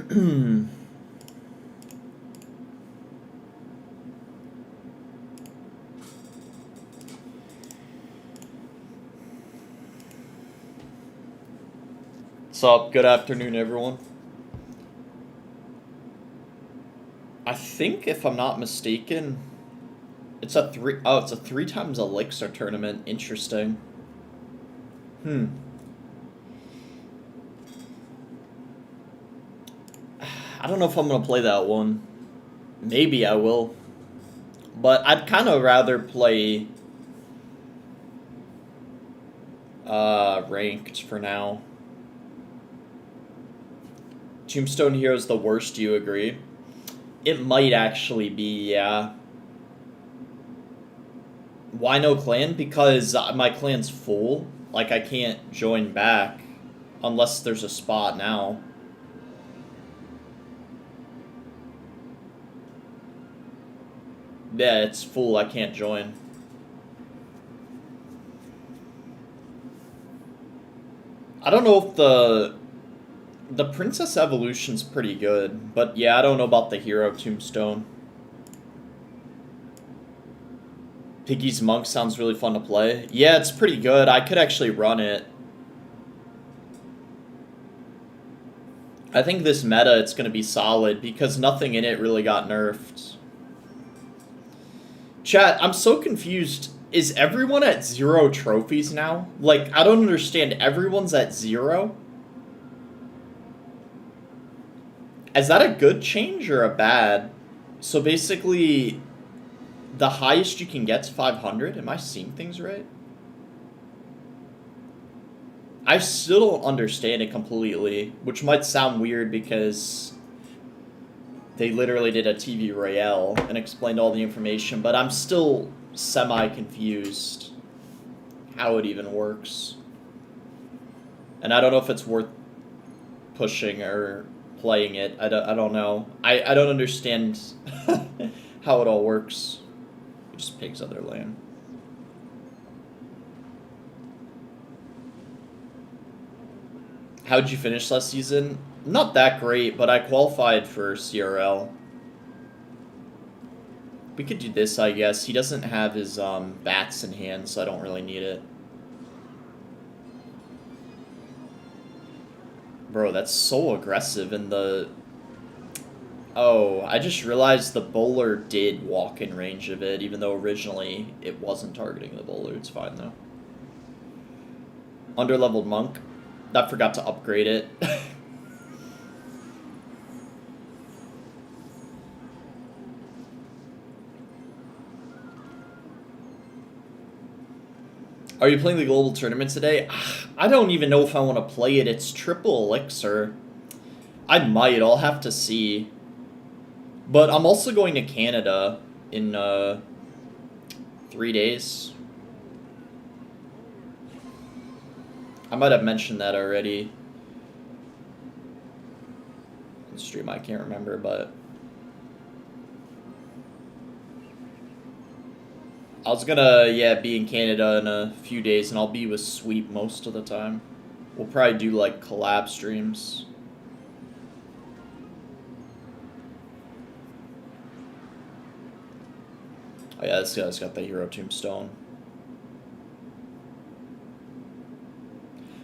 What's up? Good afternoon, everyone. I think, if I'm not mistaken, it's a three. Oh, it's a 3 times elixir tournament. Interesting. Hmm. I don't know if I'm gonna play that one. Maybe I will, but I'd kind of rather play ranked for now. Tombstone Hero's the worst. Do you agree? It might actually be, yeah. Why no clan? Because my clan's full. Like, I can't join back unless there's a spot now. Yeah, it's full. I can't join. I don't know if the Princess Evolution's pretty good, but yeah, I don't know about the Hero Tombstone. Piggy's Monk sounds really fun to play. Yeah, it's pretty good. I could actually run it. I think this meta, it's going to be solid because nothing in it really got nerfed. Chat, I'm so confused. Is everyone at 0 trophies now? Like, I don't understand. Everyone's at 0? Is that a good change or a bad? So basically, the highest you can get's 500? Am I seeing things right? I still don't understand it completely, which might sound weird because they literally did a TV Royale and explained all the information, but I'm still semi-confused how it even works. And I don't know if it's worth pushing or playing it. I don't know. I don't understand how it all works. It just pigs other land. How'd you finish last season? Not that great, but I qualified for CRL. We could do this, I guess. He doesn't have his bats in hand, so I don't really need it. Bro, that's so aggressive in the... Oh, I just realized the bowler did walk in range of it, even though originally it wasn't targeting the bowler. It's fine, though. Underleveled Monk. I forgot to upgrade it. Are you playing the global tournament today? I don't even know if I want to play it. It's triple elixir. I might. I'll have to see. But I'm also going to Canada in 3 days. I might have mentioned that already. In stream, I can't remember, but... I was gonna, yeah, be in Canada in a few days, and I'll be with Sweep most of the time. We'll probably do, like, collab streams. Oh yeah, this guy's got the Hero Tombstone.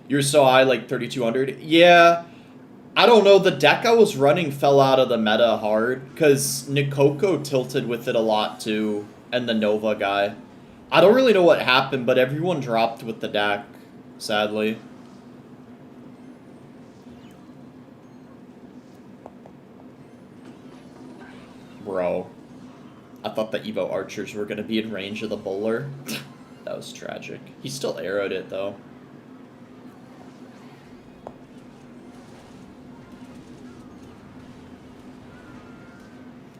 You're so high, like 3,200? Yeah, I don't know. The deck I was running fell out of the meta hard, because Nikoko tilted with it a lot, too. And the Nova guy. I don't really know what happened, but everyone dropped with the deck, sadly. Bro. I thought the Evo Archers were going to be in range of the bowler. That was tragic. He still arrowed it, though.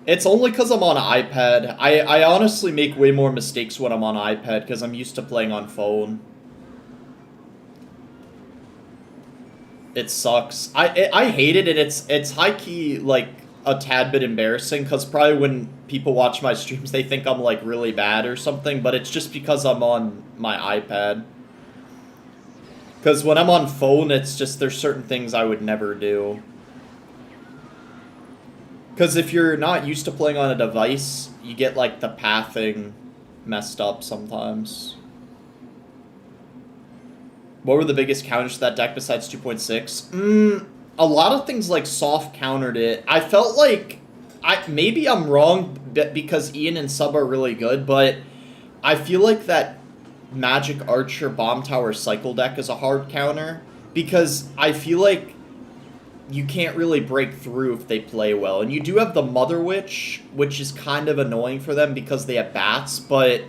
It's only because I'm on iPad. I honestly make way more mistakes when I'm on iPad because I'm used to playing on phone. It sucks. I hate it, and it's high-key, like, a tad bit embarrassing because probably when people watch my streams, they think I'm, like, really bad or something, but it's just because I'm on my iPad. Because when I'm on phone, it's just there's certain things I would never do. Because if you're not used to playing on a device, you get like the pathing messed up sometimes. What were the biggest counters to that deck besides 2.6? A lot of things like soft countered it. I felt like maybe I'm wrong because Ian and Sub are really good, but I feel like that Magic Archer Bomb Tower Cycle deck is a hard counter because I feel like you can't really break through if they play well. And you do have the Mother Witch, which is kind of annoying for them because they have bats, but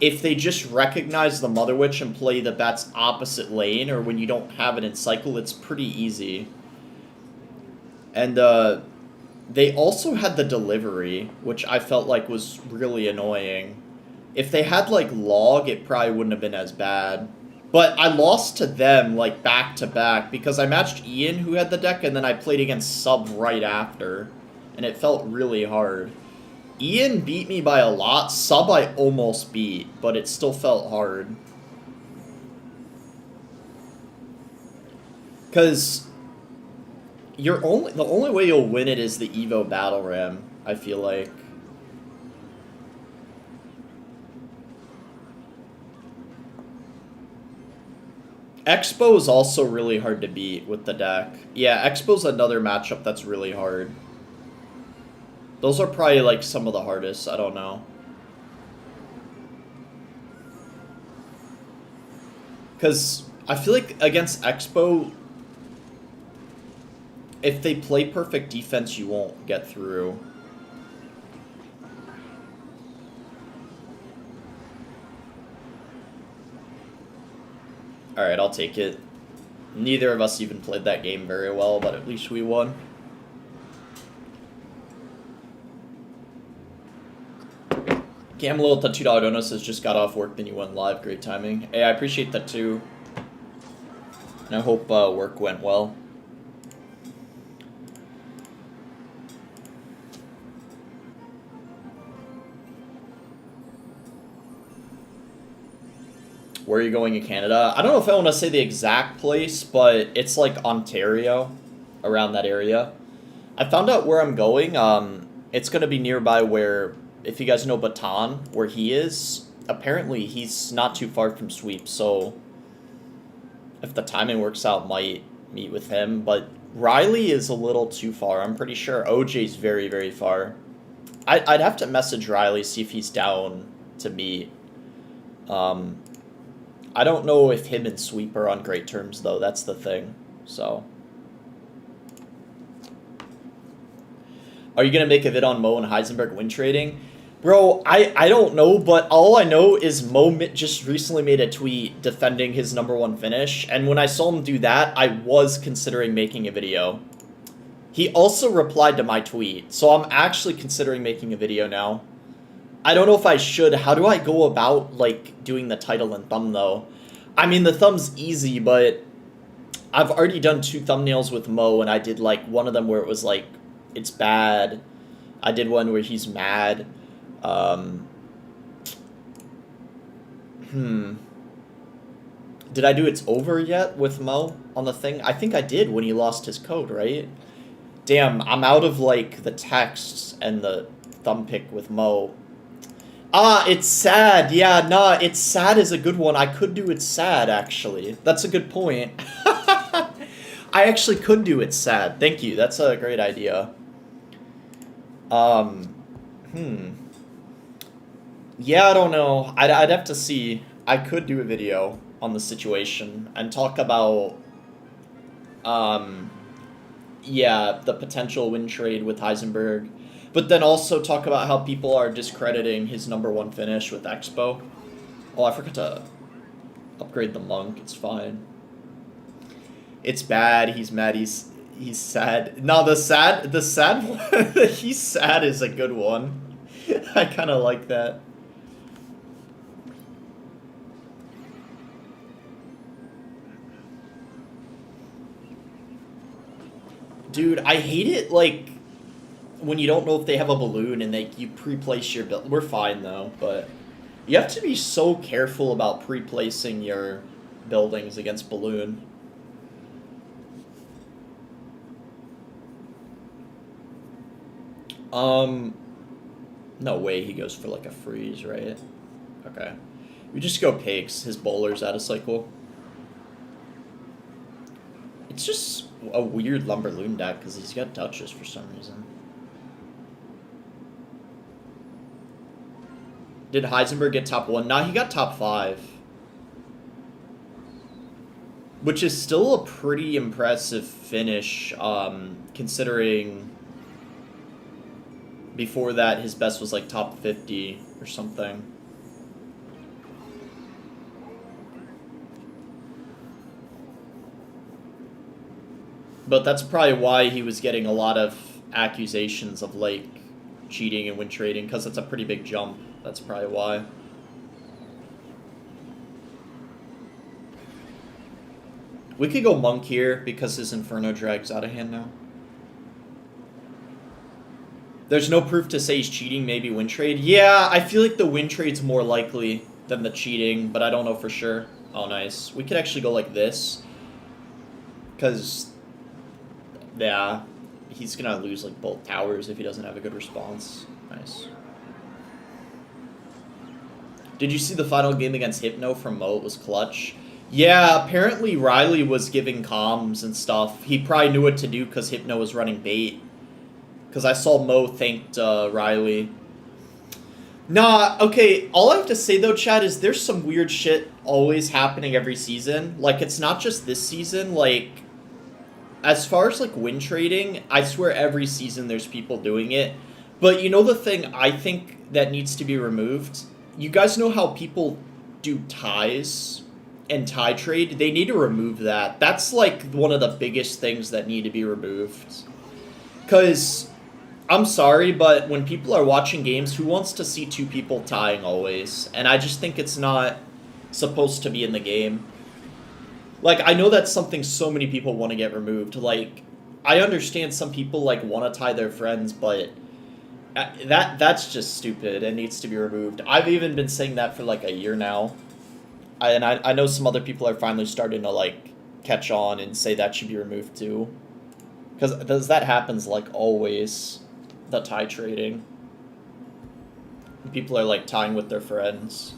if they just recognize the Mother Witch and play the bats opposite lane, or when you don't have it in cycle, it's pretty easy. And they also had the Delivery, which I felt like was really annoying. If they had, like, Log, it probably wouldn't have been as bad. But I lost to them, like, back-to-back, because I matched Ian, who had the deck, and then I played against Sub right after. And it felt really hard. Ian beat me by a lot. Sub I almost beat, but it still felt hard. Because the only way you'll win it is the Evo Battle Ram, I feel like. Expo is also really hard to beat with the deck. Yeah, Expo's another matchup that's really hard. Those are probably, like, some of the hardest. I don't know. Because I feel like against Expo, if they play perfect defense, you won't get through. Alright, I'll take it. Neither of us even played that game very well, but at least we won. Gamlo with the $2 donut says just got off work, then you went live. Great timing. Hey, I appreciate that too. And I hope work went well. Where are you going in Canada? I don't know if I want to say the exact place, but it's like Ontario, around that area. I found out where I'm going. It's going to be nearby where, if you guys know Baton, where he is, apparently he's not too far from Sweep, so if the timing works out, might meet with him. But Riley is a little too far. I'm pretty sure OJ's very, very far. I'd have to message Riley, see if he's down to meet. I don't know if him and Sweep are on great terms, though. That's the thing. So, are you going to make a vid on Mo and Heisenberg win trading? Bro, I don't know, but all I know is Mo just recently made a tweet defending his #1 finish, and when I saw him do that, I was considering making a video. He also replied to my tweet, so I'm actually considering making a video now. I don't know if I should. How do I go about, like, doing the title and thumb, though? I mean, the thumb's easy, but I've already done 2 thumbnails with Mo, and I did, like, one of them where it was, like, it's bad. I did one where he's mad. Did I do It's Over yet with Mo on the thing? I think I did when he lost his code, right? Damn, I'm out of, like, the texts and the thumb pick with Mo. Ah, It's Sad. Yeah, nah, It's Sad is a good one. I could do It's Sad, actually. That's a good point. I actually could do It's Sad. Thank you. That's a great idea. Yeah, I don't know. I'd have to see. I could do a video on the situation and talk about, yeah, the potential win trade with Heisenberg. But then also talk about how people are discrediting his #1 finish with Expo. Oh, I forgot to upgrade the Monk. It's fine. It's bad. He's mad. He's sad. No, the sad one. He's sad is a good one. I kind of like that. Dude, I hate it, like, when you don't know if they have a balloon and you pre-place your build. We're fine, though, but you have to be so careful about pre-placing your buildings against balloon. No way he goes for like a freeze, right? Okay. We just go pigs. His bowler's out of cycle. It's just a weird Lumberloon deck because he's got Duchess for some reason. Did Heisenberg get top 1? Nah, he got top 5. Which is still a pretty impressive finish, considering before that his best was like top 50 or something. But that's probably why he was getting a lot of accusations of like cheating and win trading, because it's a pretty big jump. That's probably why. We could go Monk here because his Inferno drag's out of hand now. There's no proof to say he's cheating, maybe win trade. Yeah, I feel like the win trade's more likely than the cheating, but I don't know for sure. Oh, nice. We could actually go like this. Because, yeah, he's going to lose like both towers if he doesn't have a good response. Nice. Did you see the final game against Hypno from Mo? It was clutch. Yeah, apparently Riley was giving comms and stuff. He probably knew what to do because Hypno was running bait. Because I saw Mo thanked Riley. Nah, okay, all I have to say though, Chad, is there's some weird shit always happening every season. Like, it's not just this season. Like, as far as like win trading, I swear every season there's people doing it. But you know the thing I think that needs to be removed? You guys know how people do ties and tie trade? They need to remove that. That's like one of the biggest things that need to be removed. Because, I'm sorry, but when people are watching games, who wants to see two people tying always? And I just think it's not supposed to be in the game. Like, I know that's something so many people want to get removed. Like, I understand some people, like, want to tie their friends, but that's just stupid and needs to be removed. I've even been saying that for, like, a year now. I know some other people are finally starting to, like, catch on and say that should be removed, too. Because that happens, like, always, the tie trading. People are, like, tying with their friends.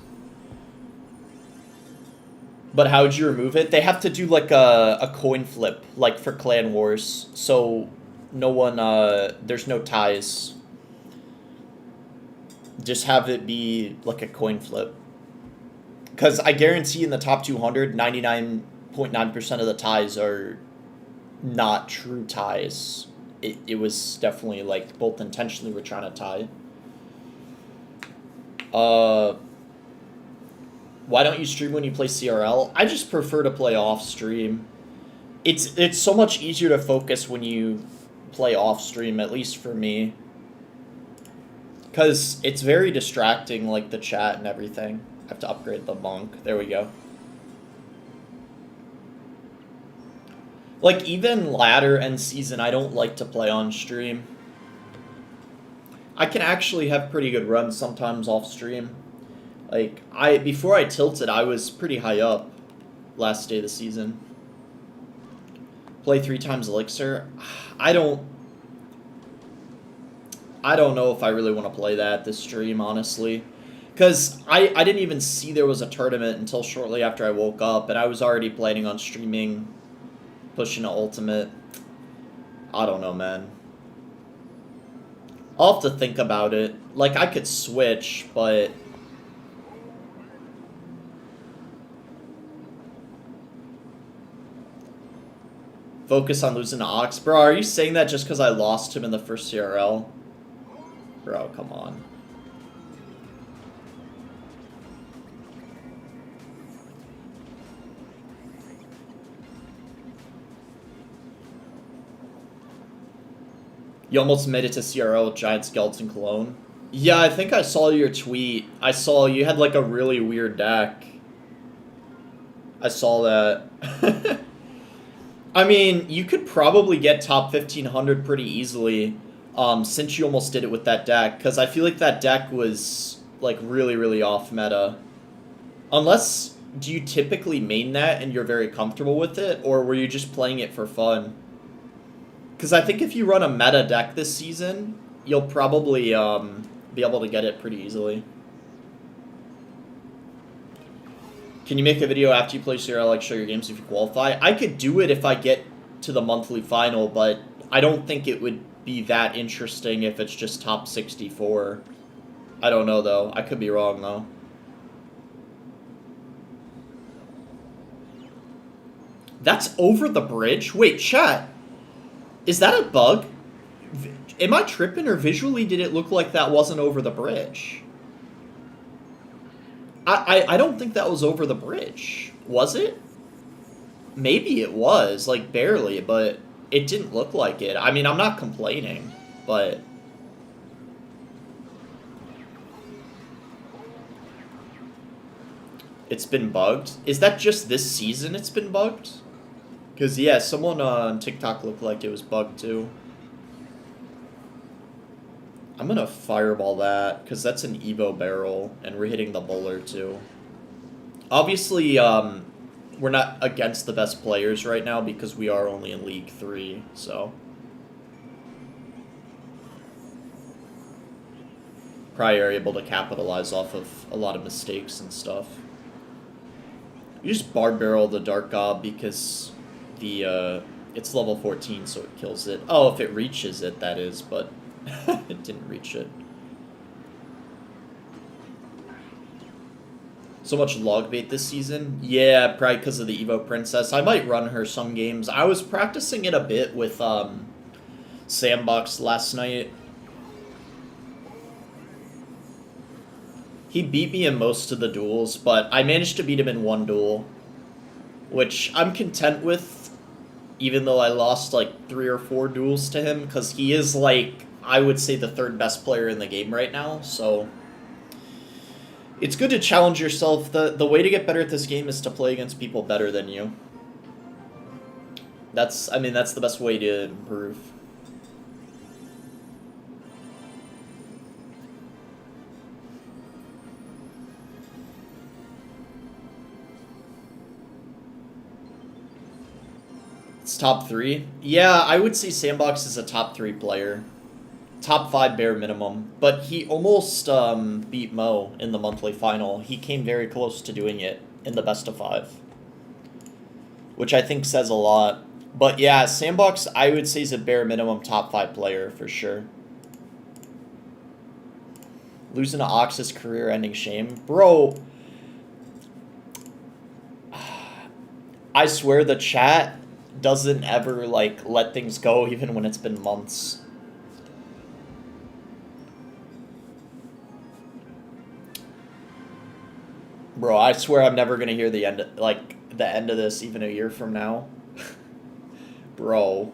But how would you remove it? They have to do, like, a coin flip, like, for Clan Wars. So, no one, there's no ties. Just have it be, like, a coin flip. Because I guarantee in the top 200, 99.9% of the ties are not true ties. It was definitely, like, both intentionally we're trying to tie. Why don't you stream when you play CRL? I just prefer to play off stream. It's so much easier to focus when you play off stream, at least for me. Because it's very distracting, like the chat and everything. I have to upgrade the monk. There we go. Like, even ladder and season, I don't like to play on stream. I can actually have pretty good runs sometimes off stream. Like, before I tilted, I was pretty high up last day of the season. Play 3 times Elixir. I don't know if I really want to play that this stream, honestly. Because I didn't even see there was a tournament until shortly after I woke up, and I was already planning on streaming, pushing to Ultimate. I don't know, man. I'll have to think about it. Like, I could switch, but... Focus on losing to Ox. Bro, are you saying that just because I lost him in the first CRL? Bro, come on. You almost made it to CRL with Giant Skeleton Cologne. Yeah, I think I saw your tweet. I saw you had like a really weird deck. I saw that. I mean, you could probably get top 1500 pretty easily, since you almost did it with that deck, because I feel like that deck was like really, really off meta. Unless, do you typically main that and you're very comfortable with it, or were you just playing it for fun? Because I think if you run a meta deck this season, you'll probably be able to get it pretty easily. Can you make a video after you play Sierra, like show your games if you qualify? I could do it if I get to the monthly final, but I don't think it would be that interesting if it's just top 64. I don't know, though. I could be wrong, though. That's over the bridge? Wait, chat. Is that a bug? Am I tripping, or visually did it look like that wasn't over the bridge? I don't think that was over the bridge. Was it? Maybe it was, like, barely, but it didn't look like it. I mean, I'm not complaining, but... It's been bugged? Is that just this season it's been bugged? Because, yeah, someone on TikTok looked like it was bugged, too. I'm gonna fireball that, because that's an Evo barrel, and we're hitting the bowler, too. Obviously, we're not against the best players right now, because we are only in League 3, so... Probably are able to capitalize off of a lot of mistakes and stuff. You just bar barrel the Dark Gob because the it's level 14, so it kills it. Oh, if it reaches it, that is, but it didn't reach it. So much log bait this season? Yeah, probably because of the Evo Princess. I might run her some games. I was practicing it a bit with Sandbox last night. He beat me in most of the duels, but I managed to beat him in one duel, which I'm content with, even though I lost like 3 or 4 duels to him, because he is like, I would say, the 3rd best player in the game right now, so it's good to challenge yourself. The way to get better at this game is to play against people better than you. That's the best way to improve. It's top 3? Yeah, I would say Sandbox is a top 3 player. Top 5 bare minimum. But he almost beat Mo in the monthly final. He came very close to doing it in the best of 5. Which I think says a lot. But yeah, Sandbox, I would say, is a bare minimum top 5 player for sure. Losing to Ox is career-ending shame. Bro, I swear the chat doesn't ever, like, let things go even when it's been months. Bro, I swear I'm never gonna hear the end of this even a year from now. Bro.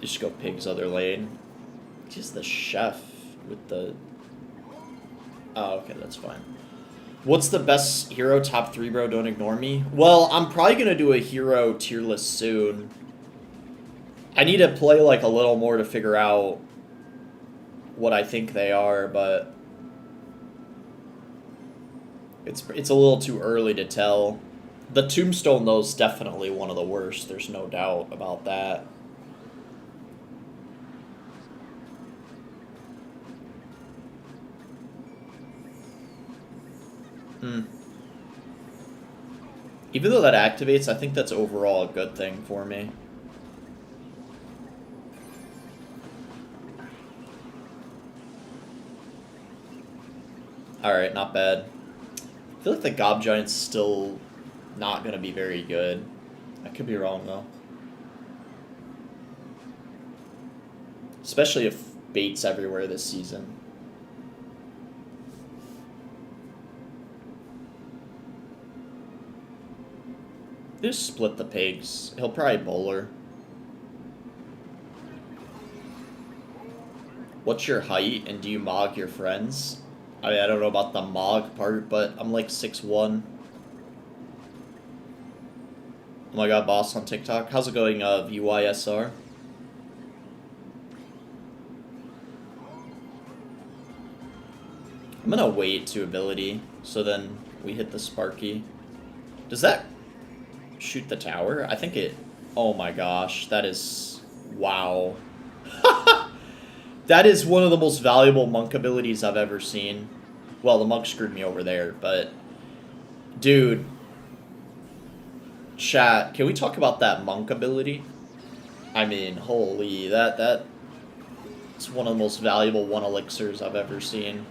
You just go Pig's other lane. Just the chef with the... Oh, okay, that's fine. What's the best hero top 3, bro? Don't ignore me. Well, I'm probably going to do a hero tier list soon. I need to play like a little more to figure out what I think they are, but it's a little too early to tell. The Tombstone, though, is definitely one of the worst. There's no doubt about that. Even though that activates, I think that's overall a good thing for me. Alright, not bad. I feel like the Gob Giant's still not going to be very good. I could be wrong, though. Especially if bait's everywhere this season. Just split the pigs. He'll probably bowler. What's your height, and do you mog your friends? I mean, I don't know about the mog part, but I'm like 6'1". Oh my god, boss on TikTok. How's it going, VYSR? I'm gonna wait to ability, so then we hit the Sparky. Does that shoot the tower? I think it Oh my gosh, that is... Wow. That is one of the most valuable monk abilities I've ever seen. Well, the monk screwed me over there, but... Dude. Chat, can we talk about that monk ability? I mean, holy, that... It's one of the most valuable one elixirs I've ever seen.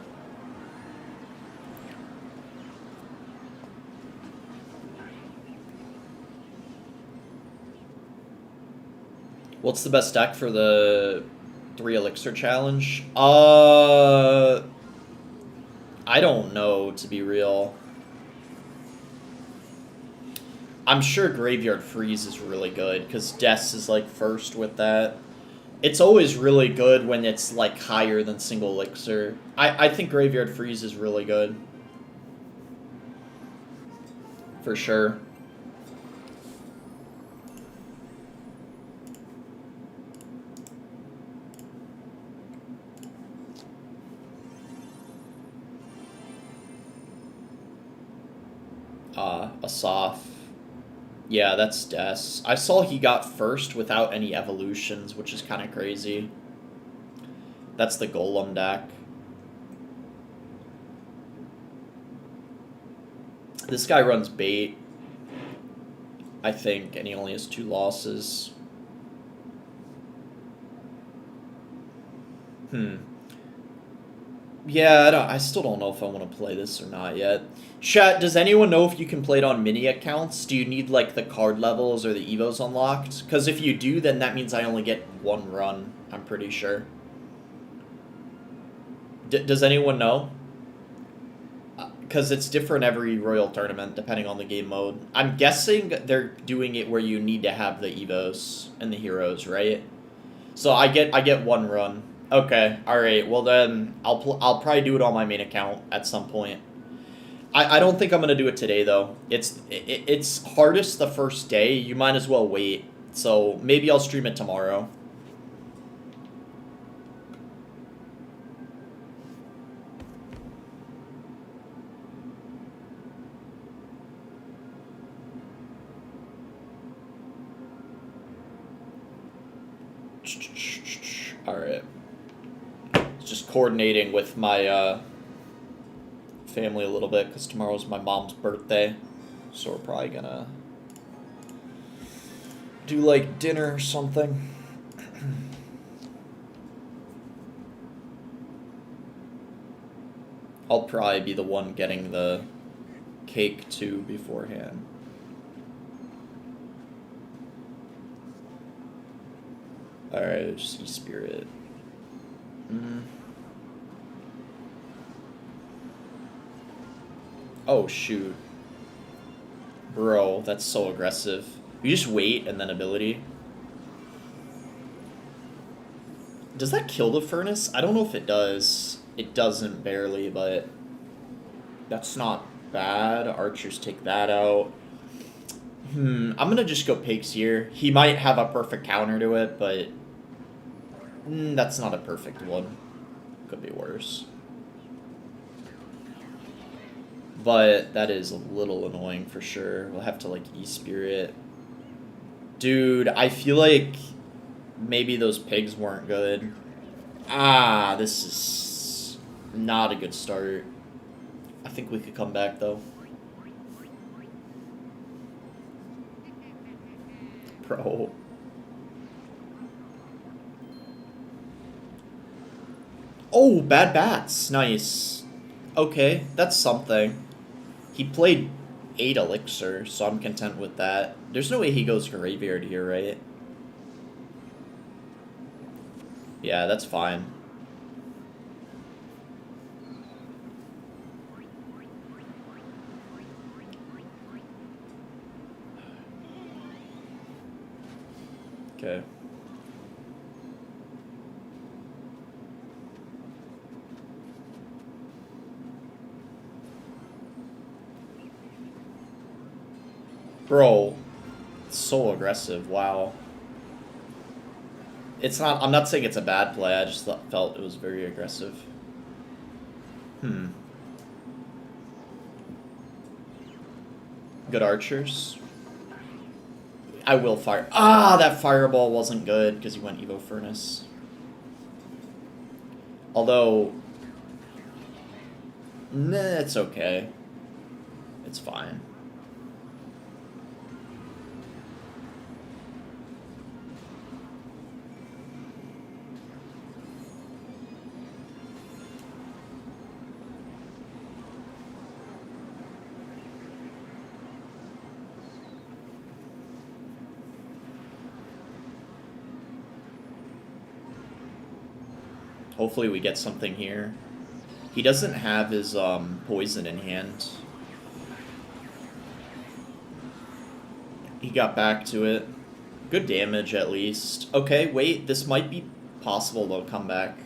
What's the best deck for the 3 elixir challenge? I don't know, to be real. I'm sure Graveyard Freeze is really good, because Death is, like, first with that. It's always really good when it's, like, higher than single elixir. I think Graveyard Freeze is really good. For sure. Asaf. Yeah, that's Des. I saw he got first without any evolutions, which is kind of crazy. That's the Golem deck. This guy runs bait, I think, and he only has 2 losses. Yeah, I still don't know if I want to play this or not yet. Chat, does anyone know if you can play it on mini accounts? Do you need, like, the card levels or the evos unlocked? Because if you do, then that means I only get 1 run, I'm pretty sure. Does anyone know? Because it's different every Royal Tournament, depending on the game mode. I'm guessing they're doing it where you need to have the evos and the heroes, right? So I get 1 run. Okay, alright, well then, I'll probably do it on my main account at some point. I don't think I'm going to do it today, though. It's hardest the first day, you might as well wait. So, maybe I'll stream it tomorrow. Alright. Just coordinating with my family a little bit, because tomorrow's my mom's birthday. So we're probably gonna do, like, dinner or something. I'll probably be the one getting the cake, too, beforehand. Alright, just E-Spirit. Oh, shoot. Bro, that's so aggressive. You just wait and then ability. Does that kill the Furnace? I don't know if it does. It doesn't, barely, but that's not bad. Archers take that out. I'm gonna just go Pigs here. He might have a perfect counter to it, but that's not a perfect one. Could be worse. But that is a little annoying for sure. We'll have to, like, E-Spirit. Dude, I feel like maybe those pigs weren't good. This is not a good start. I think we could come back, though. Bro. Oh, bad bats. Nice. Okay, that's something. He played 8 elixir, so I'm content with that. There's no way he goes Graveyard here, right? Yeah, that's fine. Okay. Bro, it's so aggressive, wow. It's not, I'm not saying it's a bad play, I just felt it was very aggressive. Good archers. I will fire. Ah, that fireball wasn't good because he went Evo Furnace. Although, nah, it's okay. It's fine. Hopefully we get something here. He doesn't have his poison in hand. He got back to it. Good damage at least. Okay, wait, this might be possible though, come back.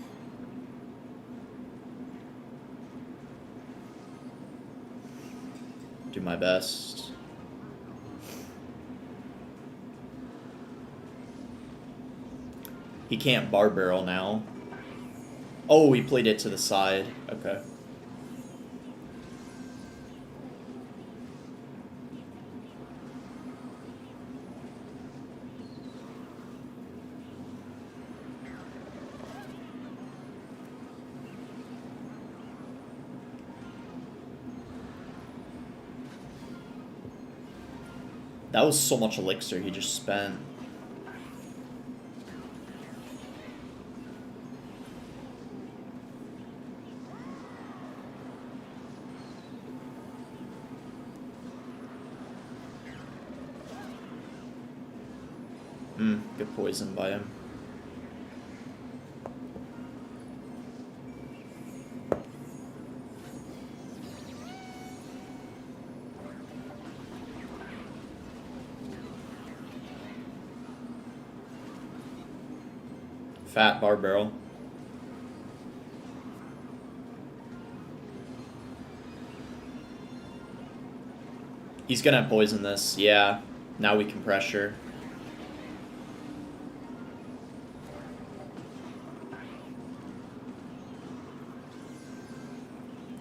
Do my best. He can't bar barrel now. Oh, he played it to the side. Okay. That was so much elixir he just spent. Good poison by him. Fat bar barrel. He's gonna poison this, yeah. Now we can pressure.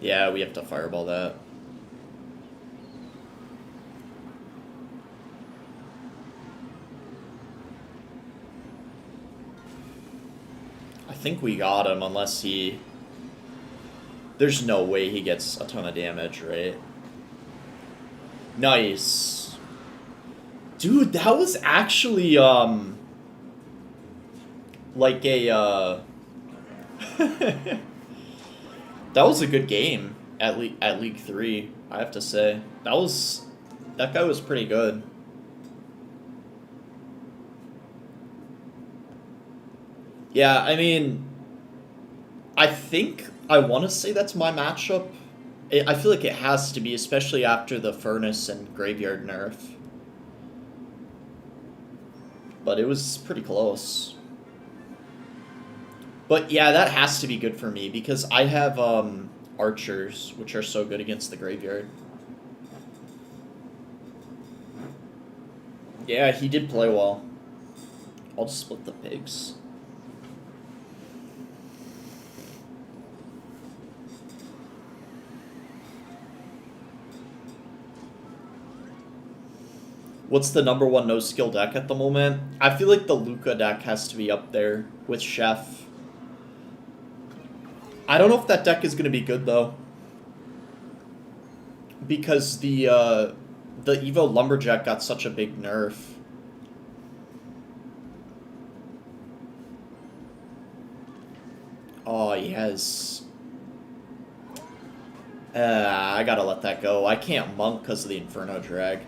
Yeah, we have to fireball that. I think we got him unless he... There's no way he gets a ton of damage, right? Nice. Dude, that was actually, like a, that was a good game at League 3, I have to say. That guy was pretty good. Yeah, I mean, I think I want to say that's my matchup. I feel like it has to be, especially after the Furnace and Graveyard nerf. But it was pretty close. But yeah, that has to be good for me because I have archers, which are so good against the Graveyard. Yeah, he did play well. I'll just split the pigs. What's the #1 no-skill deck at the moment? I feel like the Luca deck has to be up there with Chef. I don't know if that deck is going to be good, though. Because the Evo Lumberjack got such a big nerf. Oh, yes. I gotta let that go. I can't monk because of the Inferno Drag.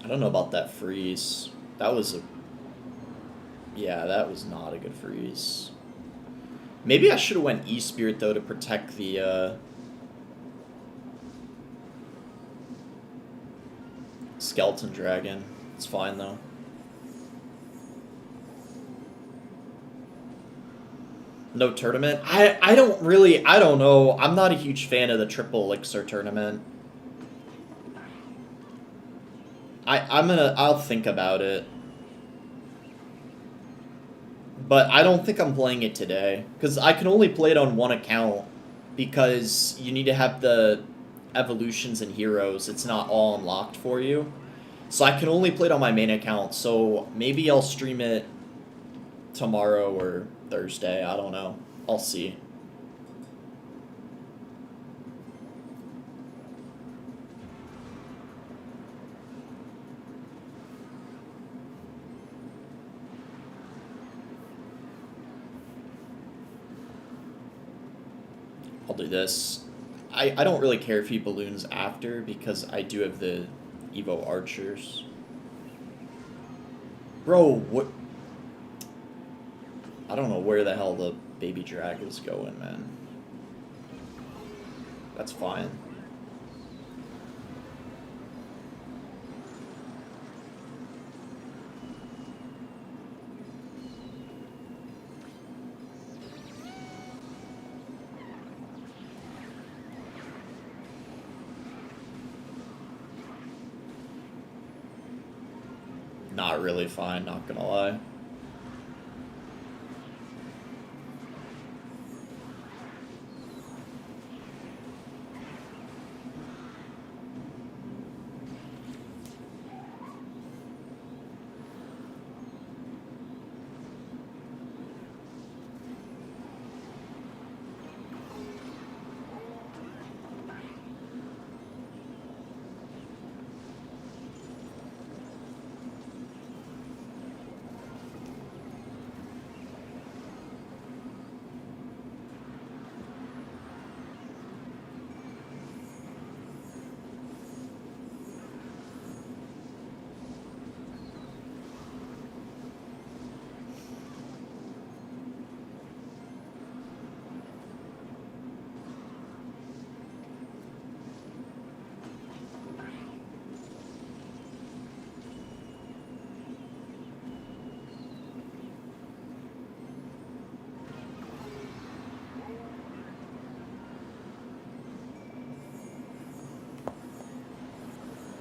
I don't know about that freeze. That was a... Yeah, that was not a good freeze. Maybe I should have went E-Spirit, though, to protect the, Skeleton Dragon. It's fine, though. No tournament? I don't really... I don't know. I'm not a huge fan of the Triple Elixir tournament. I'll think about it. But I don't think I'm playing it today. Because I can only play it on one account. Because you need to have the evolutions and heroes, it's not all unlocked for you. So I can only play it on my main account, so maybe I'll stream it tomorrow or Thursday, I don't know. I'll see. I'll do this. I don't really care if he balloons after, because I do have the Evo Archers. Bro, what? I don't know where the hell the baby drag is going, man. That's fine. Not really fine, not gonna lie.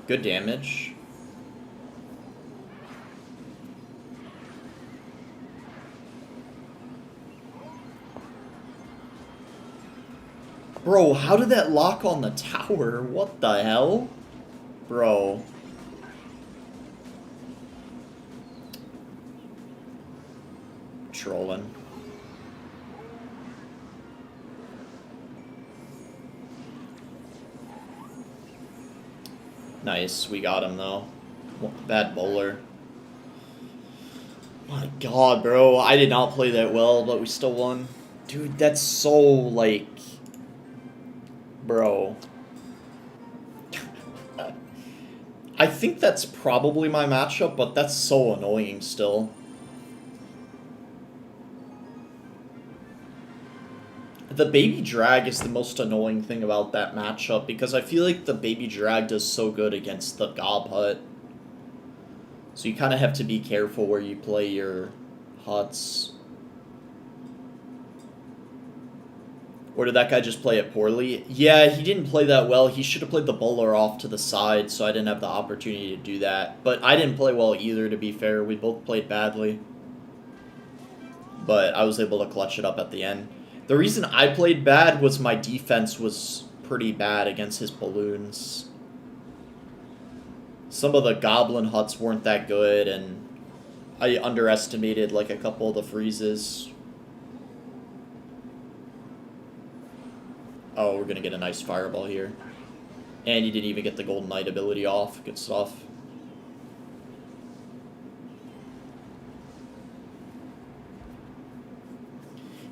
Good damage. Bro, how did that lock on the tower? What the hell? Bro. Trolling. Nice, we got him though. Bad bowler. My god, bro. I did not play that well, but we still won. Dude, that's so, like... Bro. I think that's probably my matchup, but that's so annoying still. The baby drag is the most annoying thing about that matchup, because I feel like the baby drag does so good against the gob hut. So you kind of have to be careful where you play your huts. Or did that guy just play it poorly? Yeah, he didn't play that well. He should have played the bowler off to the side, so I didn't have the opportunity to do that. But I didn't play well either, to be fair. We both played badly. But I was able to clutch it up at the end. The reason I played bad was my defense was pretty bad against his balloons. Some of the goblin huts weren't that good, and I underestimated like a couple of the freezes. Oh, we're gonna get a nice fireball here. And you didn't even get the Golden Knight ability off. Good stuff.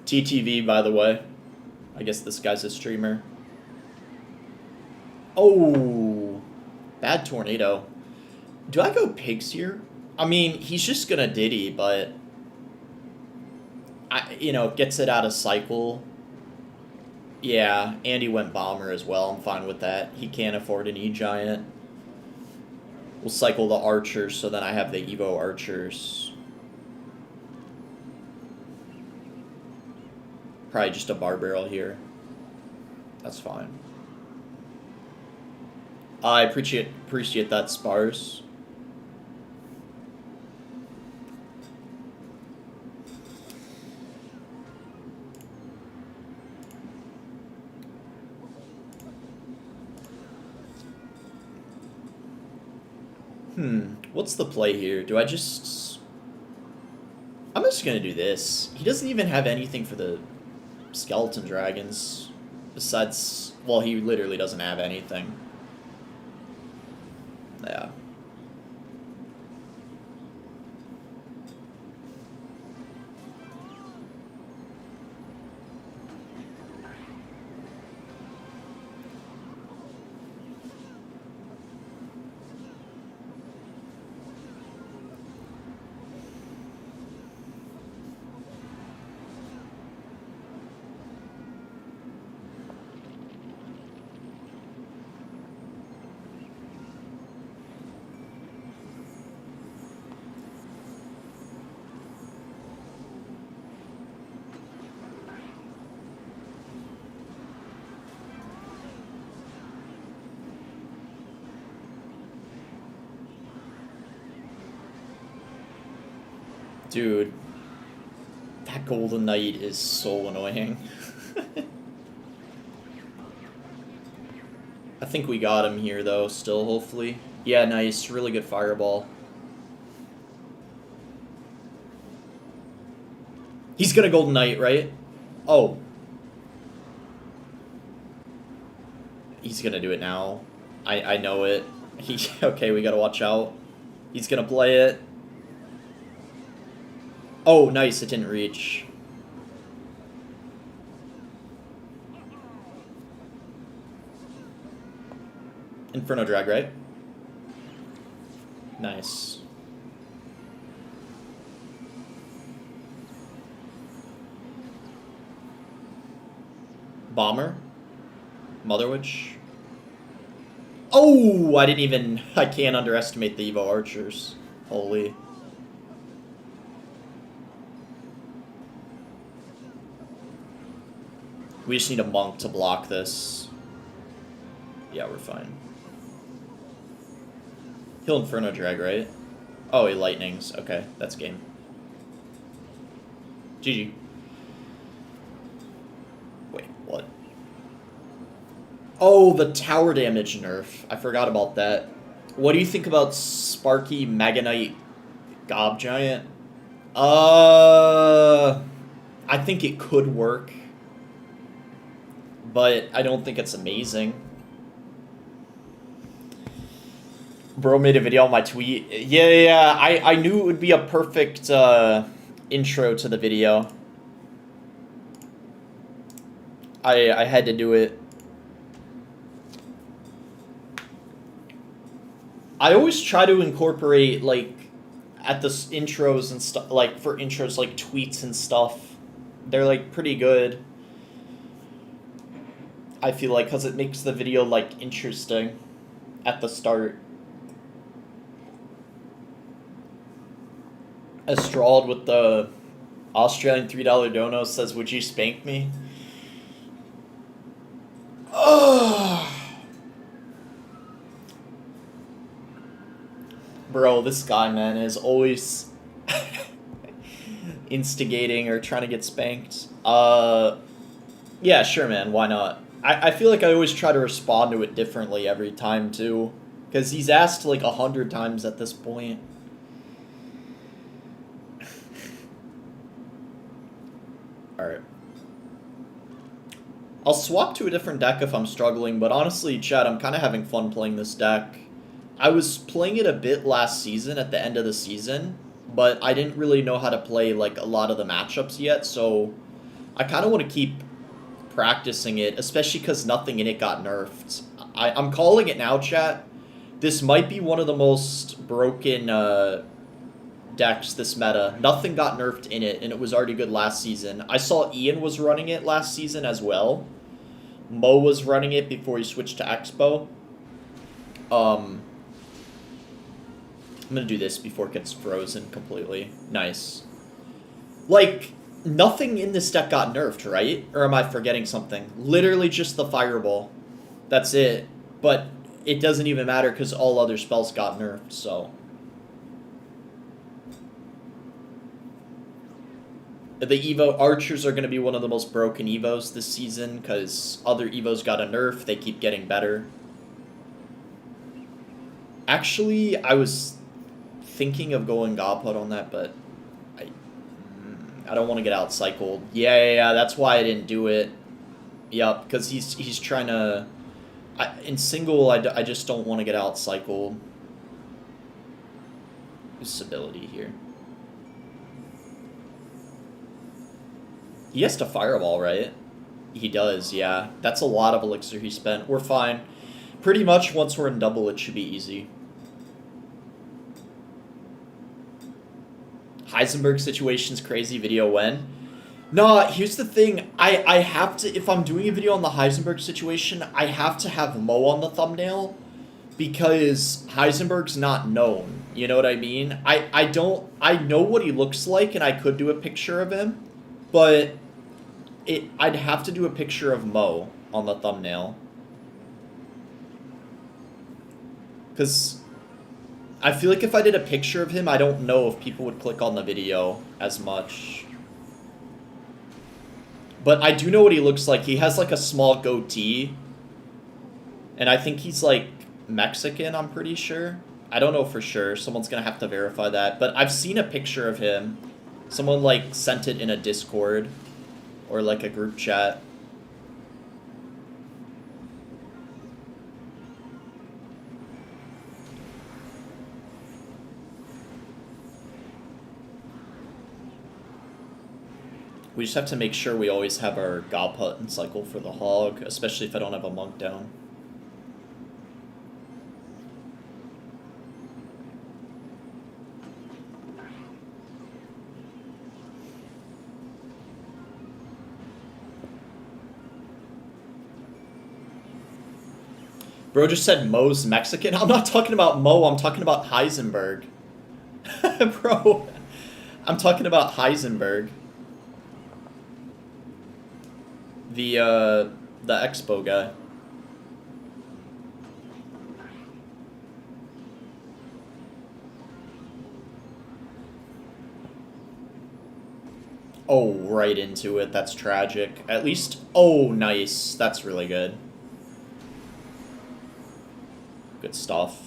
TTV, by the way. I guess this guy's a streamer. Oh, bad tornado. Do I go pigs here? I mean, he's just gonna Diddy, but gets it out of cycle. Yeah, and he went bomber as well. I'm fine with that. He can't afford an E-Giant. We'll cycle the archers, so then I have the Evo archers. Probably just a bar barrel here. That's fine. I appreciate that, Spars. What's the play here? Do I just... I'm just gonna do this. He doesn't even have anything for the skeleton dragons. Besides... Well, he literally doesn't have anything. Yeah. Dude, that Golden Knight is so annoying. I think we got him here, though, still, hopefully. Yeah, nice. Really good fireball. He's gonna Golden Knight, right? Oh. He's gonna do it now. I know it. Okay, we gotta watch out. He's gonna play it. Oh, nice, it didn't reach. Inferno Drag, right? Nice. Bomber? Mother Witch? Oh, I can't underestimate the Evo Archers. Holy. We just need a monk to block this. Yeah, we're fine. He'll Inferno Drag, right? Oh, he lightnings. Okay, that's game. GG. Wait, what? Oh, the tower damage nerf. I forgot about that. What do you think about Sparky Magonite Gob Giant? I think it could work. But I don't think it's amazing. Bro made a video on my tweet. Yeah, I knew it would be a perfect intro to the video. I had to do it. I always try to incorporate, like, at the intros and stuff, like, for intros, like, tweets and stuff. They're, like, pretty good. I feel like, because it makes the video, like, interesting at the start. Estrald with the Australian $3 dono says, "Would you spank me?" Bro, this guy, man, is always instigating or trying to get spanked. Yeah, sure, man, why not? I feel like I always try to respond to it differently every time, too. Because he's asked, like, 100 times at this point. Alright. I'll swap to a different deck if I'm struggling, but honestly, Chad, I'm kind of having fun playing this deck. I was playing it a bit last season, at the end of the season, but I didn't really know how to play, like, a lot of the matchups yet, so I kind of want to keep practicing it, especially because nothing in it got nerfed. I'm calling it now, chat. This might be one of the most broken decks this meta. Nothing got nerfed in it, and it was already good last season. I saw Ian was running it last season as well. Mo was running it before he switched to Expo. I'm gonna do this before it gets frozen completely. Nice. Like, nothing in this deck got nerfed, right? Or am I forgetting something? Literally just the Fireball. That's it. But it doesn't even matter because all other spells got nerfed, so. The Evo Archers are going to be one of the most broken Evos this season because other Evos got a nerf. They keep getting better. Actually, I was thinking of going Godput on that, but I don't want to get outcycled. Yeah, that's why I didn't do it. Yep, because he's trying to... in single, I just don't want to get outcycled. Stability here. He has to Fireball, right? He does, yeah. That's a lot of Elixir he spent. We're fine. Pretty much once we're in double, it should be easy. Heisenberg situation's crazy. Video when? No, here's the thing. I have to, if I'm doing a video on the Heisenberg situation, I have to have Mo on the thumbnail because Heisenberg's not known. You know what I mean? I know what he looks like and I could do a picture of him, but I'd have to do a picture of Mo on the thumbnail. Because I feel like if I did a picture of him, I don't know if people would click on the video as much. But I do know what he looks like. He has like a small goatee. And I think he's like Mexican, I'm pretty sure. I don't know for sure. Someone's going to have to verify that. But I've seen a picture of him. Someone like sent it in a Discord or like a group chat. We just have to make sure we always have our Godput and cycle for the Hog, especially if I don't have a Monk down. Bro just said Mo's Mexican. I'm not talking about Mo, I'm talking about Heisenberg. Bro, I'm talking about Heisenberg. The Expo guy. Oh, right into it. That's tragic. At least... Oh, nice. That's really good. Good stuff.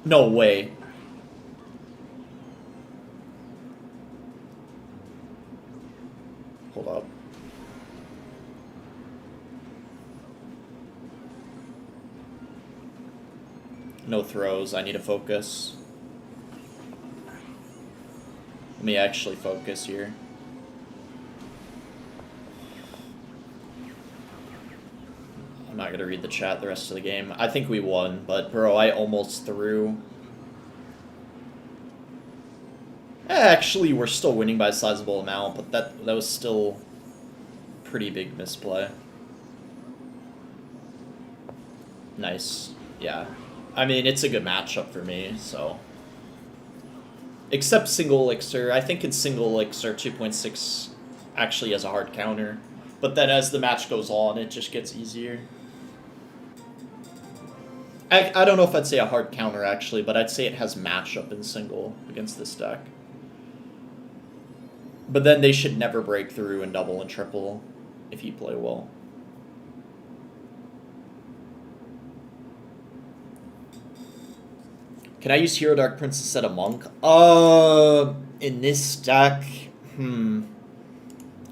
No way. Hold up. No throws. I need to focus. Let me actually focus here. I'm not going to read the chat the rest of the game. I think we won, but bro, I almost threw. Actually, we're still winning by a sizable amount, but that was still pretty big misplay. Nice. Yeah. I mean, it's a good matchup for me, so. Except single elixir. I think in single elixir, 2.6 actually has a hard counter. But then as the match goes on, it just gets easier. I don't know if I'd say a hard counter, actually, but I'd say it has matchup in single against this deck. But then they should never break through in double and triple if you play well. Can I use Hero Dark Prince instead of Monk? In this deck,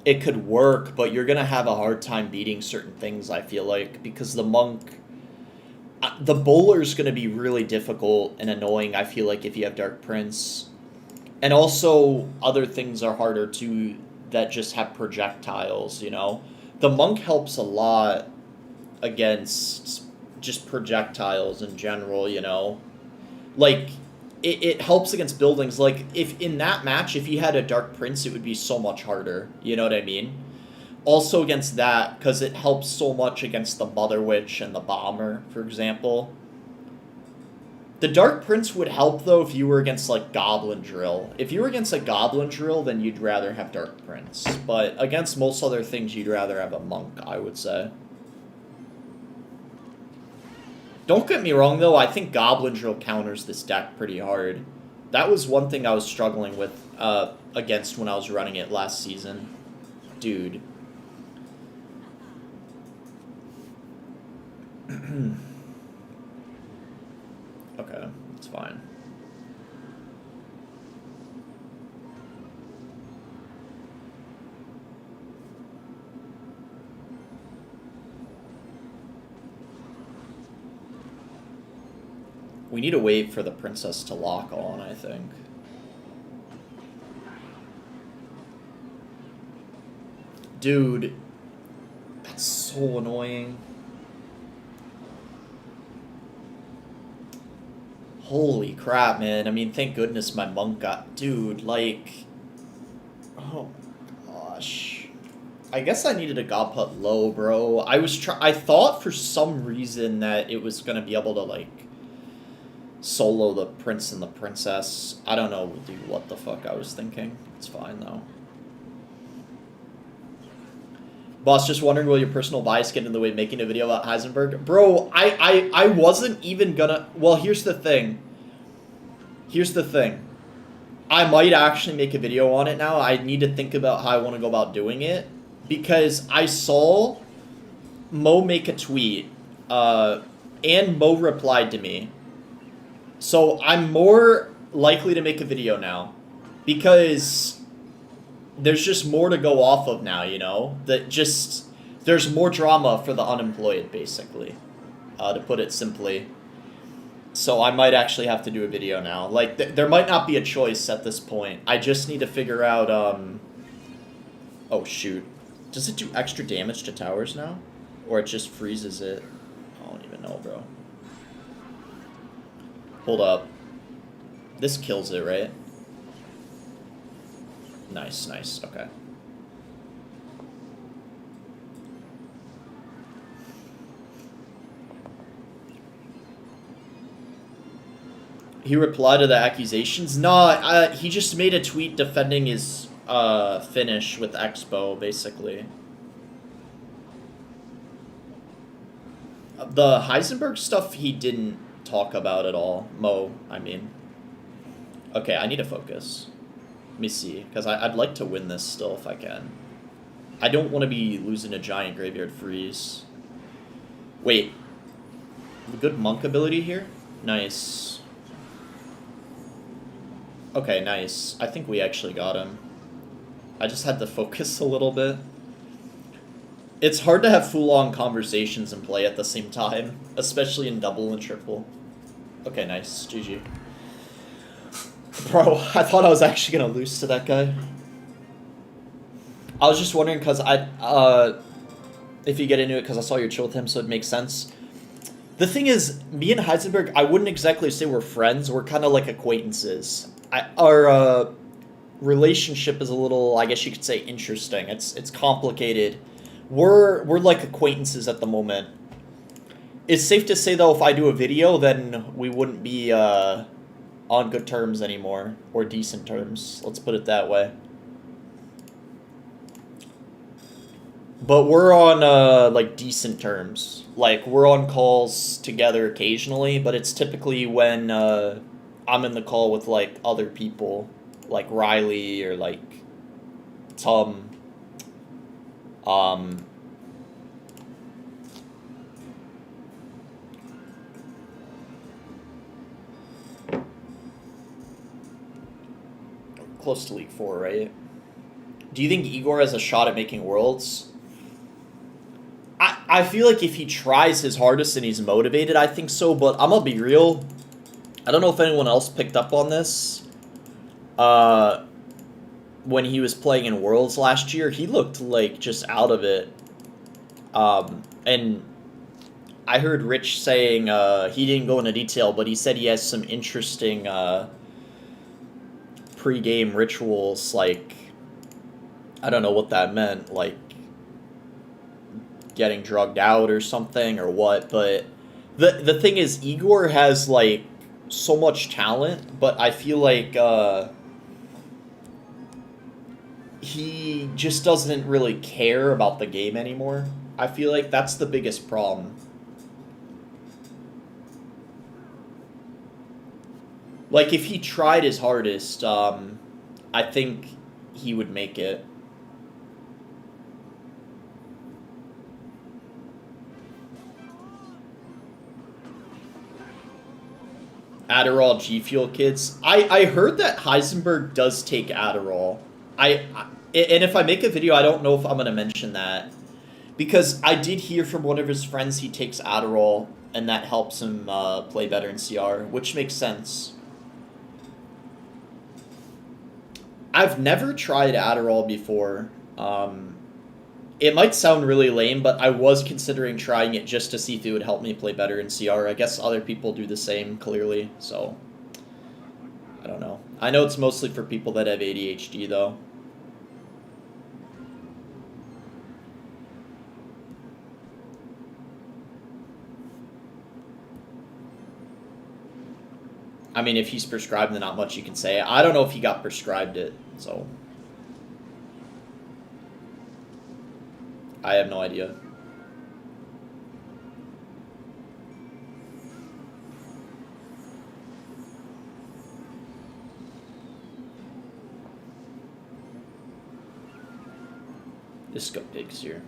it could work, but you're going to have a hard time beating certain things, I feel like, because the Monk... the bowler's going to be really difficult and annoying, I feel like, if you have Dark Prince. And also, other things are harder, too, that just have projectiles, you know? The Monk helps a lot against just projectiles in general, you know? Like, it helps against buildings. Like, if in that match, if he had a Dark Prince, it would be so much harder. You know what I mean? Also against that, because it helps so much against the Mother Witch and the Bomber, for example. The Dark Prince would help, though, if you were against, like, Goblin Drill. If you were against a Goblin Drill, then you'd rather have Dark Prince. But against most other things, you'd rather have a Monk, I would say. Don't get me wrong, though. I think Goblin Drill counters this deck pretty hard. That was one thing I was struggling with against when I was running it last season. Dude. Okay, it's fine. We need to wait for the princess to lock on, I think. Dude, that's so annoying. Holy crap, man. I mean, thank goodness my monk got... Dude, like... Oh my gosh. I guess I needed a god put low, bro. I thought for some reason that it was gonna be able to, like, solo the prince and the princess. I don't know, dude, what the fuck I was thinking. It's fine, though. Boss, just wondering, will your personal bias get in the way of making a video about Heisenberg? Bro, I wasn't even gonna... Well, here's the thing. Here's the thing. I might actually make a video on it now. I need to think about how I want to go about doing it. Because I saw Mo make a tweet. And Mo replied to me. So I'm more likely to make a video now. Because... there's just more to go off of now, you know? There's more drama for the unemployed, basically. To put it simply. So I might actually have to do a video now. Like, there might not be a choice at this point. I just need to figure out, Oh, shoot. Does it do extra damage to towers now? Or it just freezes it? I don't even know, bro. Hold up. This kills it, right? Nice, nice, okay. He replied to the accusations? No, he just made a tweet defending his finish with Expo, basically. The Heisenberg stuff he didn't talk about at all. Mo, I mean. Okay, I need to focus. Let me see, because I'd like to win this still if I can. I don't want to be losing a giant graveyard freeze. Wait. Good monk ability here? Nice. Okay, nice. I think we actually got him. I just had to focus a little bit. It's hard to have full-on conversations and play at the same time, especially in double and triple. Okay, nice. GG. Bro, I thought I was actually gonna lose to that guy. I was just wondering because if you get into it because I saw your chill with him, so it makes sense. The thing is, me and Heisenberg, I wouldn't exactly say we're friends. We're kind of like acquaintances. Our relationship is a little, I guess you could say, interesting. It's complicated. We're like acquaintances at the moment. It's safe to say though, if I do a video, then we wouldn't be on good terms anymore, or decent terms. Let's put it that way. But we're on like decent terms. Like we're on calls together occasionally, but it's typically when I'm in the call with like other people, like Riley or like Tom. Close to League 4, right? Do you think Igor has a shot at making Worlds? I feel like if he tries his hardest and he's motivated, I think so, but I'm gonna be real. I don't know if anyone else picked up on this. When he was playing in Worlds last year, he looked like just out of it. And I heard Rich saying, he didn't go into detail, but he said he has some interesting pre-game rituals, like, I don't know what that meant, like getting drugged out or something or what, but the thing is, Igor has like so much talent, but I feel like he just doesn't really care about the game anymore. I feel like that's the biggest problem. Like, if he tried his hardest, I think he would make it. Adderall, G Fuel kids. I heard that Heisenberg does take Adderall. And if I make a video, I don't know if I'm gonna mention that because I did hear from one of his friends he takes Adderall and that helps him play better in CR, which makes sense. I've never tried Adderall before. It might sound really lame, but I was considering trying it just to see if it would help me play better in CR. I guess other people do the same, clearly, so I don't know. I know it's mostly for people that have ADHD, though. I mean, if he's prescribed, then not much you can say. I don't know if he got prescribed it, so I have no idea. Disco Pigs here.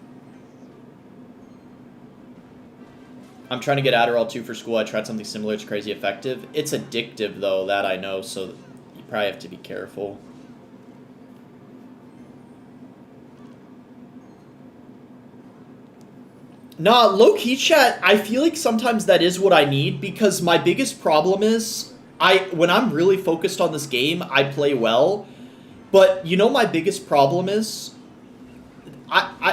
I'm trying to get Adderall too for school. I tried something similar. It's crazy effective. It's addictive, though, that I know, so you probably have to be careful. Nah, low-key chat, I feel like sometimes that is what I need because my biggest problem is when I'm really focused on this game, I play well. But you know my biggest problem is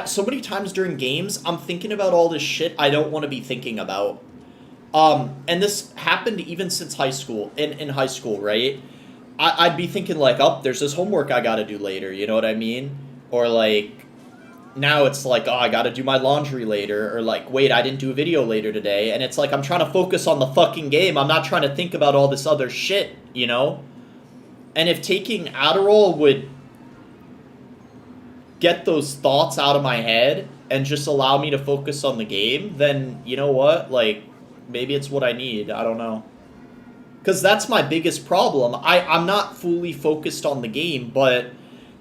so many times during games, I'm thinking about all this shit I don't want to be thinking about. And this happened even since high school, in high school, right? I'd be thinking like, oh, there's this homework I gotta do later, you know what I mean? Or like, now it's like, oh, I gotta do my laundry later, or like, wait, I didn't do a video later today, and it's like, I'm trying to focus on the fucking game, I'm not trying to think about all this other shit, you know? And if taking Adderall would get those thoughts out of my head and just allow me to focus on the game, then you know what? Like, maybe it's what I need. I don't know. Because that's my biggest problem. I'm not fully focused on the game, but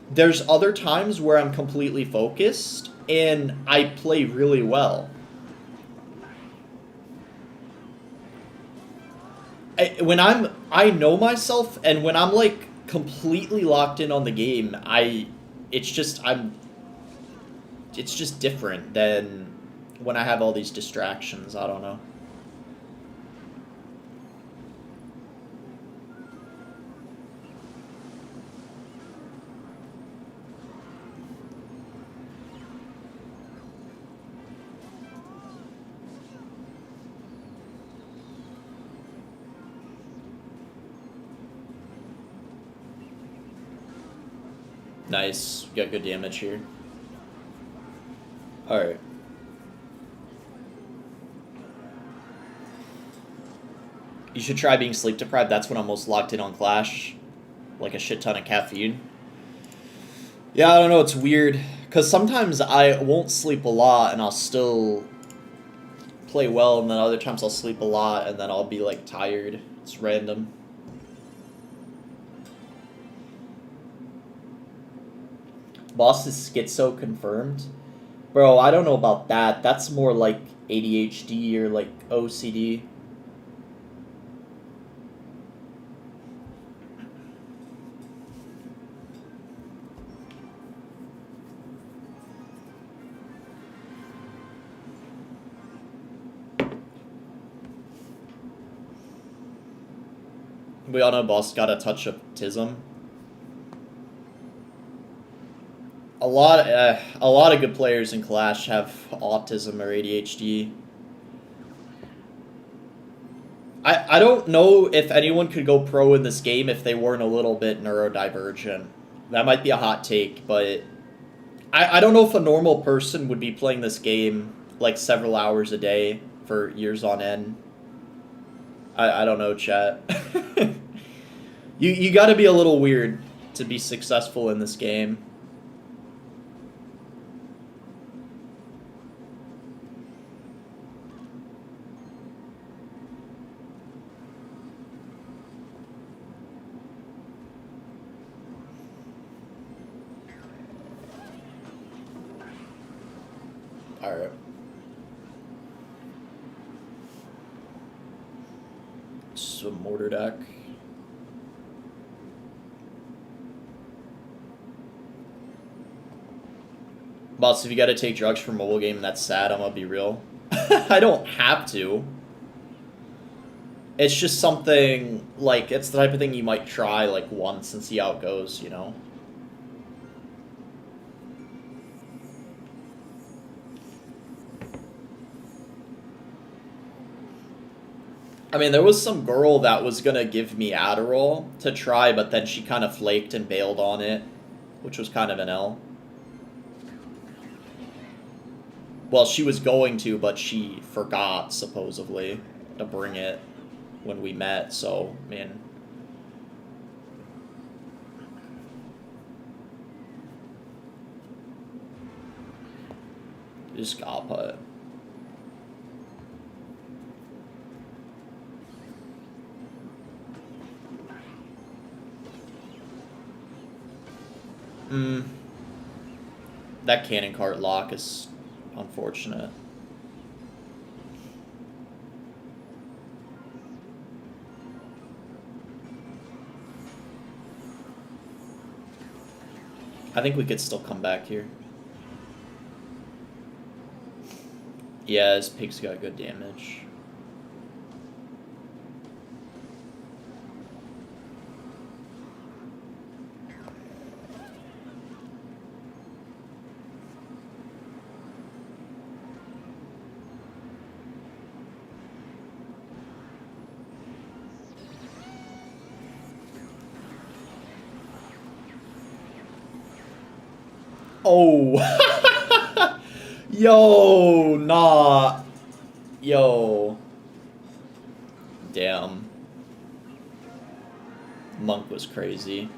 there's other times where I'm completely focused and I play really well. I know myself, and when I'm like completely locked in on the game, it's just different than when I have all these distractions. I don't know. Nice. Got good damage here. Alright. You should try being sleep deprived. That's when I'm most locked in on Clash. Like a shit ton of caffeine. Yeah, I don't know. It's weird. Because sometimes I won't sleep a lot and I'll still play well. And then other times I'll sleep a lot and then I'll be like tired. It's random. Boss is schizo confirmed. Bro, I don't know about that. That's more like ADHD or like OCD. We all know Boss got a touch of autism. A lot of good players in Clash have autism or ADHD. I don't know if anyone could go pro in this game if they weren't a little bit neurodivergent. That might be a hot take, but I don't know if a normal person would be playing this game like several hours a day for years on end. I don't know, chat. You gotta be a little weird to be successful in this game. Alright. So mortar deck. Boss, if you gotta take drugs for a mobile game, that's sad, I'm gonna be real. I don't have to. It's just something, like, it's the type of thing you might try, like, once and see how it goes, you know? I mean, there was some girl that was gonna give me Adderall to try, but then she kind of flaked and bailed on it, which was kind of an L. Well, she was going to, but she forgot, supposedly, to bring it when we met, so, man. Just got put. That cannon cart lock is unfortunate. I think we could still come back here. Yeah, his pig's got good damage. Oh! Yo, nah. Yo. Damn. Monk was crazy.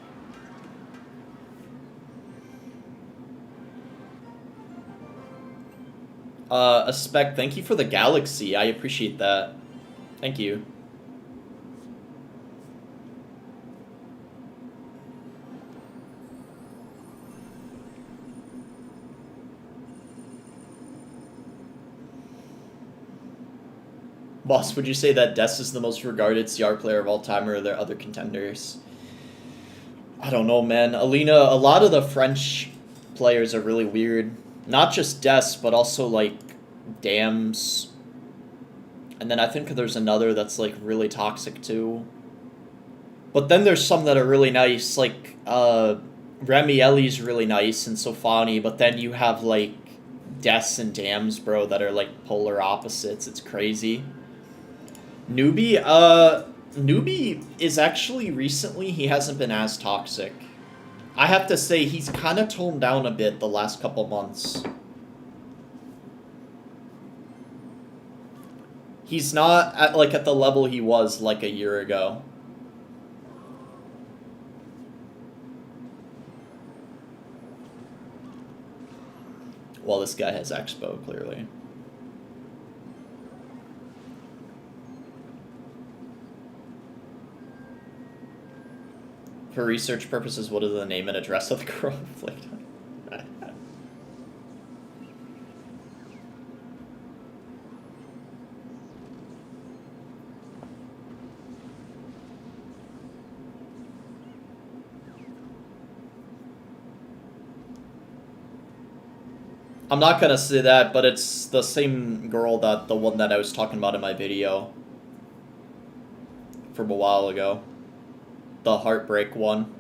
A spec, thank you for the galaxy. I appreciate that. Thank you. Boss, would you say that Des is the most regarded CR player of all time, or are there other contenders? I don't know, man. Alina, a lot of the French players are really weird. Not just Des, but also, like, Dams. And then I think there's another that's, like, really toxic, too. But then there's some that are really nice, like, Remy Ellie's really nice, and Sofani, but then you have, like, Des and Dams, bro, that are, like, polar opposites. It's crazy. Newbie, Newbie is actually recently, he hasn't been as toxic. I have to say, he's kind of toned down a bit the last couple months. He's not at, like, at the level he was, like, a year ago. Well, this guy has Expo, clearly. For research purposes, what is the name and address of the girl who flaked on? I'm not gonna say that, but it's the same girl that the one that I was talking about in my video from a while ago. The heartbreak one.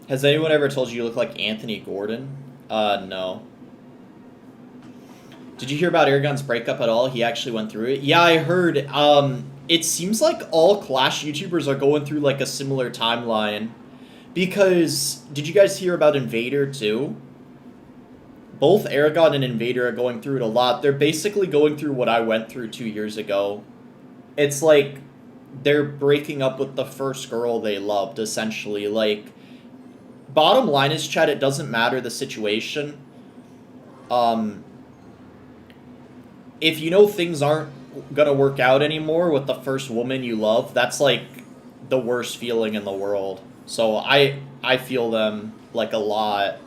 Has anyone ever told you you look like Anthony Gordon? No. Did you hear about Aragon's breakup at all? He actually went through it. Yeah, I heard. It seems like all Clash YouTubers are going through, like, a similar timeline. Because, did you guys hear about Invader, too? Both Aragon and Invader are going through it a lot. They're basically going through what I went through 2 years ago. It's like, they're breaking up with the first girl they loved, essentially. Like, bottom line is, Chad, it doesn't matter the situation. If you know things aren't gonna work out anymore with the first woman you love, that's like the worst feeling in the world. So I feel them like a lot.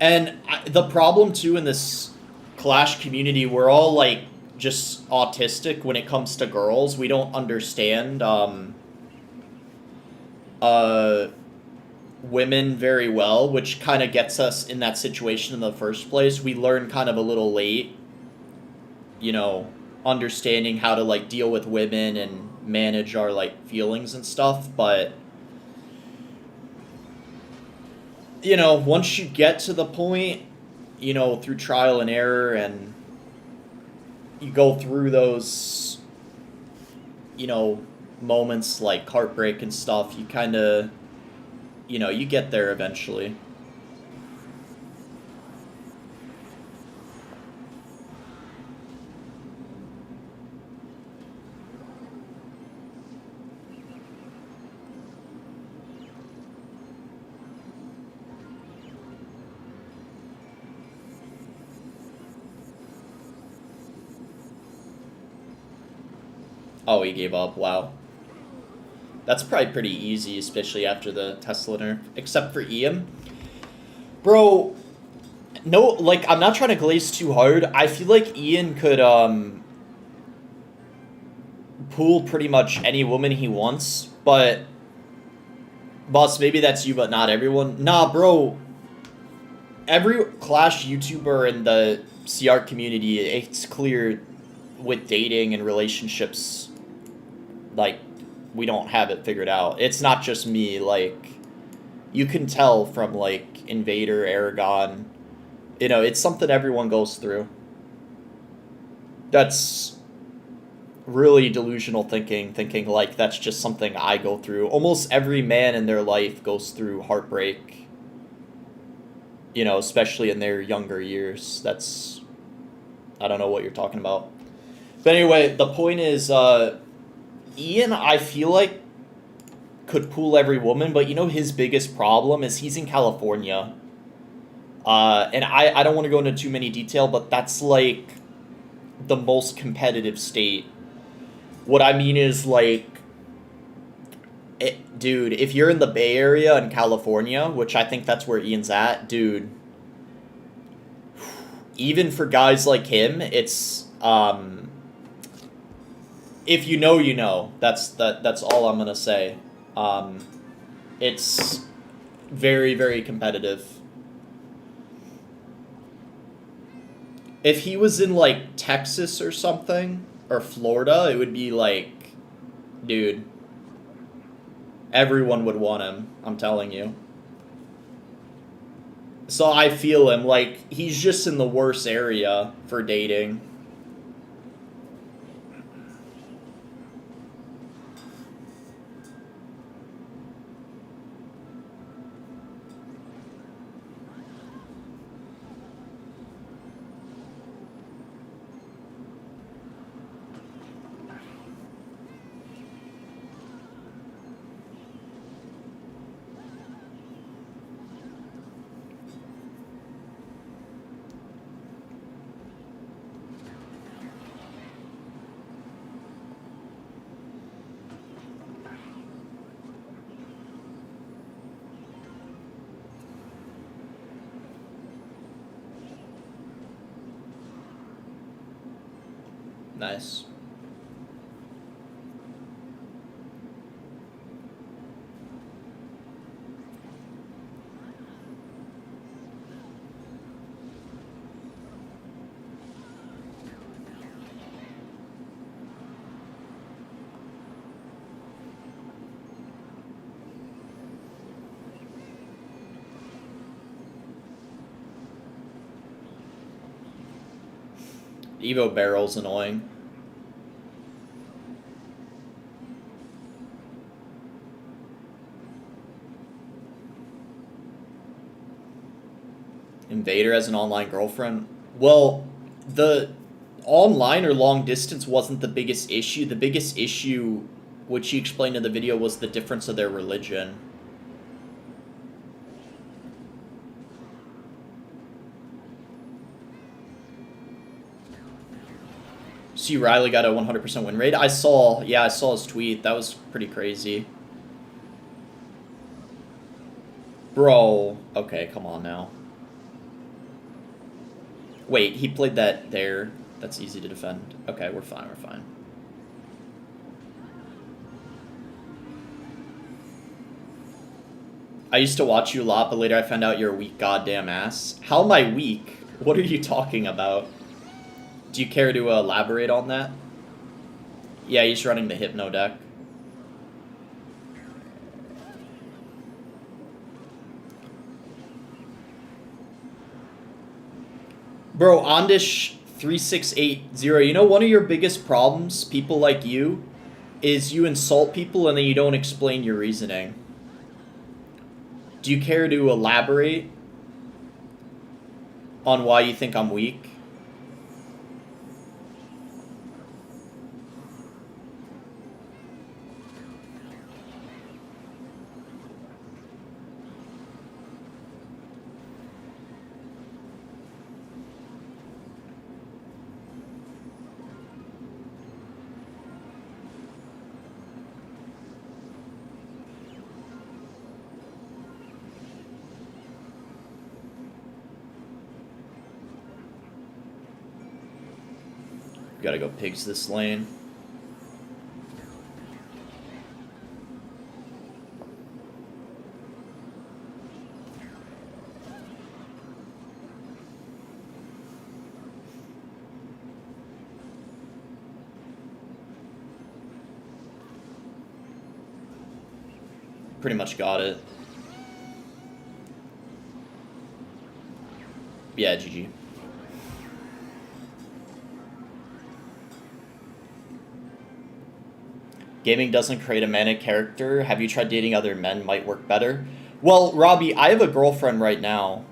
The problem too in this Clash community, we're all like just autistic when it comes to girls. We don't understand women very well, which kind of gets us in that situation in the first place. We learn kind of a little late, you know, understanding how to like deal with women and manage our like feelings and stuff. But you know, once you get to the point, you know, through trial and error, and you go through those, you know, moments like heartbreak and stuff, you kind of, you know, you get there eventually. Oh, he gave up. Wow. That's probably pretty easy, especially after the Tesla nerf. Except for Ian. Bro, no, like, I'm not trying to glaze too hard. I feel like Ian could, pool pretty much any woman he wants, but... Boss, maybe that's you, but not everyone. Nah, bro. Every Clash YouTuber in the CR community, it's clear with dating and relationships, like, we don't have it figured out. It's not just me, like, you can tell from, like, Invader, Aragon, you know, it's something everyone goes through. That's really delusional thinking like that's just something I go through. Almost every man in their life goes through heartbreak, you know, especially in their younger years. That's, I don't know what you're talking about. But anyway, the point is, Ian, I feel like, could pool every woman, but you know his biggest problem is he's in California. And I don't want to go into too many detail, but that's like the most competitive state. What I mean is, like, dude, if you're in the Bay Area in California, which I think that's where Ian's at, dude, even for guys like him, it's, if you know, you know. That's all I'm gonna say. It's very, very competitive. If he was in, like, Texas or something, or Florida, it would be like, dude, everyone would want him, I'm telling you. So I feel him, like, he's just in the worst area for dating. Nice. Evo Barrel's annoying. Invader as an online girlfriend? Well, the online or long distance wasn't the biggest issue. The biggest issue, which he explained in the video, was the difference of their religion. See, Riley got a 100% win rate. I saw his tweet. That was pretty crazy. Bro. Okay, come on now. Wait, he played that there. That's easy to defend. Okay, we're fine, we're fine. I used to watch you a lot, but later I found out you're a weak goddamn ass. How am I weak? What are you talking about? Do you care to elaborate on that? Yeah, he's running the Hypno deck. Bro, Ondish3680, you know one of your biggest problems, people like you, is you insult people and then you don't explain your reasoning. Do you care to elaborate on why you think I'm weak? Gotta go pigs this lane. Pretty much got it. Yeah, GG. Gaming doesn't create a manic character. Have you tried dating other men? Might work better. Well, Robbie, I have a girlfriend right now.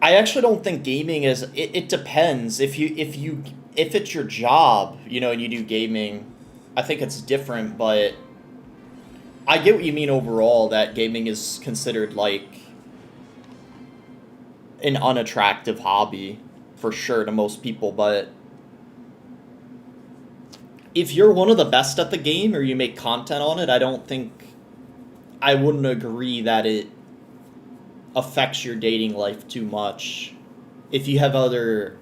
I actually don't think gaming is. It depends. If it's your job, you know, and you do gaming, I think it's different. But I get what you mean overall. That gaming is considered like an unattractive hobby, for sure, to most people. But if you're one of the best at the game or you make content on it, I wouldn't agree that it affects your dating life too much. If you have other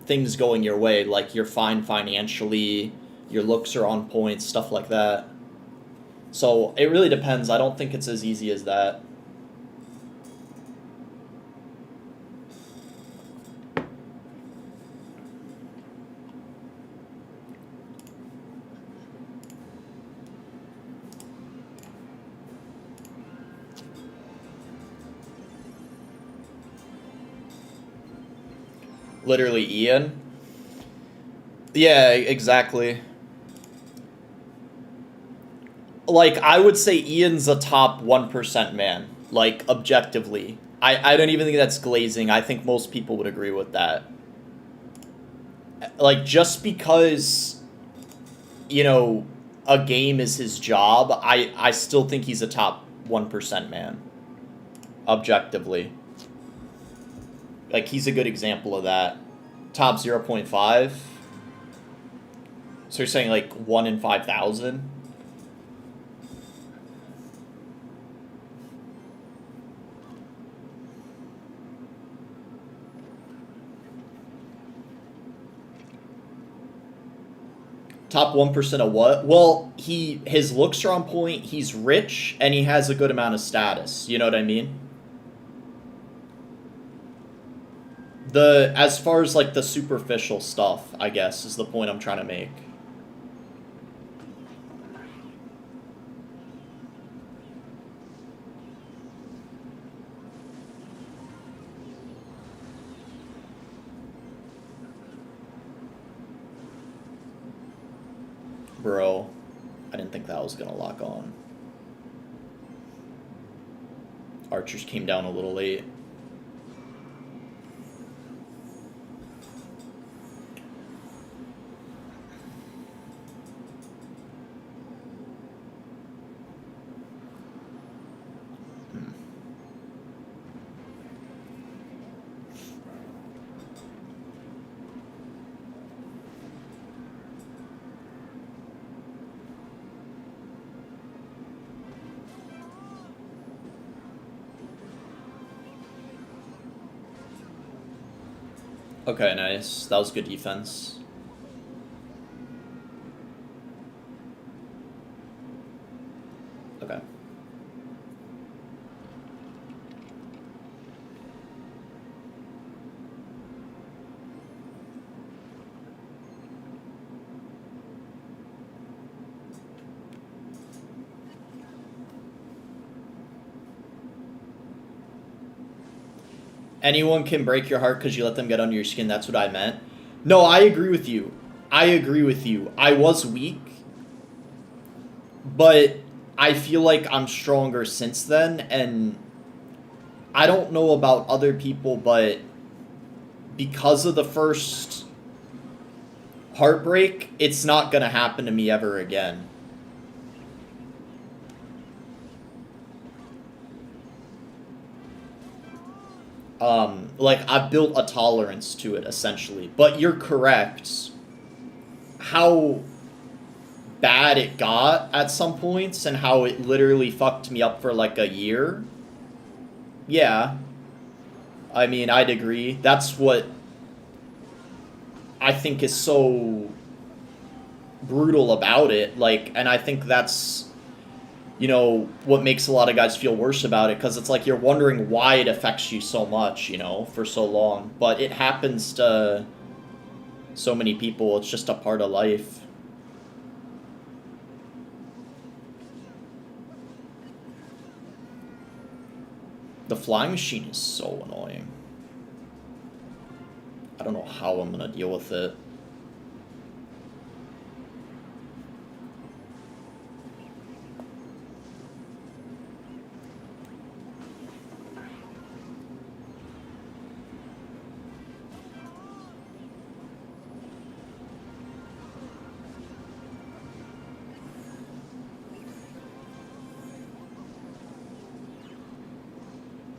things going your way, like you're fine financially, your looks are on point, stuff like that. So it really depends. I don't think it's as easy as that. Literally Ian. Yeah, exactly. Like, I would say Ian's a top 1% man. Like, objectively. I don't even think that's glazing. I think most people would agree with that. Like, just because, you know, a game is his job, I still think he's a top 1% man. Objectively. Like, he's a good example of that. Top 0.5. So you're saying, like, 1 in 5,000? Top 1% of what? Well, his looks are on point, he's rich, and he has a good amount of status. You know what I mean? As far as, like, the superficial stuff, I guess, is the point I'm trying to make. Bro, I didn't think that was gonna lock on. Archers came down a little late. Okay, nice. That was good defense. Okay. Anyone can break your heart because you let them get under your skin. That's what I meant. No, I agree with you. I agree with you. I was weak, but I feel like I'm stronger since then, and I don't know about other people, but because of the first heartbreak, it's not gonna happen to me ever again. Like, I've built a tolerance to it, essentially. But you're correct. How bad it got at some points and how it literally fucked me up for like a year. Yeah. I mean, I'd agree. That's what I think is so brutal about it. Like, and I think that's, you know, what makes a lot of guys feel worse about it, because it's like you're wondering why it affects you so much, you know, for so long. But it happens to so many people. It's just a part of life. The flying machine is so annoying. I don't know how I'm gonna deal with it.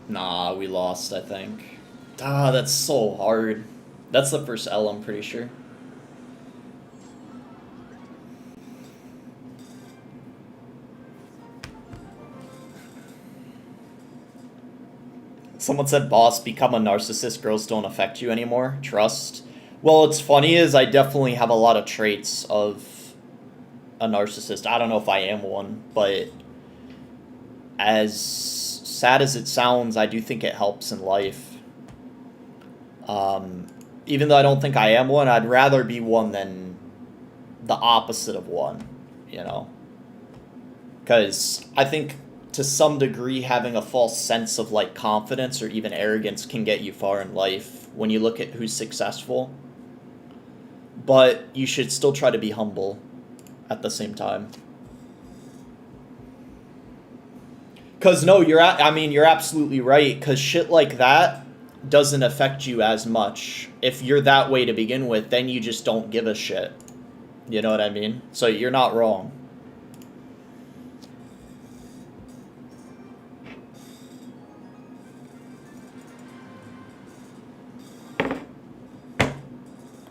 Nah, we lost, I think. Ah, that's so hard. That's the first L, I'm pretty sure. Someone said, boss, become a narcissist, girls don't affect you anymore. Trust. Well, what's funny is I definitely have a lot of traits of a narcissist. I don't know if I am one, but as sad as it sounds, I do think it helps in life. Even though I don't think I am one, I'd rather be one than the opposite of one, you know? Because I think to some degree having a false sense of like confidence or even arrogance can get you far in life when you look at who's successful. But you should still try to be humble at the same time. Cause no, I mean, you're absolutely right. Cause shit like that doesn't affect you as much. If you're that way to begin with, then you just don't give a shit. You know what I mean? So you're not wrong.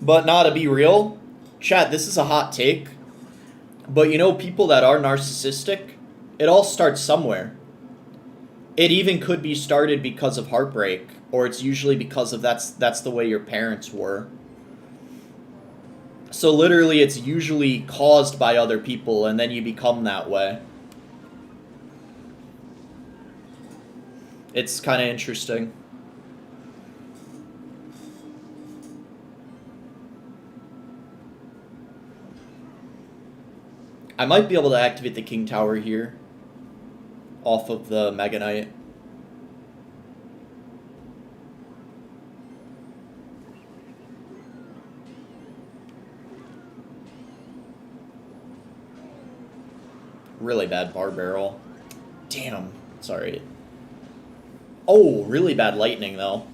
But not to be real, Chad, this is a hot take. But you know, people that are narcissistic, it all starts somewhere. It even could be started because of heartbreak, or it's usually because of that's the way your parents were. So literally, it's usually caused by other people, and then you become that way. It's kind of interesting. I might be able to activate the King Tower here off of the Mega Knight. Really bad bar barrel. Damn. Sorry. Oh, really bad lightning, though.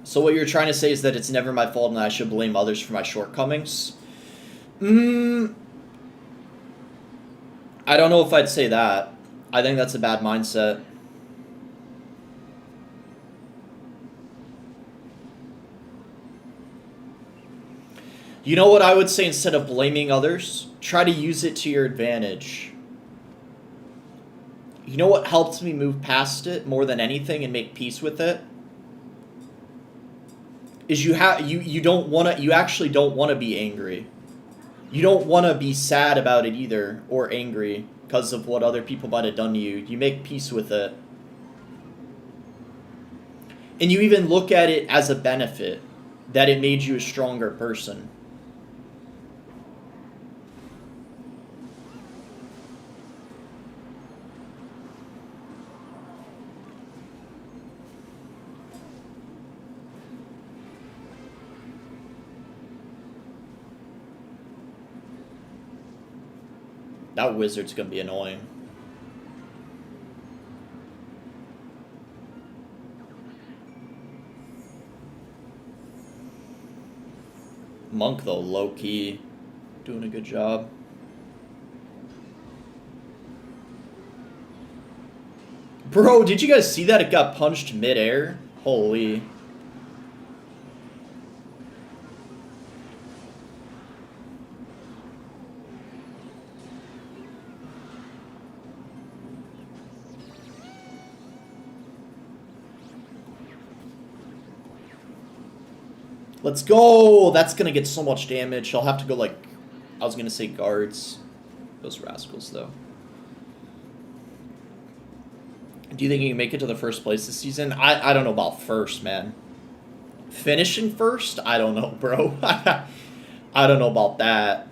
So what you're trying to say is that it's never my fault and I should blame others for my shortcomings? I don't know if I'd say that. I think that's a bad mindset. You know what I would say instead of blaming others? Try to use it to your advantage. You know what helped me move past it more than anything and make peace with it? Is you actually don't want to be angry. You don't want to be sad about it either, or angry because of what other people might have done to you. You make peace with it. And you even look at it as a benefit, that it made you a stronger person. That wizard's gonna be annoying. Monk, though, low-key, doing a good job. Bro, did you guys see that? It got punched mid-air? Holy. Let's go! That's gonna get so much damage. I'll have to go, like, I was gonna say guards. Those rascals, though. Do you think you can make it to the first place this season? I don't know about first, man. Finishing first? I don't know, bro. I don't know about that.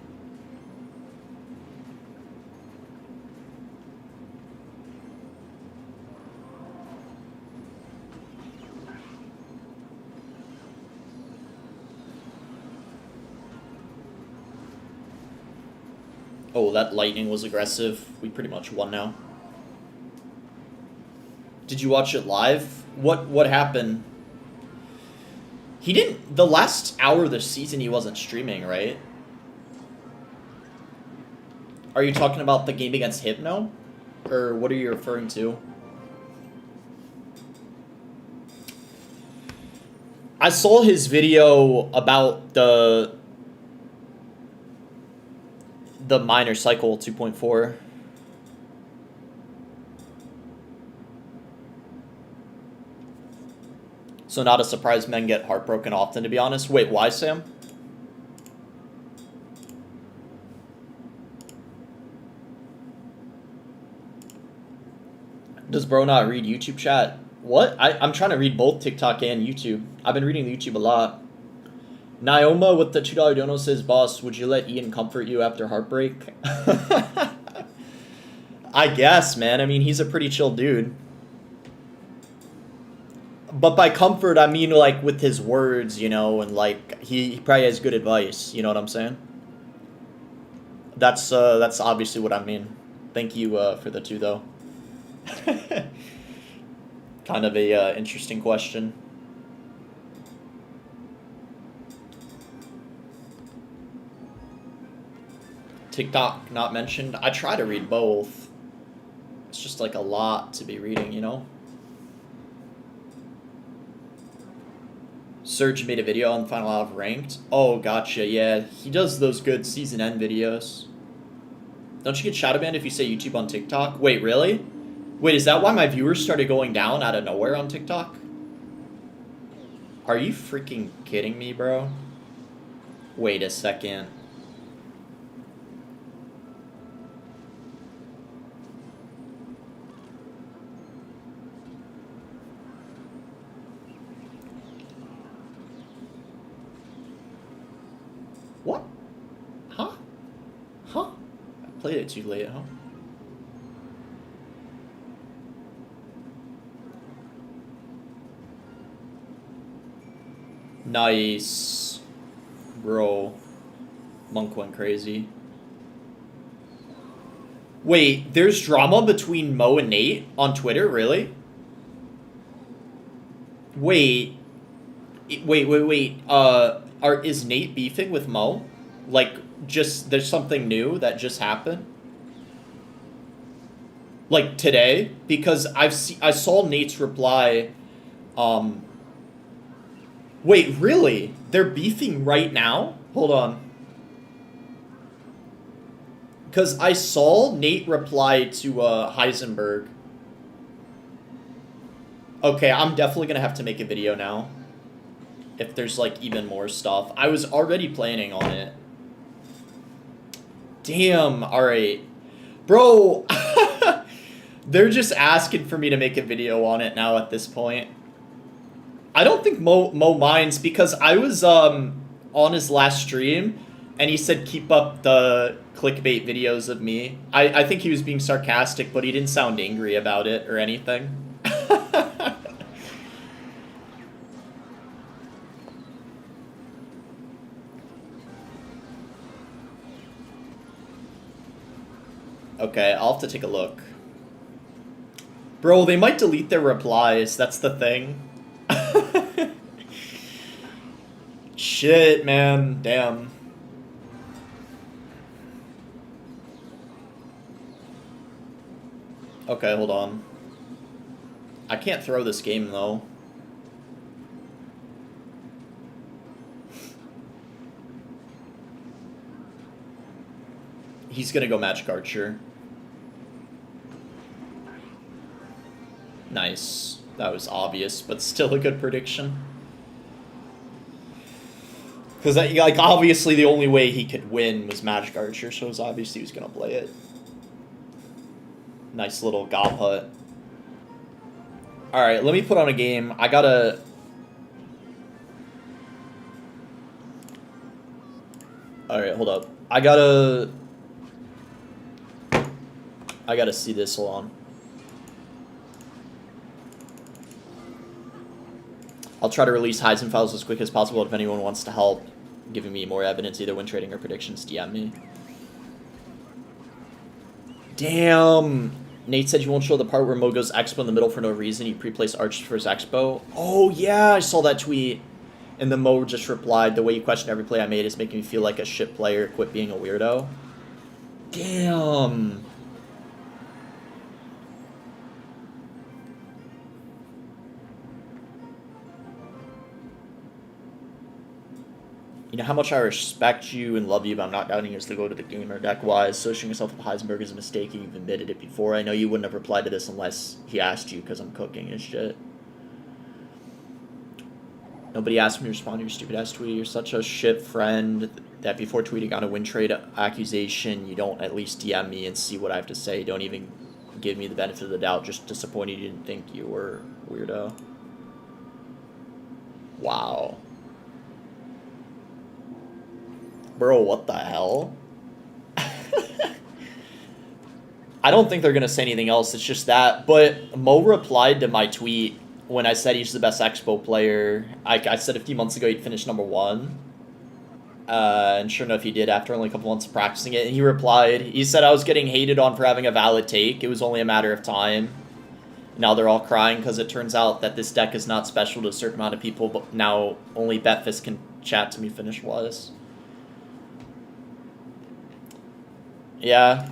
Oh, that lightning was aggressive. We pretty much won now. Did you watch it live? What happened? He didn't... The last hour of the season he wasn't streaming, right? Are you talking about the game against Hypno? Or what are you referring to? I saw his video about the minor cycle 2.4. So not a surprise men get heartbroken often, to be honest. Wait, why, Sam? Does bro not read YouTube chat? What? I'm trying to read both TikTok and YouTube. I've been reading YouTube a lot. Naoma with the $2 dono says, boss, would you let Ian comfort you after heartbreak? I guess, man. I mean, he's a pretty chill dude. But by comfort, I mean, like, with his words, you know, and, like, he probably has good advice. You know what I'm saying? That's obviously what I mean. Thank you for the 2, though. Kind of a interesting question. TikTok not mentioned. I try to read both. It's just like a lot to be reading, you know? Serge made a video on Final Out of Ranked. Oh, gotcha, yeah. He does those good season end videos. Don't you get shadow banned if you say YouTube on TikTok? Wait, really? Wait, is that why my viewers started going down out of nowhere on TikTok? Are you freaking kidding me, bro? Wait a second. What? Huh? Huh? I played it too late, huh? Nice. Bro. Monk went crazy. Wait, there's drama between Mo and Nate on Twitter? Really? Wait. Wait. Is Nate beefing with Mo? Like, just, there's something new that just happened? Like, today? Because I saw Nate's reply, Wait, really? They're beefing right now? Hold on. Because I saw Nate reply to Heisenberg. Okay, I'm definitely going to have to make a video now. If there's, like, even more stuff. I was already planning on it. Damn, alright. Bro, they're just asking for me to make a video on it now at this point. I don't think Mo minds, because I was on his last stream, and he said keep up the clickbait videos of me. I think he was being sarcastic, but he didn't sound angry about it or anything. Okay, I'll have to take a look. Bro, they might delete their replies, that's the thing. Shit, man, damn. Okay, hold on. I can't throw this game, though. He's gonna go Magic Archer. Nice. That was obvious, but still a good prediction. Because, like, obviously the only way he could win was Magic Archer, so it was obvious he was gonna play it. Nice little gob hut. Alright, let me put on a game. I gotta... Alright, hold up. I gotta see this, hold on. I'll try to release Heisen files as quick as possible. If anyone wants to help giving me more evidence, either when trading or predictions, DM me. Damn! Nate said you won't show the part where Mo goes Expo in the middle for no reason. You pre-placed Arch for his Expo. Oh yeah, I saw that tweet. And then Mo just replied, the way you question every play I made is making me feel like a shit player. Quit being a weirdo. Damn. You know how much I respect you and love you, but I'm not doubting you as to go to the gamer deck-wise. Associating yourself with Heisenberg is a mistake, and you've admitted it before. I know you wouldn't have replied to this unless he asked you, because I'm cooking his shit. Nobody asked me to respond to your stupid-ass tweet. You're such a shit friend that before tweeting on a win trade accusation, you don't at least DM me and see what I have to say. Don't even give me the benefit of the doubt. Just disappointed you didn't think you were a weirdo. Wow. Bro, what the hell? I don't think they're going to say anything else. It's just that. But Mo replied to my tweet when I said he's the best Expo player. I said a few months ago he'd finish #1. And sure enough, he did after only a couple months of practicing it. And he replied. He said I was getting hated on for having a valid take. It was only a matter of time. Now they're all crying because it turns out that this deck is not special to a certain amount of people. But now only Betfist can chat to me finish-wise. Yeah.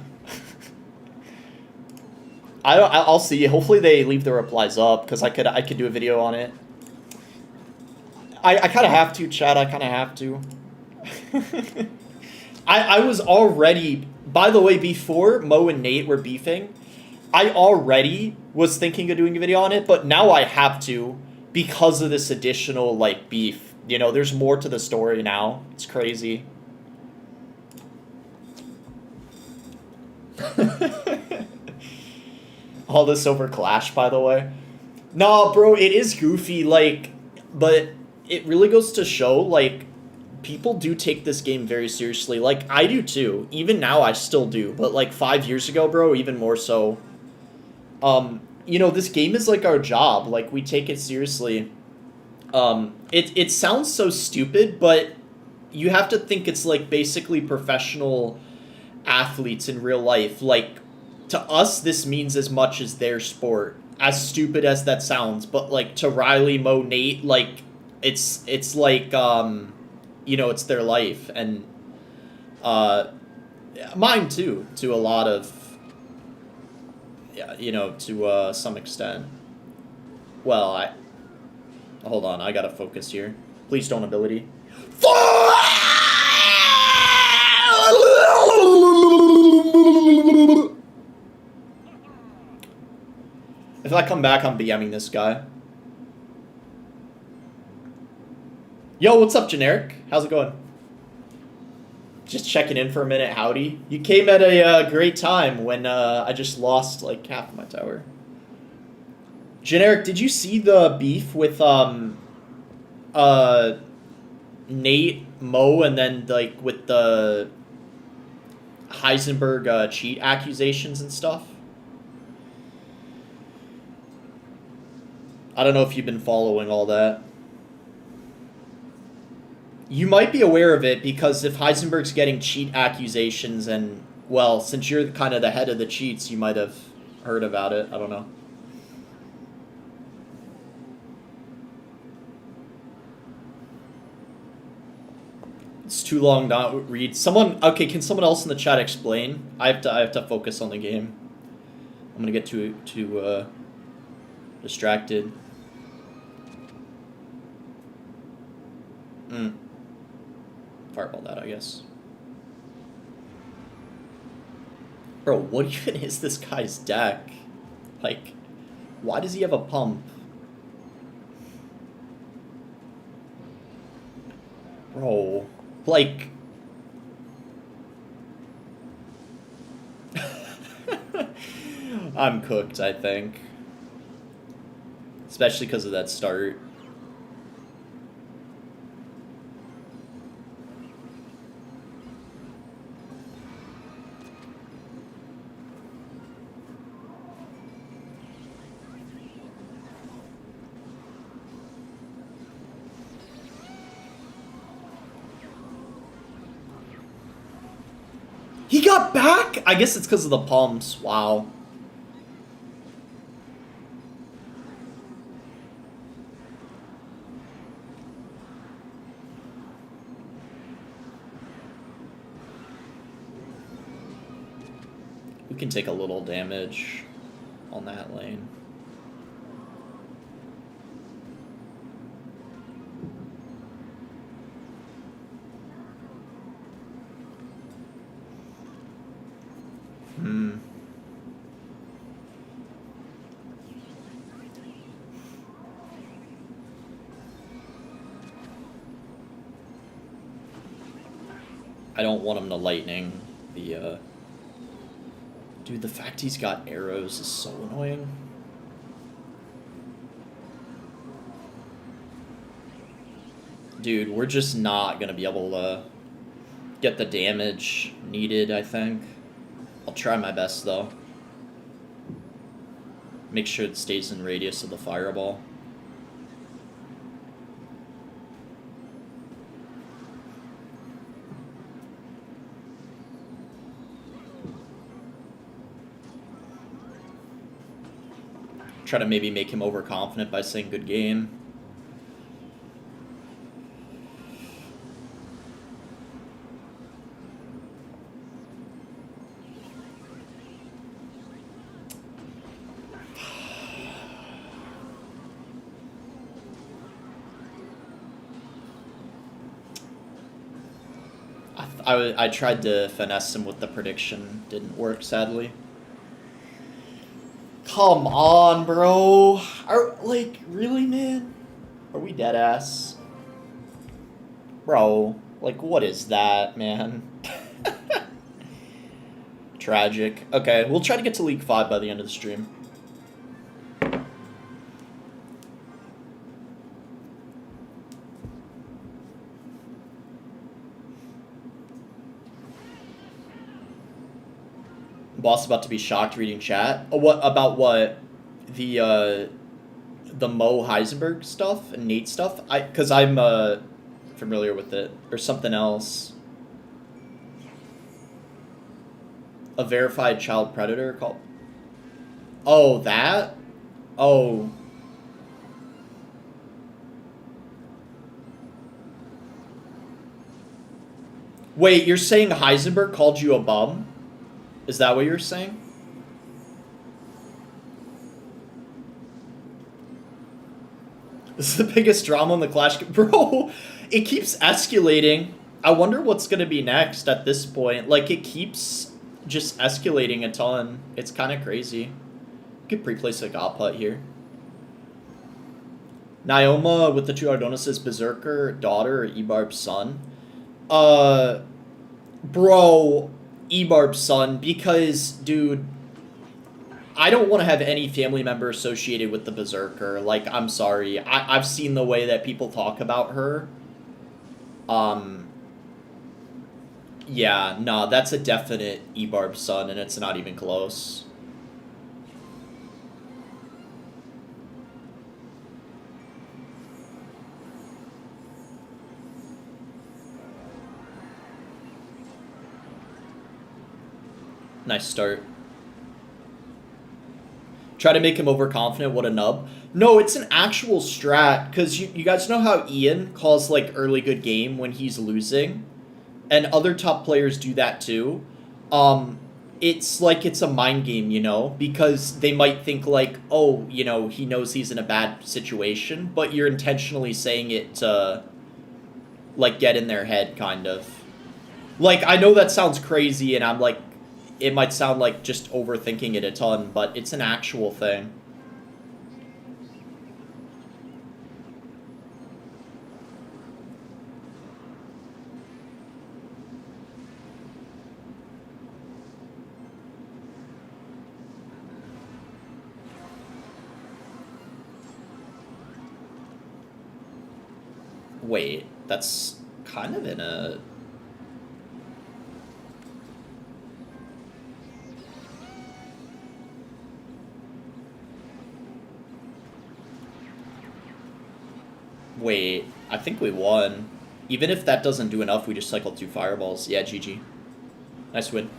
I'll see. Hopefully they leave the replies up, because I could do a video on it. I kind of have to, chat. I kind of have to. I was already... By the way, before Mo and Nate were beefing, I already was thinking of doing a video on it, but now I have to because of this additional, like, beef. You know, there's more to the story now. It's crazy. All this over Clash, by the way. Nah, bro, it is goofy, like, but it really goes to show, like, people do take this game very seriously. Like, I do too. Even now, I still do. But, like, 5 years ago, bro, even more so. You know, this game is, like, our job. Like, we take it seriously. It sounds so stupid, but you have to think it's, like, basically professional athletes in real life. Like, to us, this means as much as their sport. As stupid as that sounds, but, like, to Riley, Mo, Nate, like, it's like, you know, it's their life, and, mine too, to a lot of, yeah, you know, to, some extent. Well, hold on, I gotta focus here. Please don't ability. Fuck! I come back, I'm BMing this guy. Yo, what's up, Generic? How's it going? Just checking in for a minute. Howdy. You came at a great time when I just lost like half of my tower. Generic, did you see the beef with Nate, Mo, and then like with the Heisenberg cheat accusations and stuff? I don't know if you've been following all that. You might be aware of it because if Heisenberg's getting cheat accusations and, well, since you're kind of the head of the cheats, you might have heard about it. I don't know. It's too long not read. Someone, okay, can someone else in the chat explain? I have to focus on the game. I'm gonna get too distracted. Fireball that, I guess. Bro, what even is this guy's deck? Like, why does he have a pump? Bro, like... I'm cooked, I think. Especially because of that start. He got back? I guess it's because of the pumps. Wow. We can take a little damage on that lane. I don't want him to lightning the, Dude, the fact he's got arrows is so annoying. Dude, we're just not gonna be able to get the damage needed, I think. I'll try my best, though. Make sure it stays in radius of the fireball. Try to maybe make him overconfident by saying good game. I tried to finesse him with the prediction. Didn't work, sadly. Come on, bro. Like, really, man? Are we dead ass? Bro, like, what is that, man? Tragic. Okay, we'll try to get to League 5 by the end of the stream. Boss about to be shocked reading chat. Oh, what about what? The Mo Heisenberg stuff and Nate stuff? Because I'm familiar with it. Or something else. A verified child predator called... Oh, that? Oh. Wait, you're saying Heisenberg called you a bum? Is that what you're saying? This is the biggest drama in the Clash... Bro, it keeps escalating. I wonder what's going to be next at this point. Like, it keeps just escalating a ton. It's kind of crazy. Could pre-place a God Putt here. Naoma with the two Ardonis Berserker, daughter, or Ebarb's son? Bro, Ebarb's son, because, dude, I don't want to have any family member associated with the Berserker. Like, I'm sorry. I've seen the way that people talk about her. Yeah, nah, that's a definite Ebarb's son, and it's not even close. Nice start. Try to make him overconfident, what a nub. No, it's an actual strat, because you guys know how Ian calls, like, early good game when he's losing? And other top players do that too. It's like it's a mind game, you know? Because they might think, like, oh, you know, he knows he's in a bad situation, but you're intentionally saying it to, like, get in their head, kind of. Like, I know that sounds crazy, and I'm like, it might sound like just overthinking it a ton, but it's an actual thing. Wait, that's kind of in a... Wait, I think we won. Even if that doesn't do enough, we just cycled 2 fireballs. Yeah, GG. Nice win.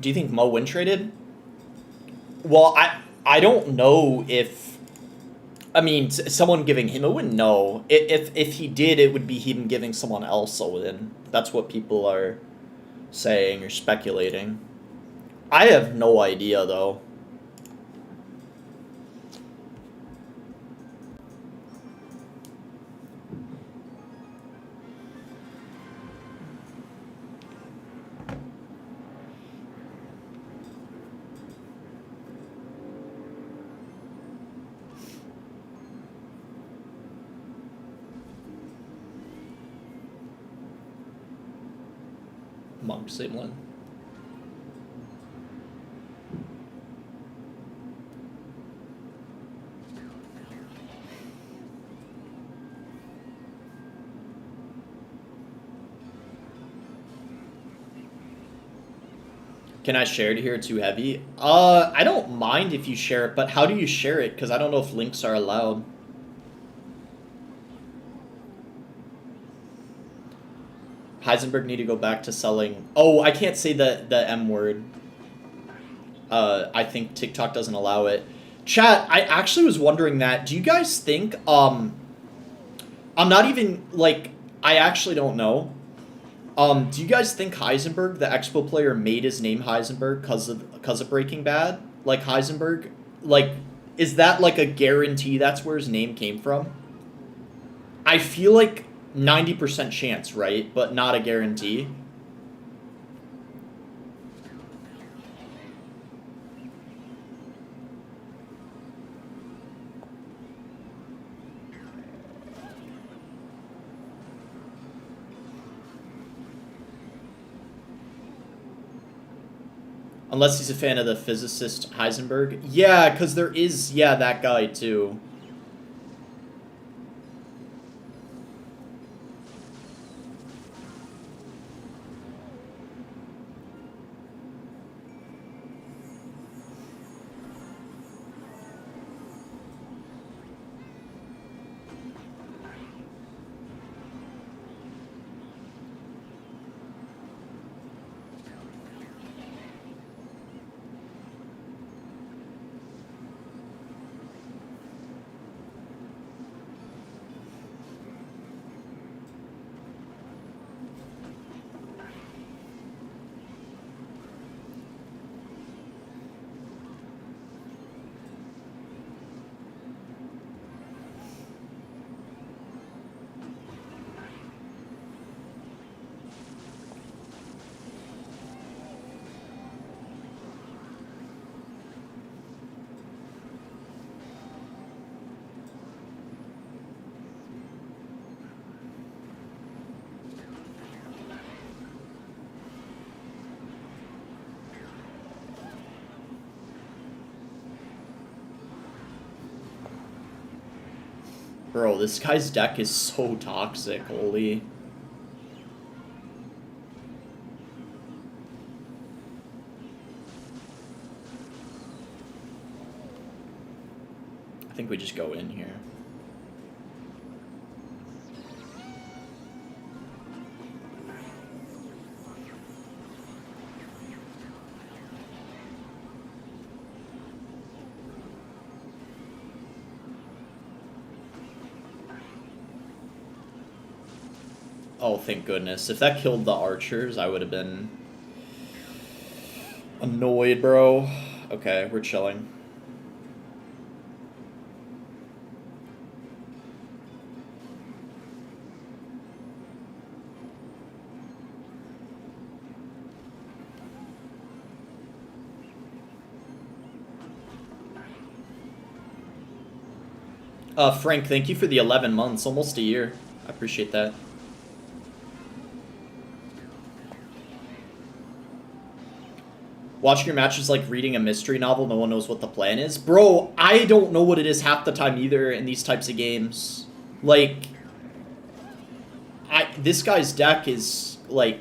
Do you think Mo win traded? Well, I don't know if... I mean, someone giving him a win? No. If he did, it would be him giving someone else a win. That's what people are saying or speculating. I have no idea, though. Monk Simlin. Can I share it here? Too heavy? I don't mind if you share it, but how do you share it? Because I don't know if links are allowed. Heisenberg need to go back to selling... Oh, I can't say the M word. I think TikTok doesn't allow it. Chat, I actually was wondering that. Do you guys think... I'm not even... Like, I actually don't know. Do you guys think Heisenberg, the Expo player, made his name Heisenberg because of Breaking Bad? Like, Heisenberg? Like, is that, like, a guarantee that's where his name came from? I feel like 90% chance, right? But not a guarantee. Unless he's a fan of the physicist Heisenberg. Yeah, because there is, yeah, that guy too. Bro, this guy's deck is so toxic, holy. I think we just go in here. Oh, thank goodness. If that killed the archers, I would have been annoyed, bro. Okay, we're chilling. Frank, thank you for the 11 months, almost a year. I appreciate that. Watching your match is like reading a mystery novel. No one knows what the plan is. Bro, I don't know what it is half the time either in these types of games. Like, this guy's deck is, like,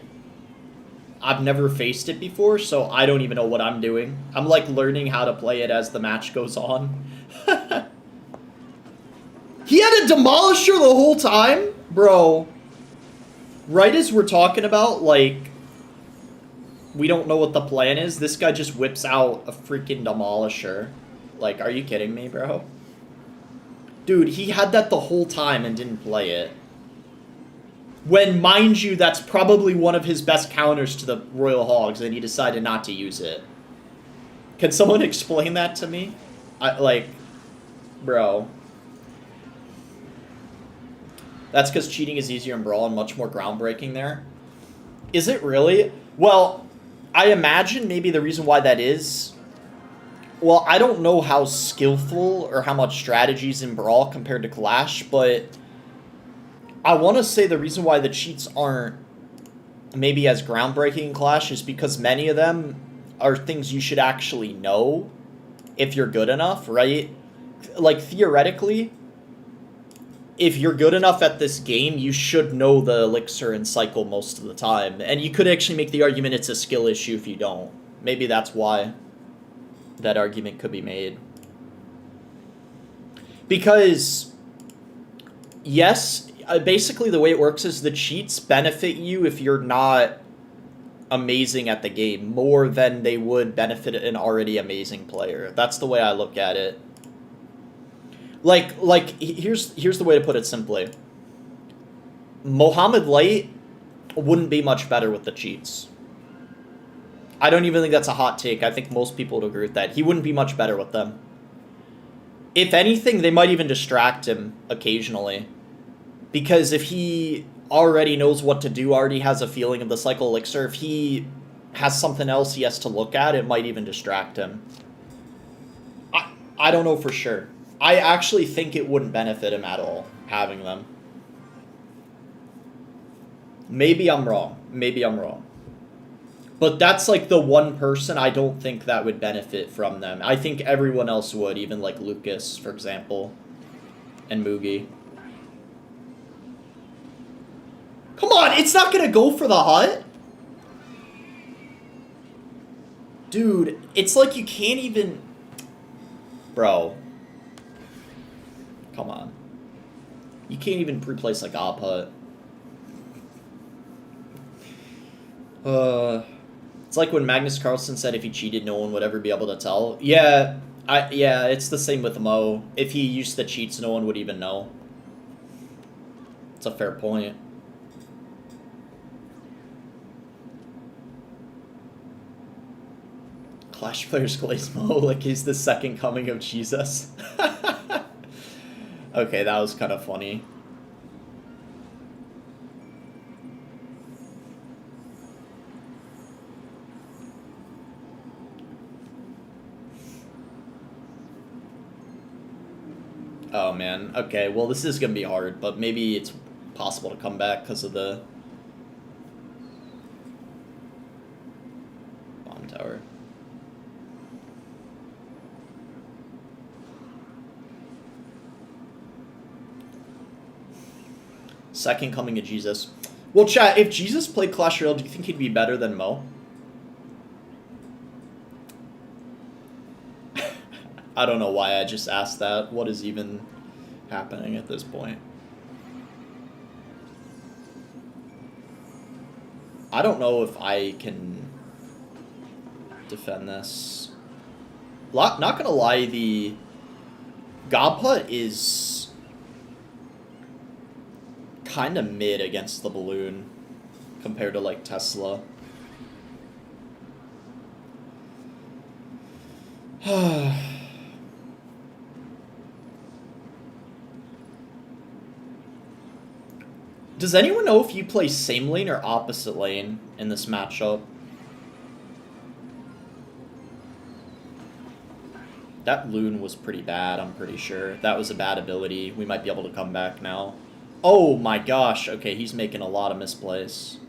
I've never faced it before, so I don't even know what I'm doing. I'm, like, learning how to play it as the match goes on. He had a Demolisher the whole time? Bro. Right as we're talking about, like, we don't know what the plan is, this guy just whips out a freaking Demolisher. Like, are you kidding me, bro? Dude, he had that the whole time and didn't play it. When, mind you, that's probably one of his best counters to the Royal Hogs, and he decided not to use it. Can someone explain that to me? Bro. That's because cheating is easier in Brawl and much more groundbreaking there. Is it really? Well, I imagine maybe the reason why that is... Well, I don't know how skillful or how much strategies in Brawl compared to Clash, but... I want to say the reason why the cheats aren't maybe as groundbreaking in Clash is because many of them are things you should actually know if you're good enough, right? Like, theoretically... If you're good enough at this game, you should know the elixir and cycle most of the time. And you could actually make the argument it's a skill issue if you don't. Maybe that's why that argument could be made. Because, yes, basically the way it works is the cheats benefit you if you're not amazing at the game, more than they would benefit an already amazing player. That's the way I look at it. Like here's the way to put it simply. Mohamed Light wouldn't be much better with the cheats. I don't even think that's a hot take. I think most people would agree with that. He wouldn't be much better with them. If anything, they might even distract him occasionally. Because if he already knows what to do, already has a feeling of the cycle elixir, if he has something else he has to look at, it might even distract him. I don't know for sure. I actually think it wouldn't benefit him at all, having them. Maybe I'm wrong. Maybe I'm wrong. But that's like the one person I don't think that would benefit from them. I think everyone else would, even like Lucas, for example, and Mugi. Come on, it's not going to go for the hut? Dude, it's like you can't even... Bro. Come on. You can't even replace like Op Hut. It's like when Magnus Carlsen said if he cheated, no one would ever be able to tell. Yeah, it's the same with Mo. If he used the cheats, no one would even know. It's a fair point. Clash players glaze Mo like he's the second coming of Jesus. Okay, that was kind of funny. Oh man, okay, well this is gonna be hard, but maybe it's possible to come back because of the bomb tower. Second coming of Jesus. Well, chat, if Jesus played Clash Royale, do you think he'd be better than Mo? I don't know why I just asked that. What is even happening at this point? I don't know if I can defend this. Not gonna lie, the Gobput is kind of mid against the balloon compared to like Tesla. Does anyone know if you play same lane or opposite lane in this matchup? That loon was pretty bad, I'm pretty sure. That was a bad ability. We might be able to come back now. Oh my gosh. Okay, he's making a lot of misplays.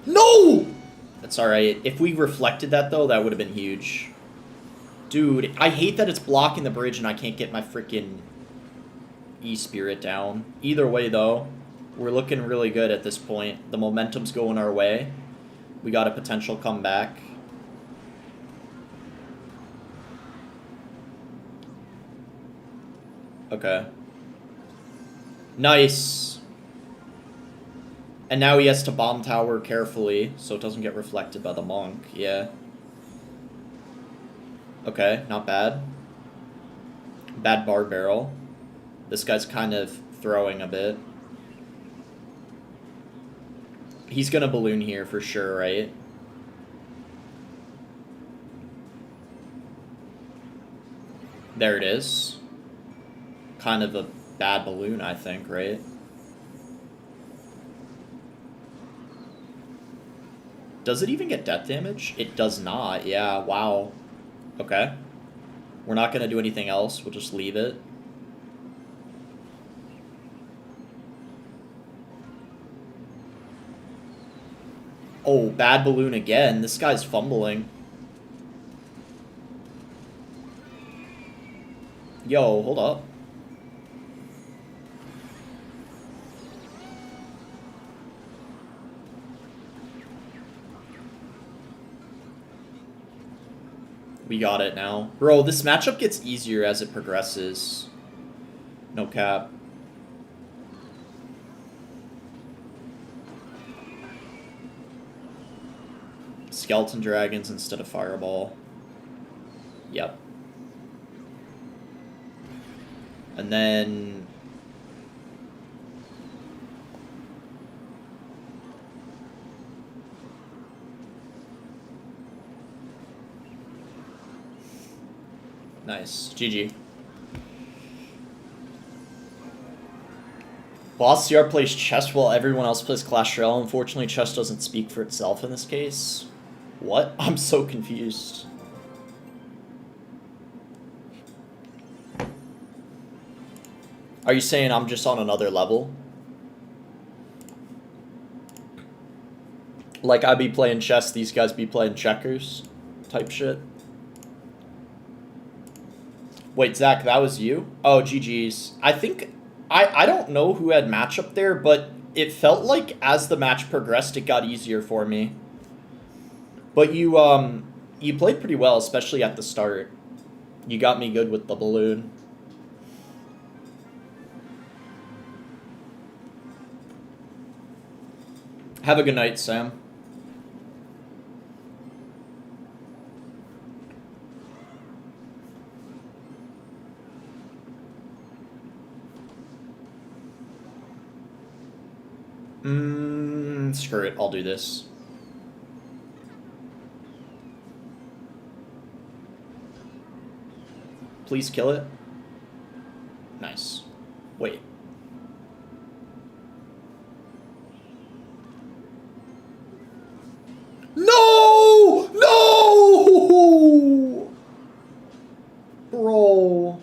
No! That's alright. If we reflected that, though, that would have been huge. Dude, I hate that it's blocking the bridge and I can't get my freaking E-Spirit down. Either way, though, we're looking really good at this point. The momentum's going our way. We got a potential comeback. Okay. Nice. And now he has to bomb tower carefully so it doesn't get reflected by the monk. Yeah. Okay, not bad. Bad bar barrel. This guy's kind of throwing a bit. He's gonna balloon here for sure, right? There it is. Kind of a bad balloon, I think, right? Does it even get death damage? It does not. Yeah, wow. Okay. We're not gonna do anything else. We'll just leave it. Oh, bad balloon again. This guy's fumbling. Yo, hold up. We got it now. Bro, this matchup gets easier as it progresses. No cap. Skeleton dragons instead of fireball. Yep. And then... Nice. GG. Boss CR plays chess while everyone else plays Clash Royale. Unfortunately, chess doesn't speak for itself in this case. What? I'm so confused. Are you saying I'm just on another level? Like I be playing chess, these guys be playing checkers? Type shit? Wait, Zach, that was you? Oh, GG's. I think... I don't know who had matchup there, but it felt like as the match progressed, it got easier for me. But you played pretty well, especially at the start. You got me good with the balloon. Have a good night, Sam. Screw it, I'll do this. Please kill it. Nice. Wait. No! No! Bro.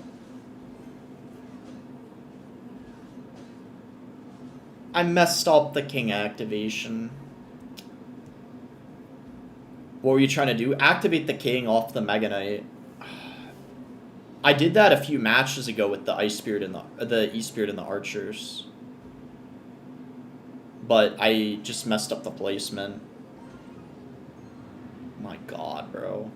I messed up the king activation. What were you trying to do? Activate the king off the Mega Knight. I did that a few matches ago with the Ice Spirit and the E Spirit and the Archers. But I just messed up the placement. My god, bro.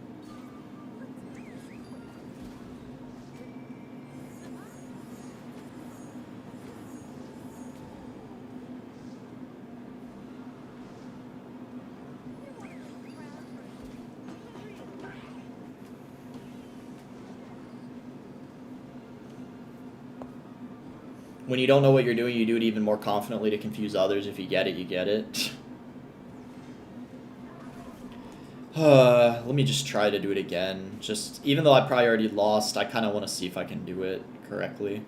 When you don't know what you're doing, you do it even more confidently to confuse others. If you get it, you get it. Let me just try to do it again. Just, even though I probably already lost, I kind of want to see if I can do it correctly.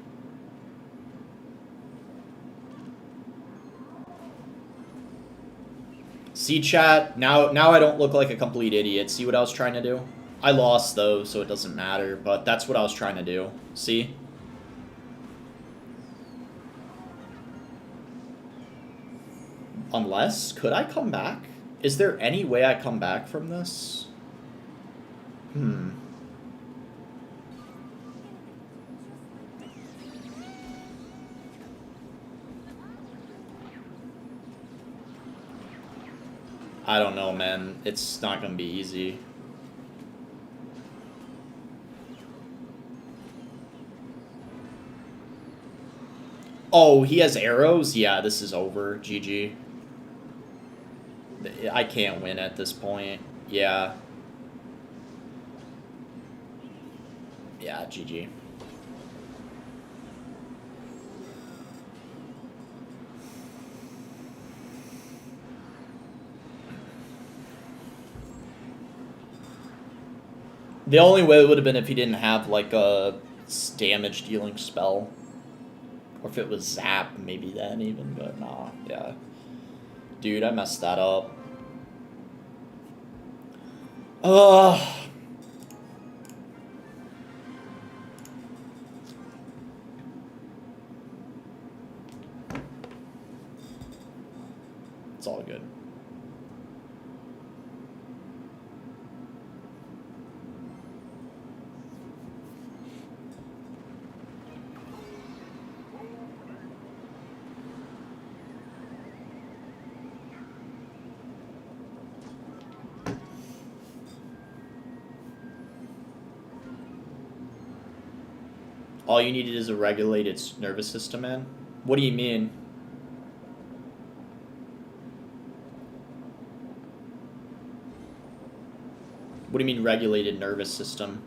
See, chat, now I don't look like a complete idiot. See what I was trying to do? I lost, though, so it doesn't matter, but that's what I was trying to do. See? Unless, could I come back? Is there any way I come back from this? I don't know, man. It's not gonna be easy. Oh, he has arrows? Yeah, this is over. GG. I can't win at this point. Yeah. Yeah, GG. The only way would have been if he didn't have, like, a damage dealing spell. Or if it was Zap, maybe then even, but nah, yeah. Dude, I messed that up. Ugh. It's all good. All you needed is a regulated nervous system, man? What do you mean? What do you mean regulated nervous system?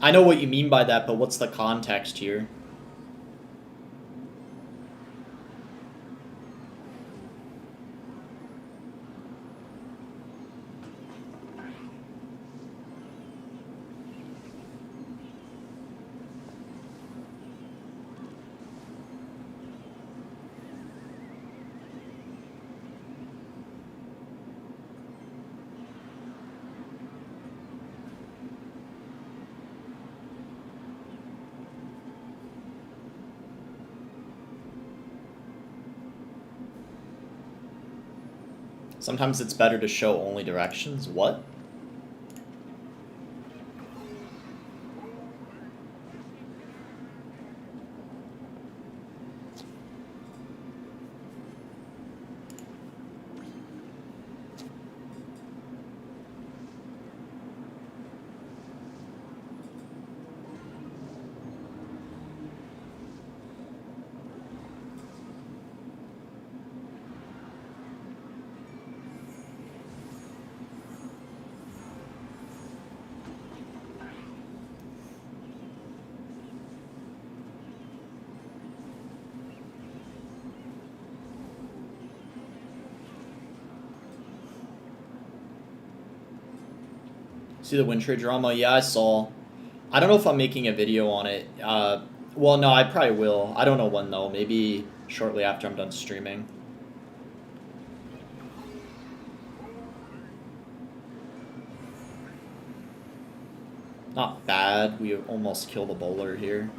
I know what you mean by that, but what's the context here? Sometimes it's better to show only directions. What? See the win trade drama? Yeah, I saw. I don't know if I'm making a video on it. Well, no, I probably will. I don't know when, though. Maybe shortly after I'm done streaming. Not bad. We almost killed a bowler here.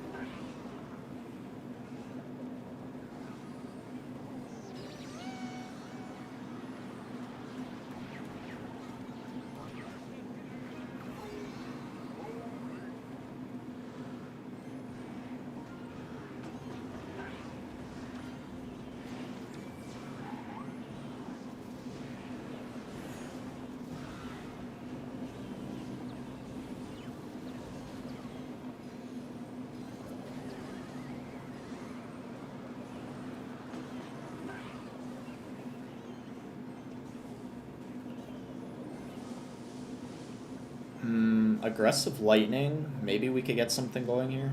Aggressive lightning. Maybe we could get something going here.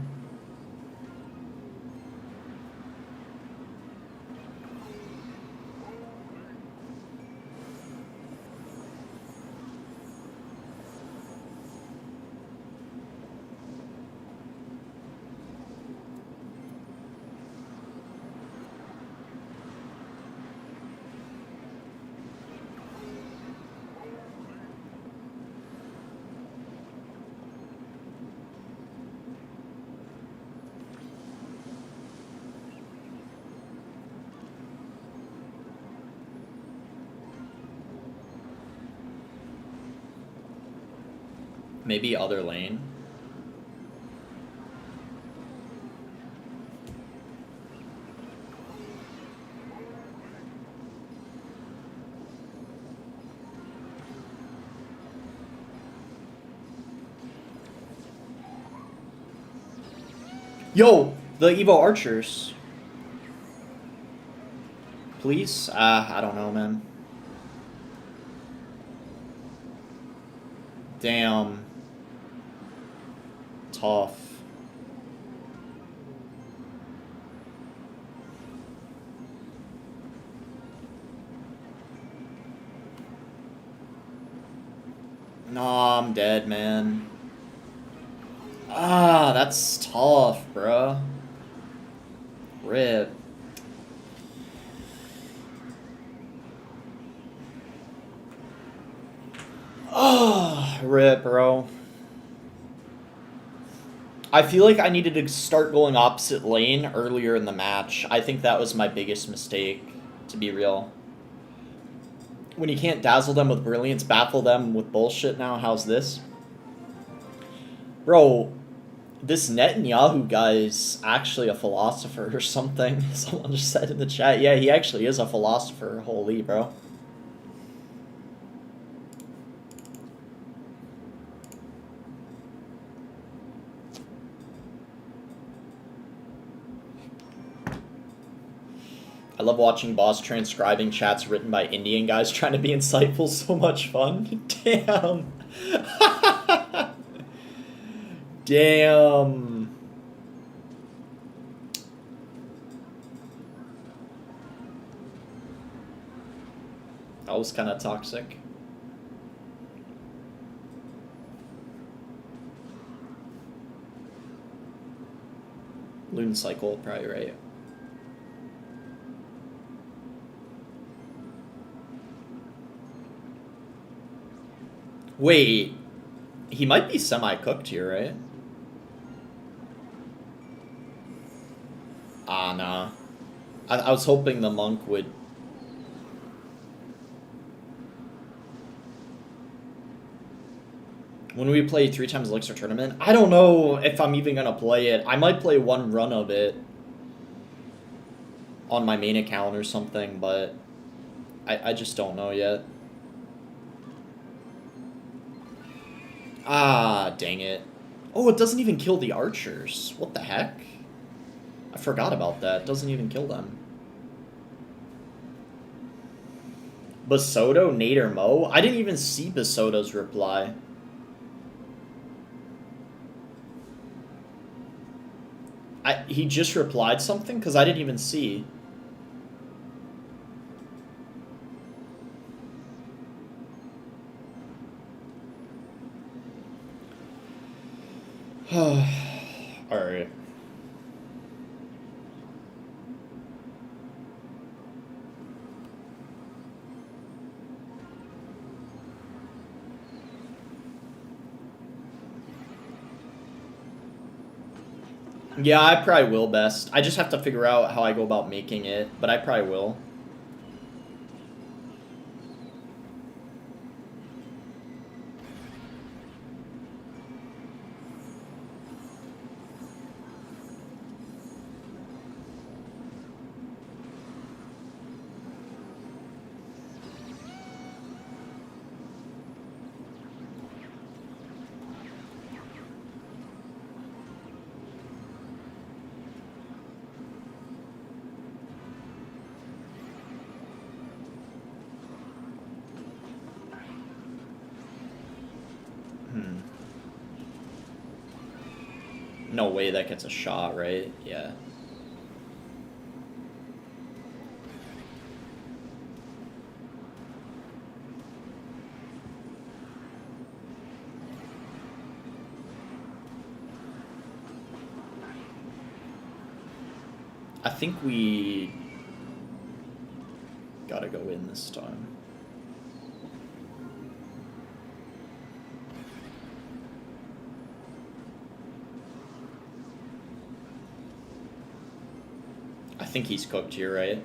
Maybe other lane. Yo, the Evo Archers. Please? I don't know, man. Damn. Tough. Nah, I'm dead, man. Ah, that's tough, bruh. Rip. Ah, rip, bro. I feel like I needed to start going opposite lane earlier in the match. I think that was my biggest mistake, to be real. When you can't dazzle them with brilliance, baffle them with bullshit now, how's this? Bro, this Netanyahu guy is actually a philosopher or something. Someone just said in the chat. Yeah, he actually is a philosopher. Holy, bro. I love watching boss transcribing chats written by Indian guys trying to be insightful. So much fun. Damn. Damn. That was kind of toxic. Loon cycle, probably right. Wait, he might be semi-cooked here, right? Ah, nah. I was hoping the monk would... When we play 3 times Elixir Tournament, I don't know if I'm even gonna play it. I might play one run of it on my main account or something, but I just don't know yet. Ah, dang it. Oh, it doesn't even kill the archers. What the heck? I forgot about that. It doesn't even kill them. Basoto, Nader, Mo? I didn't even see Basoto's reply. He just replied something? Because I didn't even see. Alright. Yeah, I probably will best. I just have to figure out how I go about making it, but I probably will. No way that gets a shot, right? Yeah. I think we gotta go in this time. I think he's cooked here, right?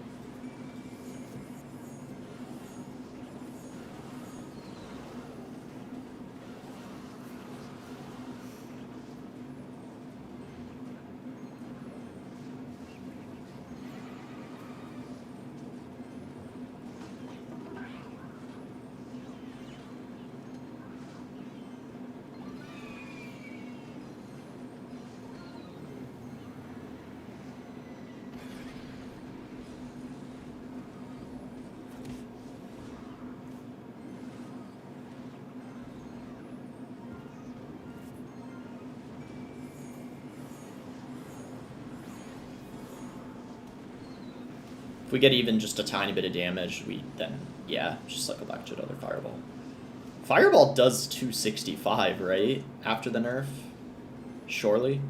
If we get even just a tiny bit of damage, we then, yeah, just cycle back to another Fireball. Fireball does 265, right? After the nerf? Surely?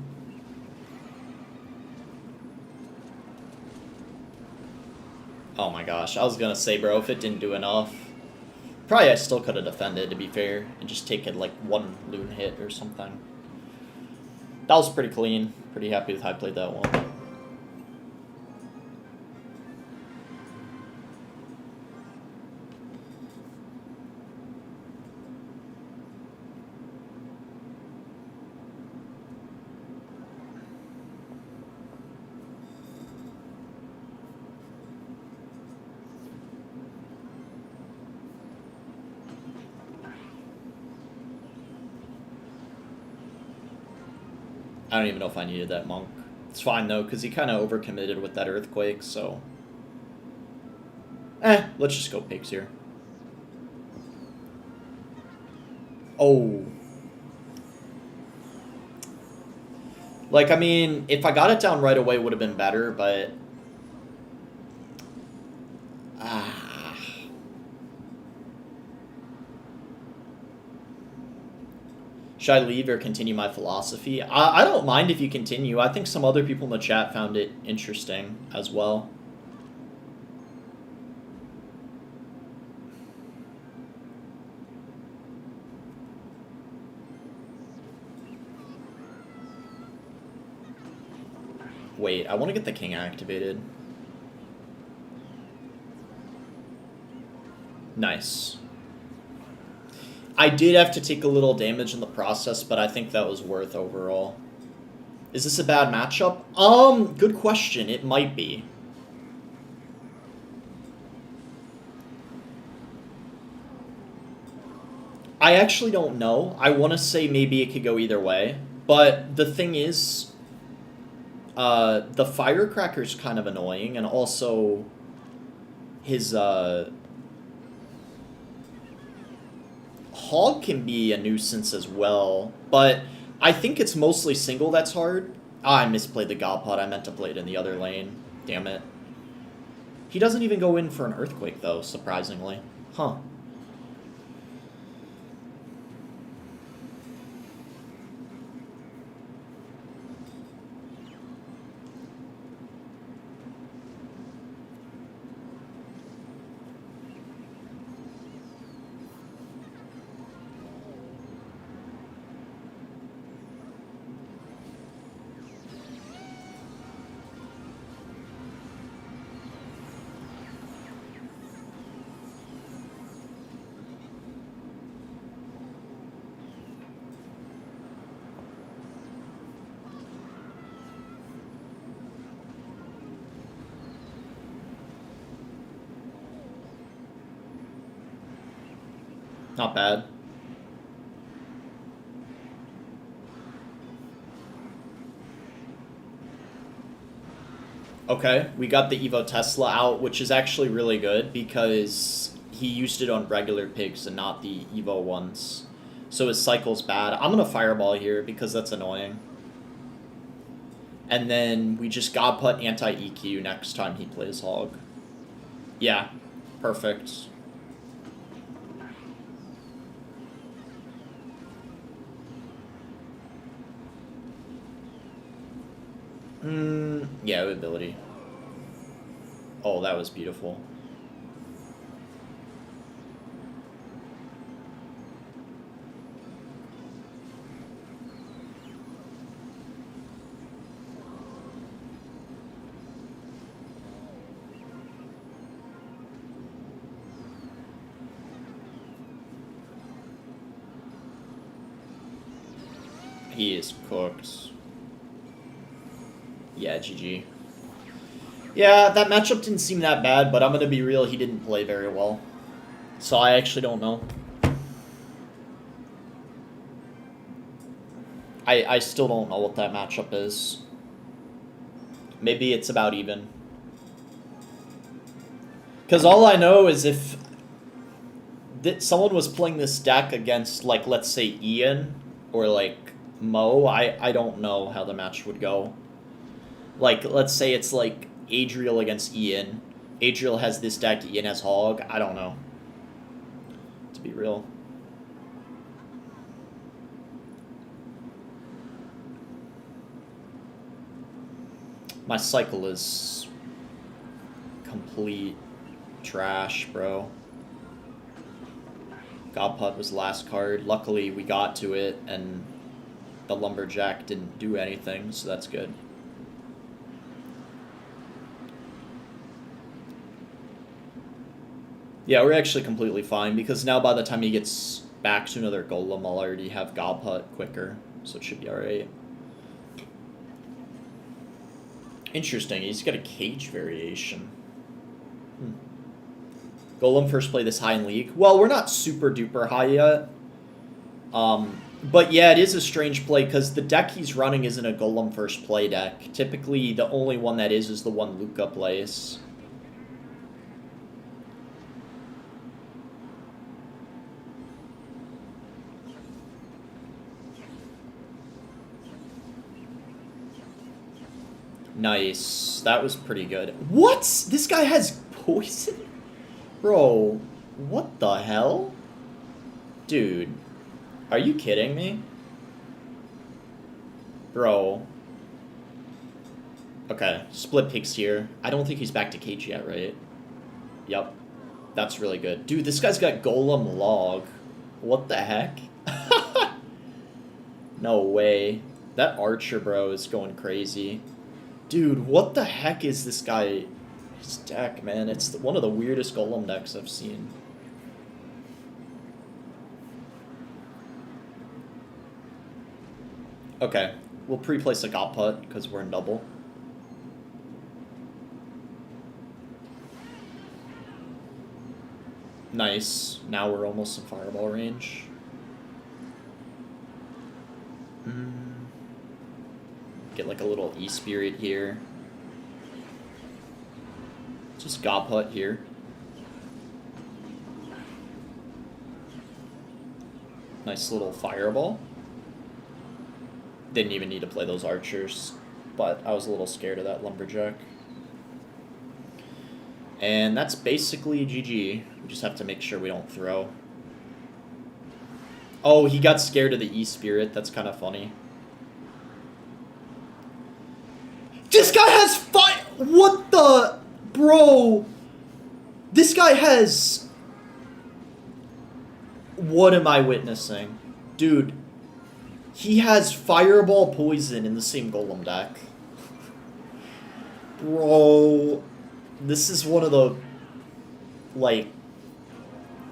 Oh my gosh, I was gonna say, bro, if it didn't do enough. Probably I still could have defended, to be fair, and just taken like one loon hit or something. That was pretty clean. Pretty happy with how I played that one. I don't even know if I needed that monk. It's fine though, because he kind of overcommitted with that earthquake, so... let's just go pigs here. Oh. Like, I mean, if I got it down right away, it would have been better, but... Should I leave or continue my philosophy? I don't mind if you continue. I think some other people in the chat found it interesting as well. Wait, I want to get the king activated. Nice. I did have to take a little damage in the process, but I think that was worth overall. Is this a bad matchup? Good question. It might be. I actually don't know. I want to say maybe it could go either way. But the thing is, the Firecracker's kind of annoying, and also his, Hog can be a nuisance as well, but I think it's mostly single that's hard. I misplayed the God Pod. I meant to play it in the other lane. Damn it. He doesn't even go in for an Earthquake, though, surprisingly. Huh. Not bad. Okay, we got the Evo Tesla out, which is actually really good because he used it on regular pigs and not the Evo ones. So his cycle's bad. I'm going to Fireball here because that's annoying. And then we just God put anti-EQ next time he plays Hog. Yeah, perfect. Yeah, ability. Oh, that was beautiful. He is cooked. Yeah, GG. Yeah, that matchup didn't seem that bad, but I'm gonna be real, he didn't play very well. So I actually don't know. I still don't know what that matchup is. Maybe it's about even. Because all I know is if someone was playing this deck against, like, let's say Ian or, like, Mo, I don't know how the match would go. Like, let's say it's, like, Adriel against Ian. Adriel has this deck, Ian has Hog. I don't know. To be real. My cycle is complete trash, bro. Godput was last card. Luckily, we got to it, and the Lumberjack didn't do anything, so that's good. Yeah, we're actually completely fine, because now by the time he gets back to another Golem, I'll already have Godput quicker, so it should be alright. Interesting, he's got a cage variation. Golem first play this high in League. Well, we're not super duper high yet. But yeah, it is a strange play because the deck he's running isn't a Golem first play deck. Typically, the only one that is the one Luca plays. Nice. That was pretty good. What? This guy has poison? Bro, what the hell? Dude, are you kidding me? Bro. Okay, split picks here. I don't think he's back to cage yet, right? Yep. That's really good. Dude, this guy's got Golem Log. What the heck? No way. That Archer, bro, is going crazy. Dude, what the heck is this guy? His deck, man. It's one of the weirdest Golem decks I've seen. Okay, we'll pre-place a Godput because we're in double. Nice. Now we're almost in Fireball range. Get like a little E-Spirit here. Just Godput here. Nice little Fireball. Didn't even need to play those Archers, but I was a little scared of that Lumberjack. And that's basically GG. We just have to make sure we don't throw. Oh, he got scared of the E-Spirit. That's kind of funny. This guy has What the... Bro. This guy has... What am I witnessing? Dude. He has Fireball Poison in the same Golem deck. Bro. This is one of the... like...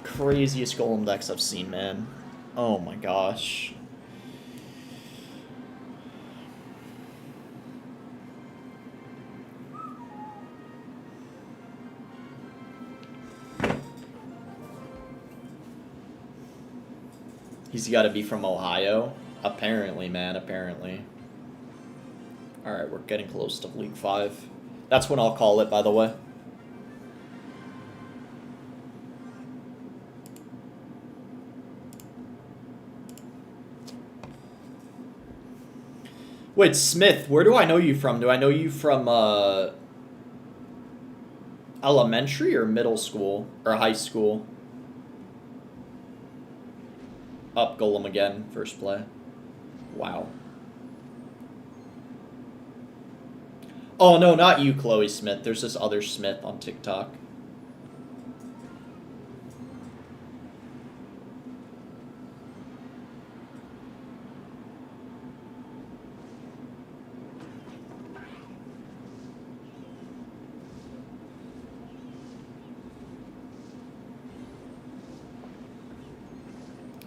craziest Golem decks I've seen, man. Oh my gosh. He's got to be from Ohio? Apparently, man, apparently. Alright, we're getting close to League 5. That's when I'll call it, by the way. Wait, Smith, where do I know you from? Do I know you from elementary or middle school or high school? Up Golem again, first play. Wow. Oh no, not you, Chloe Smith. There's this other Smith on TikTok.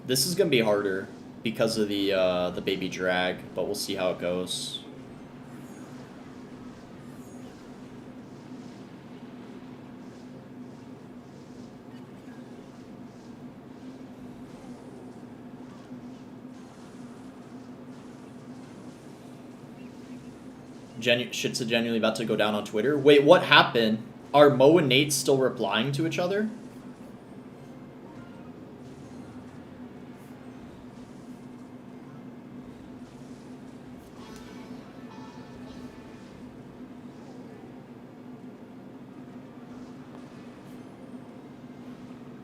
This is gonna be harder because of the baby drag, but we'll see how it goes. Shit's genuinely about to go down on Twitter. Wait, what happened? Are Mo and Nate still replying to each other?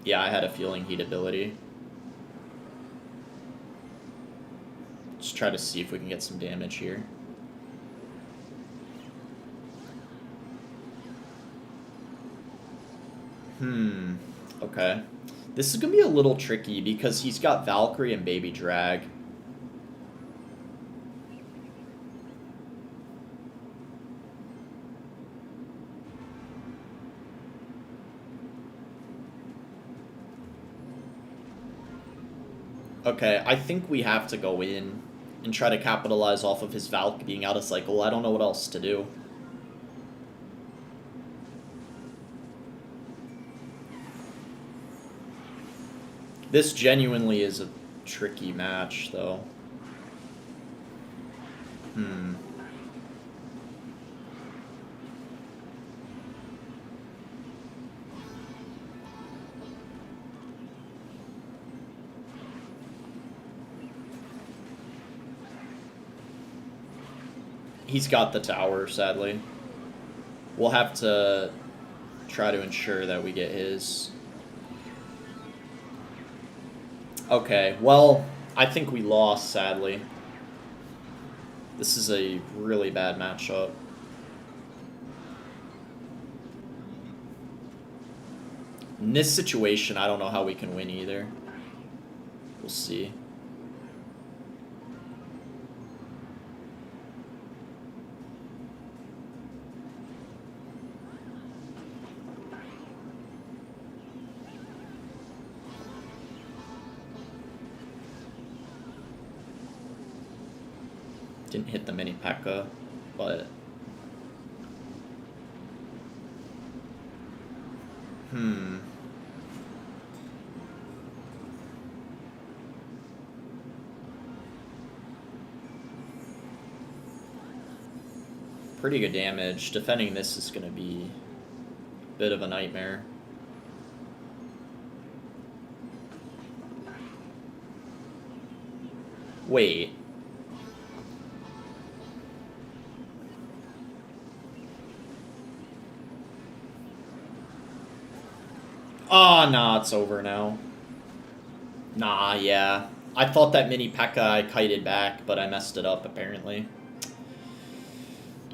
Yeah, I had a feeling heat ability. Just try to see if we can get some damage here. Okay. This is going to be a little tricky because he's got Valkyrie and Baby Drag. Okay, I think we have to go in and try to capitalize off of his Valk being out of cycle. I don't know what else to do. This genuinely is a tricky match, though. He's got the tower, sadly. We'll have to try to ensure that we get his. Okay, well, I think we lost, sadly. This is a really bad matchup. In this situation, I don't know how we can win either. We'll see. Didn't hit the mini P.E.K.K.A, but... Pretty good damage. Defending this is going to be a bit of a nightmare. Wait. Oh, nah, it's over now. Nah, yeah. I thought that mini P.E.K.K.A I kited back, but I messed it up, apparently.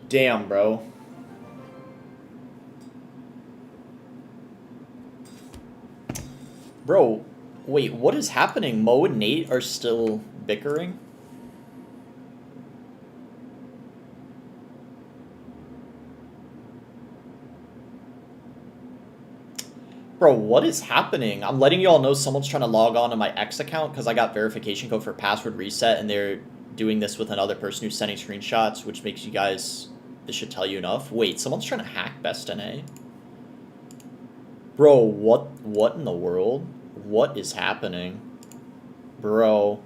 Damn, bro. Bro, wait, what is happening? Mo and Nate are still bickering? Bro, what is happening? I'm letting y'all know someone's trying to log on to my X account because I got verification code for password reset, and they're doing this with another person who's sending screenshots, which makes you guys... This should tell you enough. Wait, someone's trying to hack Best NA? Bro, what in the world? What is happening? Bro.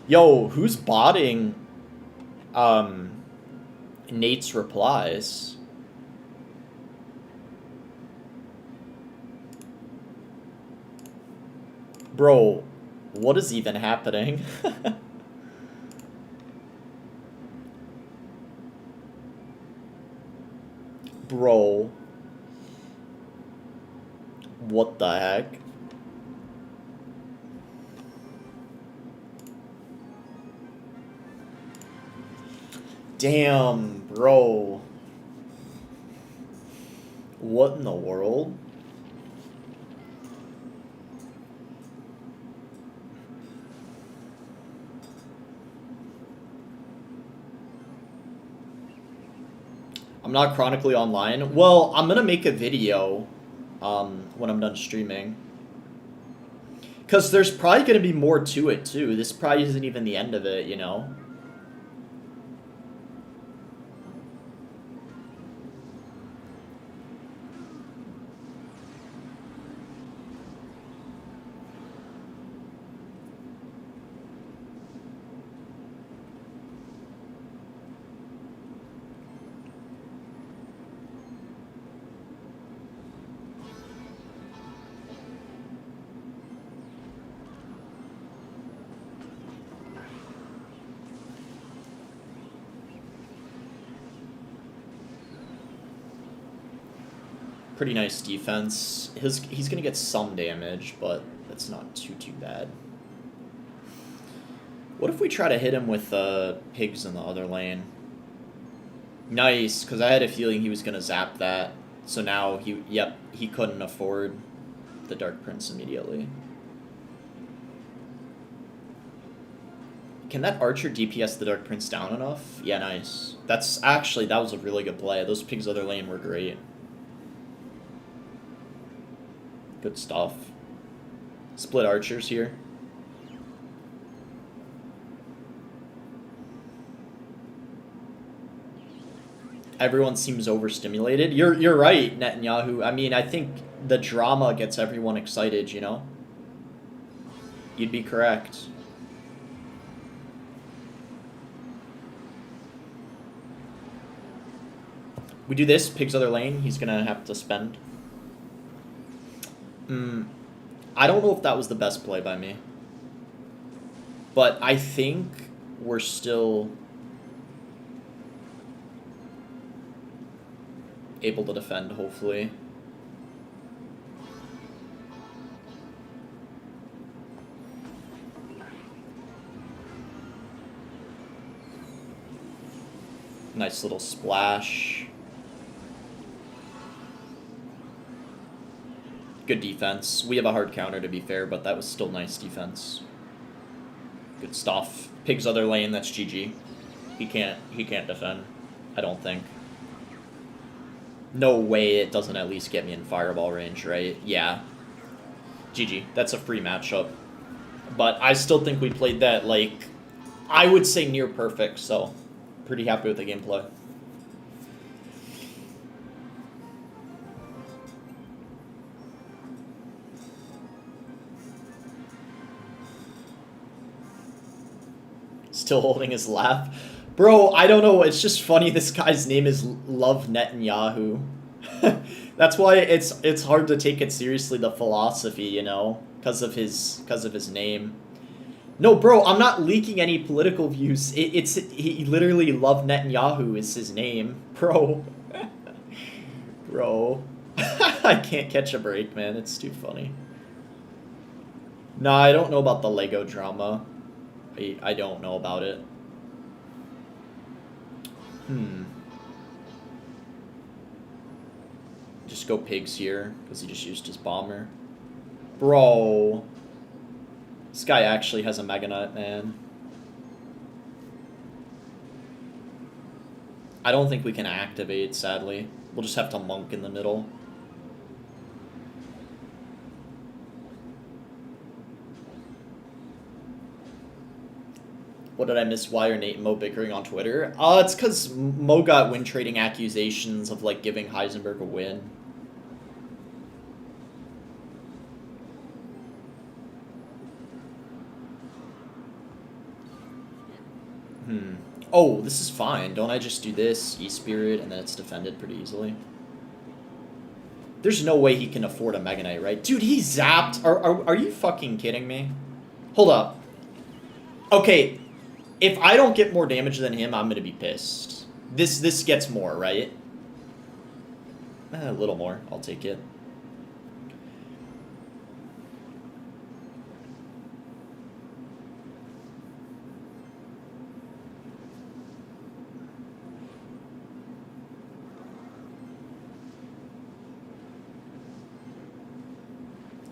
Yo, who's botting Nate's replies? Bro, what is even happening? Bro. What the heck? Damn, bro. What in the world? I'm not chronically online. Well, I'm gonna make a video when I'm done streaming. Because there's probably gonna be more to it, too. This probably isn't even the end of it, you know? Pretty nice defense. He's gonna get some damage, but that's not too bad. What if we try to hit him with pigs in the other lane? Nice, because I had a feeling he was gonna zap that. So now he couldn't afford the Dark Prince immediately. Can that archer DPS the Dark Prince down enough? Yeah, nice. That was a really good play. Those pigs other lane were great. Good stuff. Split archers here. Everyone seems overstimulated. You're right, Netanyahu. I mean, I think the drama gets everyone excited, you know? You'd be correct. We do this, pigs other lane, he's gonna have to spend. I don't know if that was the best play by me. But I think we're still able to defend, hopefully. Nice little splash. Good defense. We have a hard counter, to be fair, but that was still nice defense. Good stuff. Pig's other lane, that's GG. He can't defend, I don't think. No way it doesn't at least get me in fireball range, right? Yeah. GG. That's a free matchup. But I still think we played that, like, I would say near perfect, so pretty happy with the gameplay. Still holding his laugh. Bro, I don't know. It's just funny. This guy's name is Love Netanyahu. That's why it's hard to take it seriously, the philosophy, you know, because of his name. No, bro, I'm not leaking any political views. He literally Love Netanyahu is his name, bro. Bro, I can't catch a break, man. It's too funny. Nah, I don't know about the Lego drama. I don't know about it. Just go pigs here, because he just used his bomber. Bro. This guy actually has a Mega Nut, man. I don't think we can activate, sadly. We'll just have to monk in the middle. What did I miss? Why are Nate and Mo bickering on Twitter? It's because Mo got win trading accusations of, like, giving Heisenberg a win. Oh, this is fine. Don't I just do this, E-Spirit, and then it's defended pretty easily? There's no way he can afford a Mega Knight, right? Dude, he zapped. Are you fucking kidding me? Hold up. Okay, if I don't get more damage than him, I'm gonna be pissed. This gets more, right? A little more. I'll take it.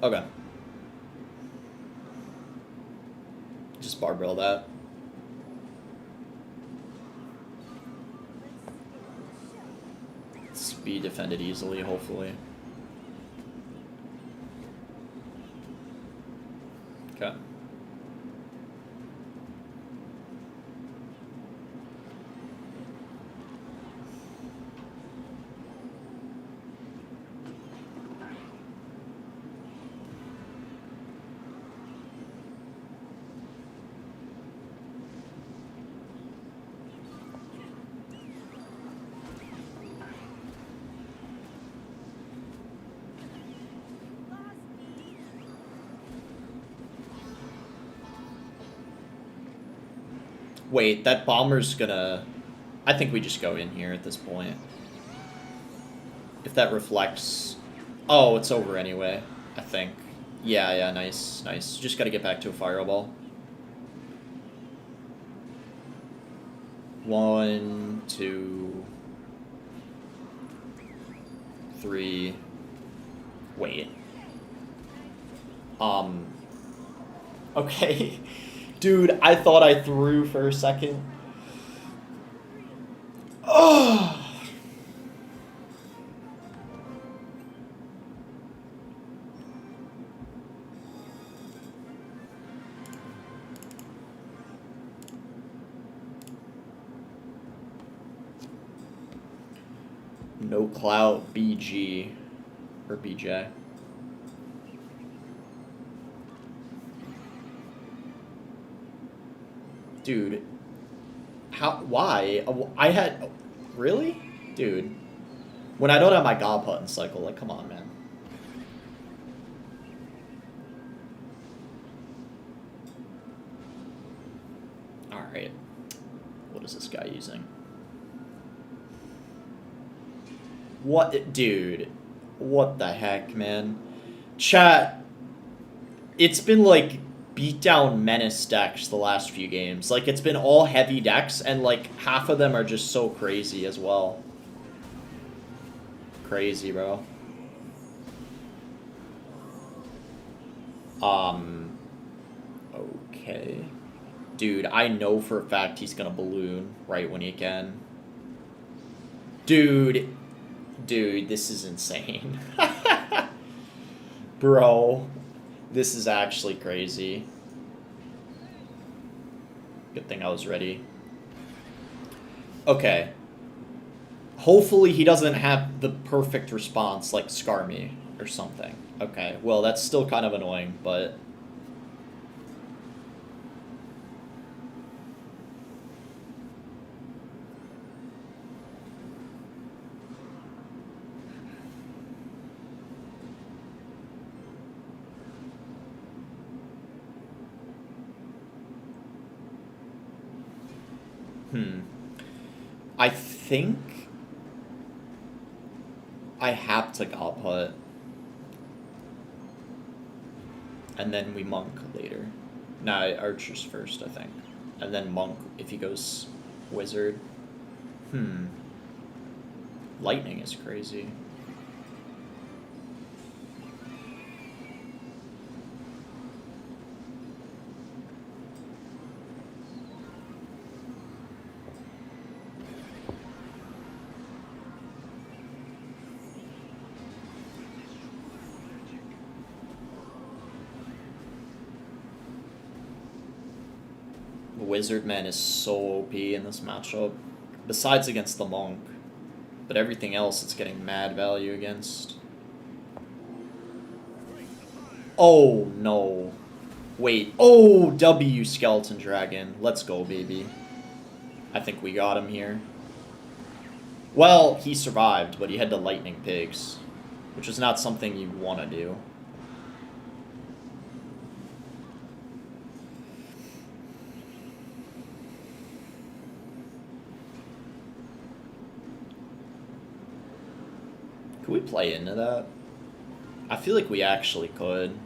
Okay. Just barbell that. Be defended easily, hopefully. Okay. Wait, that bomber's gonna... I think we just go in here at this point. If that reflects... Oh, it's over anyway, I think. Yeah, nice, nice. Just gotta get back to a fireball. 1, 2... 3... Wait. Okay. Dude, I thought I threw for a second. Oh. No clout BG or BJ. Dude, how? Why? I had, really, dude. When I don't have my God button cycle, like, come on, man. All right, what is this guy using? What, dude? What the heck, man? Chat. It's been like beatdown menace decks the last few games. Like, it's been all heavy decks, and like half of them are just so crazy as well. Crazy, bro. Okay. Dude, I know for a fact he's gonna balloon right when he can. Dude, this is insane. Bro. This is actually crazy. Good thing I was ready. Okay. Hopefully he doesn't have the perfect response like Scar Me or something. Okay, well that's still kind of annoying, but... I think I have to God put. And then we monk later. Nah, Archer's first, I think. And then monk if he goes wizard. Lightning is crazy. Wizardman is so OP in this matchup. Besides against the monk. But everything else it's getting mad value against. Oh, no. Wait. Oh, W Skeleton Dragon. Let's go, baby. I think we got him here. Well, he survived, but he had the Lightning Pigs. which is not something you want to do. Could we play into that? I feel like we actually could.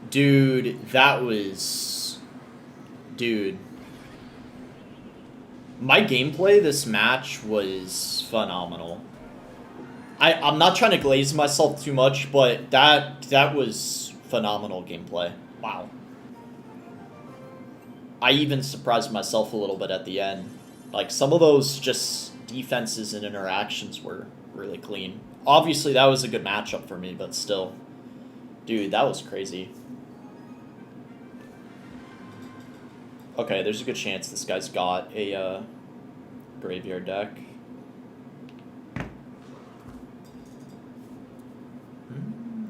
Dude, that was... Dude. My gameplay this match was phenomenal. I'm not trying to glaze myself too much, but that was phenomenal gameplay. Wow. I even surprised myself a little bit at the end. Like, some of those just defenses and interactions were really clean. Obviously, that was a good matchup for me, but still. Dude, that was crazy. Okay, there's a good chance this guy's got a graveyard deck.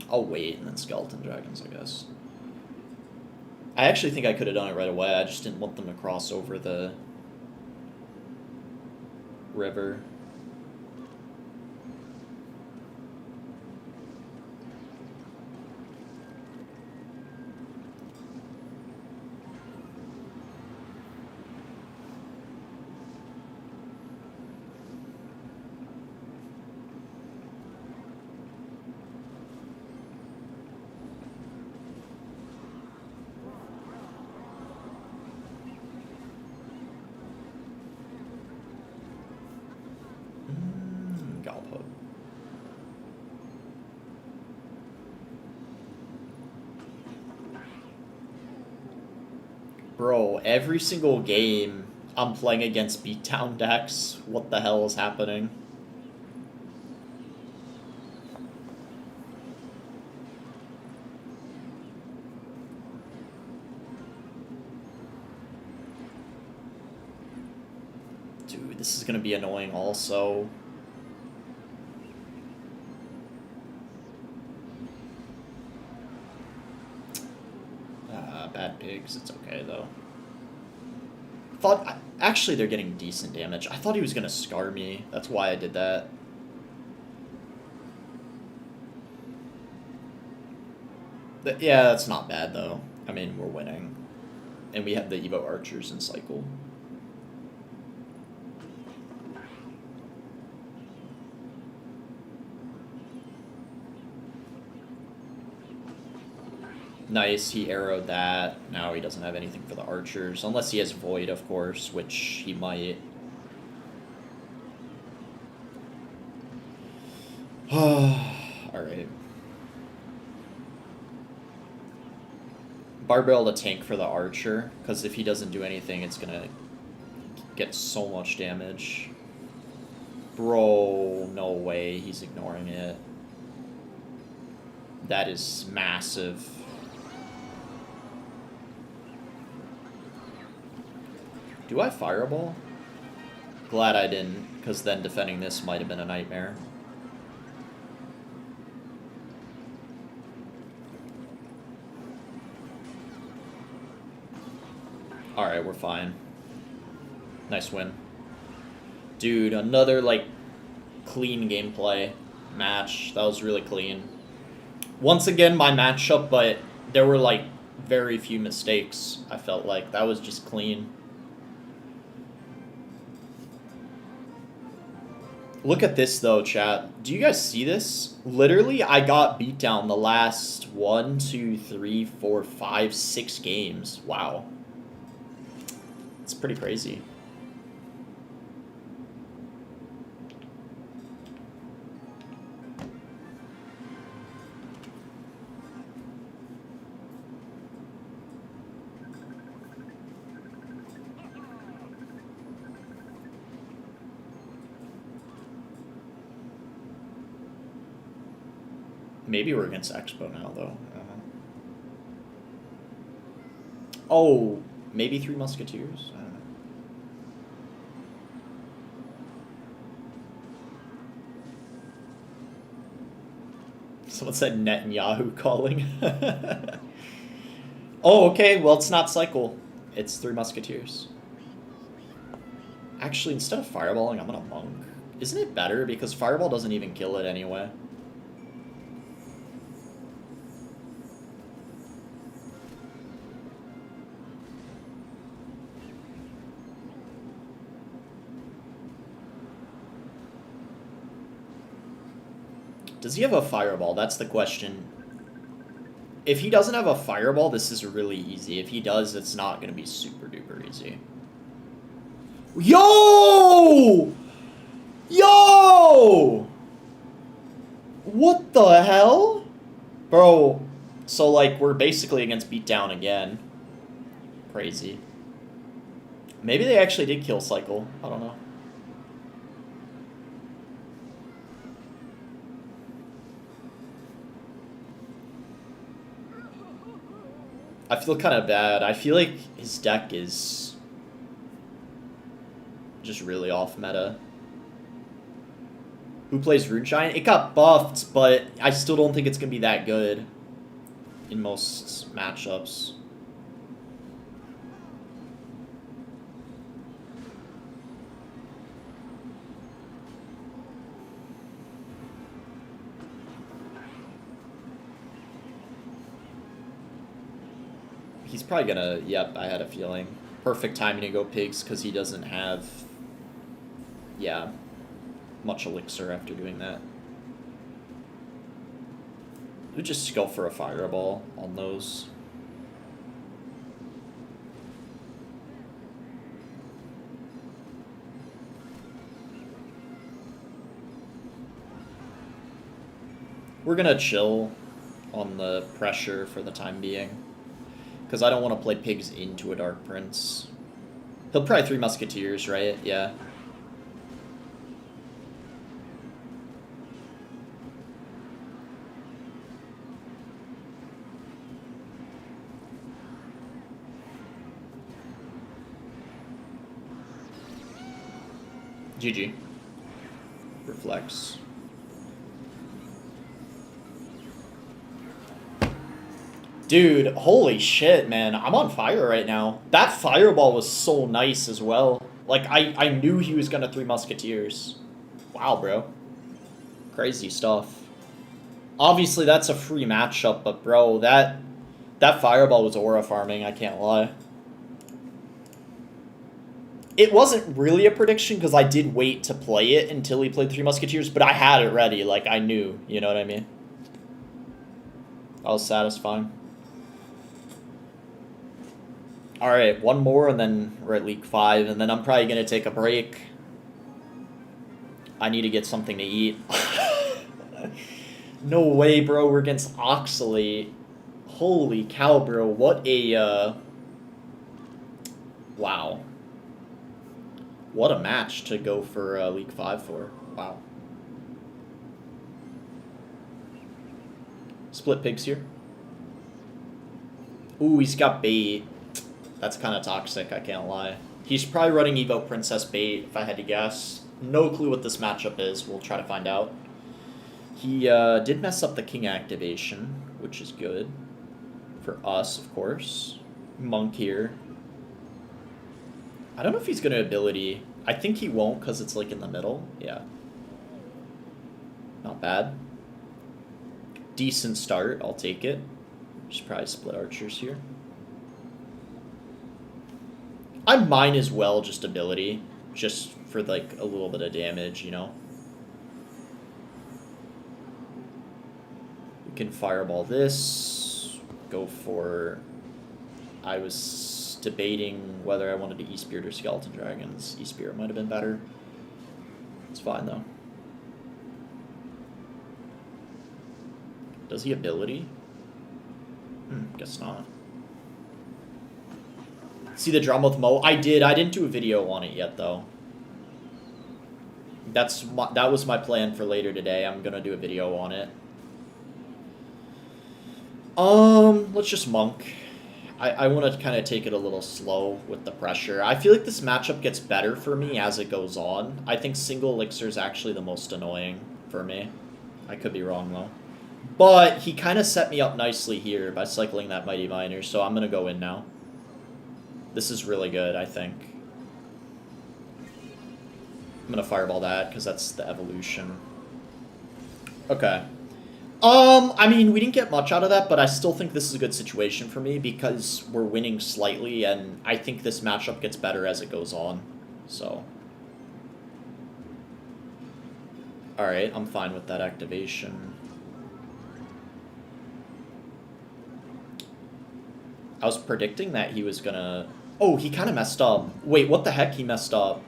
I'll wait and then Skeleton Dragons, I guess. I actually think I could have done it right away. I just didn't want them to cross over the river. Galpo. Bro, every single game I'm playing against beatdown decks. What the hell is happening? Dude, this is gonna be annoying also. Bad pigs, it's okay though. Actually they're getting decent damage. I thought he was gonna scar me. That's why I did that. Yeah, that's not bad though. I mean, we're winning. And we have the Evo Archers in cycle. Nice, he arrowed that. Now he doesn't have anything for the archers. Unless he has Void, of course, which he might. Alright. Barbell to tank for the archer, because if he doesn't do anything, it's gonna get so much damage. Bro, no way, he's ignoring it. That is massive. Do I fireball? Glad I didn't, because then defending this might have been a nightmare. Alright, we're fine. Nice win. Dude, another, like, clean gameplay match. That was really clean. Once again, my matchup, but there were, like, very few mistakes, I felt like. That was just clean. Look at this, though, chat. Do you guys see this? Literally, I got beat down the last 1, 2, 3, 4, 5, 6 games. Wow. It's pretty crazy. Maybe we're against Expo now, though. Oh, maybe Three Musketeers? I don't know. Someone said Netanyahu calling. Oh, okay, well, it's not Cycle. It's Three Musketeers. Actually, instead of fireballing, I'm gonna monk. Isn't it better? Because fireball doesn't even kill it anyway. Does he have a fireball? That's the question. If he doesn't have a fireball, this is really easy. If he does, it's not going to be super duper easy. Yo! Yo! What the hell? Bro, so like we're basically against Beatdown again. Crazy. Maybe they actually did kill Cycle. I don't know. I feel kind of bad. I feel like his deck is just really off meta. Who plays Runeshine? It got buffed, but I still don't think it's going to be that good in most matchups. He's probably gonna, yep, I had a feeling. Perfect timing to go pigs because he doesn't have, yeah, much elixir after doing that. We just go for a fireball on those. We're gonna chill on the pressure for the time being. Because I don't want to play pigs into a Dark Prince. He'll probably Three Musketeers, right? Yeah. GG. Reflex. Dude, holy shit, man. I'm on fire right now. That fireball was so nice as well. Like, I knew he was gonna Three Musketeers. Wow, bro. Crazy stuff. Obviously, that's a free matchup, but bro, that fireball was aura farming, I can't lie. It wasn't really a prediction, because I did wait to play it until he played Three Musketeers, but I had it ready, like, I knew, you know what I mean? That was satisfying. Alright, one more, and then we're at League 5, and then I'm probably going to take a break. I need to get something to eat. No way, bro, we're against Oxalate. Holy cow, bro, what a, wow. What a match to go for League 5 for. Wow. Split pigs here. Ooh, he's got bait. That's kind of toxic, I can't lie. He's probably running Evo Princess bait, if I had to guess. No clue what this matchup is. We'll try to find out. He did mess up the king activation, which is good. For us, of course. Monk here. I don't know if he's going to ability. I think he won't because it's like in the middle. Yeah. Not bad. Decent start. I'll take it. Just probably split archers here. I might as well just ability. Just for like a little bit of damage, you know? We can fireball this. Go for... I was debating whether I wanted to E-Spirit or Skeleton Dragons. E-Spirit might have been better. It's fine, though. Does he ability? Guess not. See the drama with Mo? I did. I didn't do a video on it yet, though. That was my plan for later today. I'm going to do a video on it. Let's just monk. I want to kind of take it a little slow with the pressure. I feel like this matchup gets better for me as it goes on. I think single elixir is actually the most annoying for me. I could be wrong, though. But he kind of set me up nicely here by cycling that Mighty Miner, so I'm going to go in now. This is really good, I think. I'm going to fireball that, because that's the evolution. Okay. I mean, we didn't get much out of that, but I still think this is a good situation for me because we're winning slightly, and I think this matchup gets better as it goes on. So. Alright, I'm fine with that activation. I was predicting that he was gonna... Oh, he kind of messed up. Wait, what the heck? He messed up.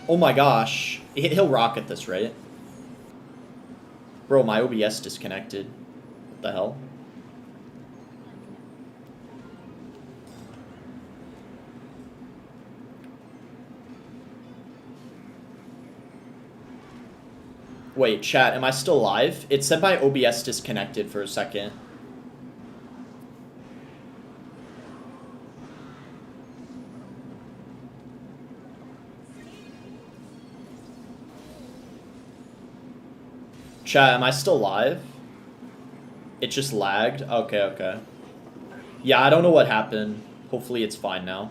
Oh my gosh. He'll rocket this, right? Bro, my OBS disconnected. What the hell? Wait, chat, am I still live? It said my OBS disconnected for a second. Chat, am I still live? It just lagged? Okay, okay. Yeah, I don't know what happened. Hopefully it's fine now.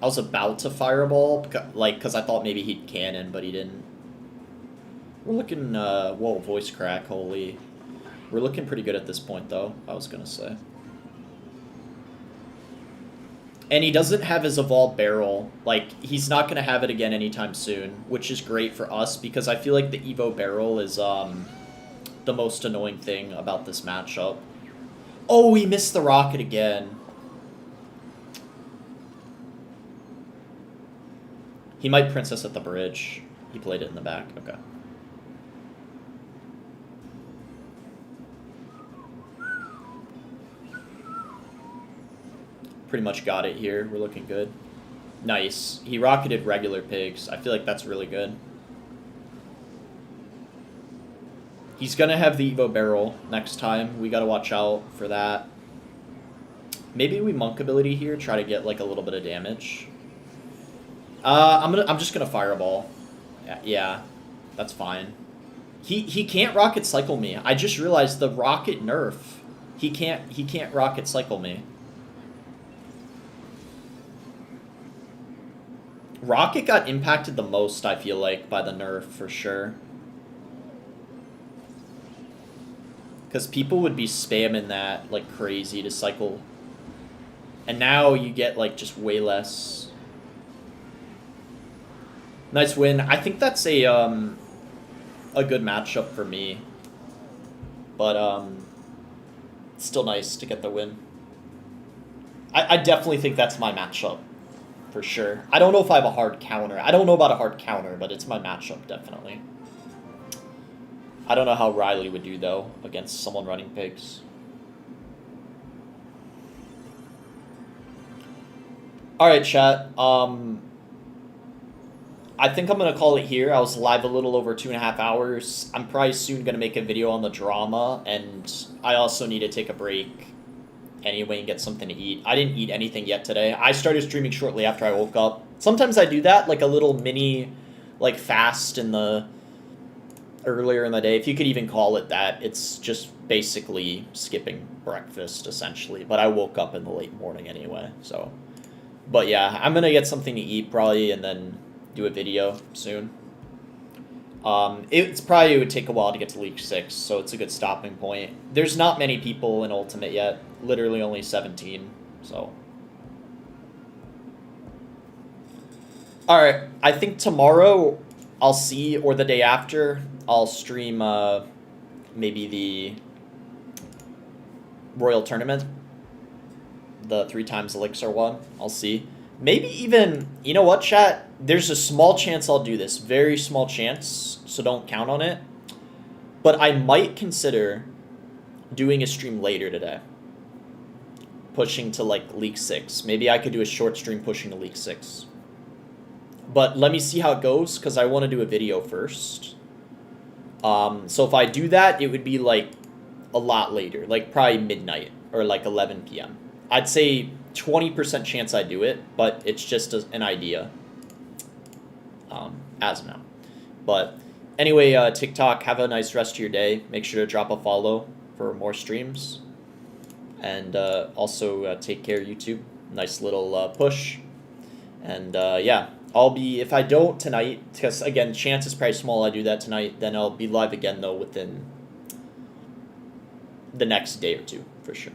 I was about to fireball, like, because I thought maybe he'd cannon, but he didn't. We're looking, whoa, voice crack, holy. We're looking pretty good at this point, though, I was gonna say. And he doesn't have his evolved barrel. Like, he's not going to have it again anytime soon, which is great for us because I feel like the Evo barrel is the most annoying thing about this matchup. Oh, he missed the rocket again. He might Princess at the bridge. He played it in the back. Okay. Pretty much got it here. We're looking good. Nice. He rocketed regular pigs. I feel like that's really good. He's going to have the Evo barrel next time. We got to watch out for that. Maybe we monk ability here, try to get like a little bit of damage. I'm just going to fireball. Yeah, that's fine. He can't rocket cycle me. I just realized the rocket nerf. He can't rocket cycle me. Rocket got impacted the most, I feel like, by the nerf, for sure. Because people would be spamming that like crazy to cycle. And now you get like just way less. Nice win. I think that's a good matchup for me. But it's still nice to get the win. I definitely think that's my matchup. For sure. I don't know if I have a hard counter. I don't know about a hard counter, but it's my matchup, definitely. I don't know how Riley would do, though, against someone running pigs. Alright, chat. I think I'm going to call it here. I was live a little over 2.5 hours. I'm probably soon going to make a video on the drama, and I also need to take a break anyway and get something to eat. I didn't eat anything yet today. I started streaming shortly after I woke up. Sometimes I do that, like a little mini like fast in the earlier in the day, if you could even call it that. It's just basically skipping breakfast essentially, but I woke up in the late morning anyway. So, but yeah, I'm gonna get something to eat probably and then do a video soon. It would take a while to get to League 6, so it's a good stopping point. There's not many people in Ultimate yet. Literally only 17, so. Alright, I think tomorrow I'll see, or the day after, I'll stream maybe the Royal Tournament. The 3x Elixir one. I'll see. Maybe even, you know what, chat? There's a small chance I'll do this. Very small chance, so don't count on it. But I might consider doing a stream later today. Pushing to, like, League 6. Maybe I could do a short stream pushing to League 6. But let me see how it goes, because I want to do a video first. So if I do that, it would be like a lot later, like probably midnight or like 11 p.m. I'd say 20% chance I do it, but it's just an idea as of now. But anyway, TikTok, have a nice rest of your day. Make sure to drop a follow for more streams. And also take care, YouTube. Nice little push. And yeah, I'll be, if I don't tonight, because again, chance is probably small I do that tonight, then I'll be live again though within the next day or two, for sure.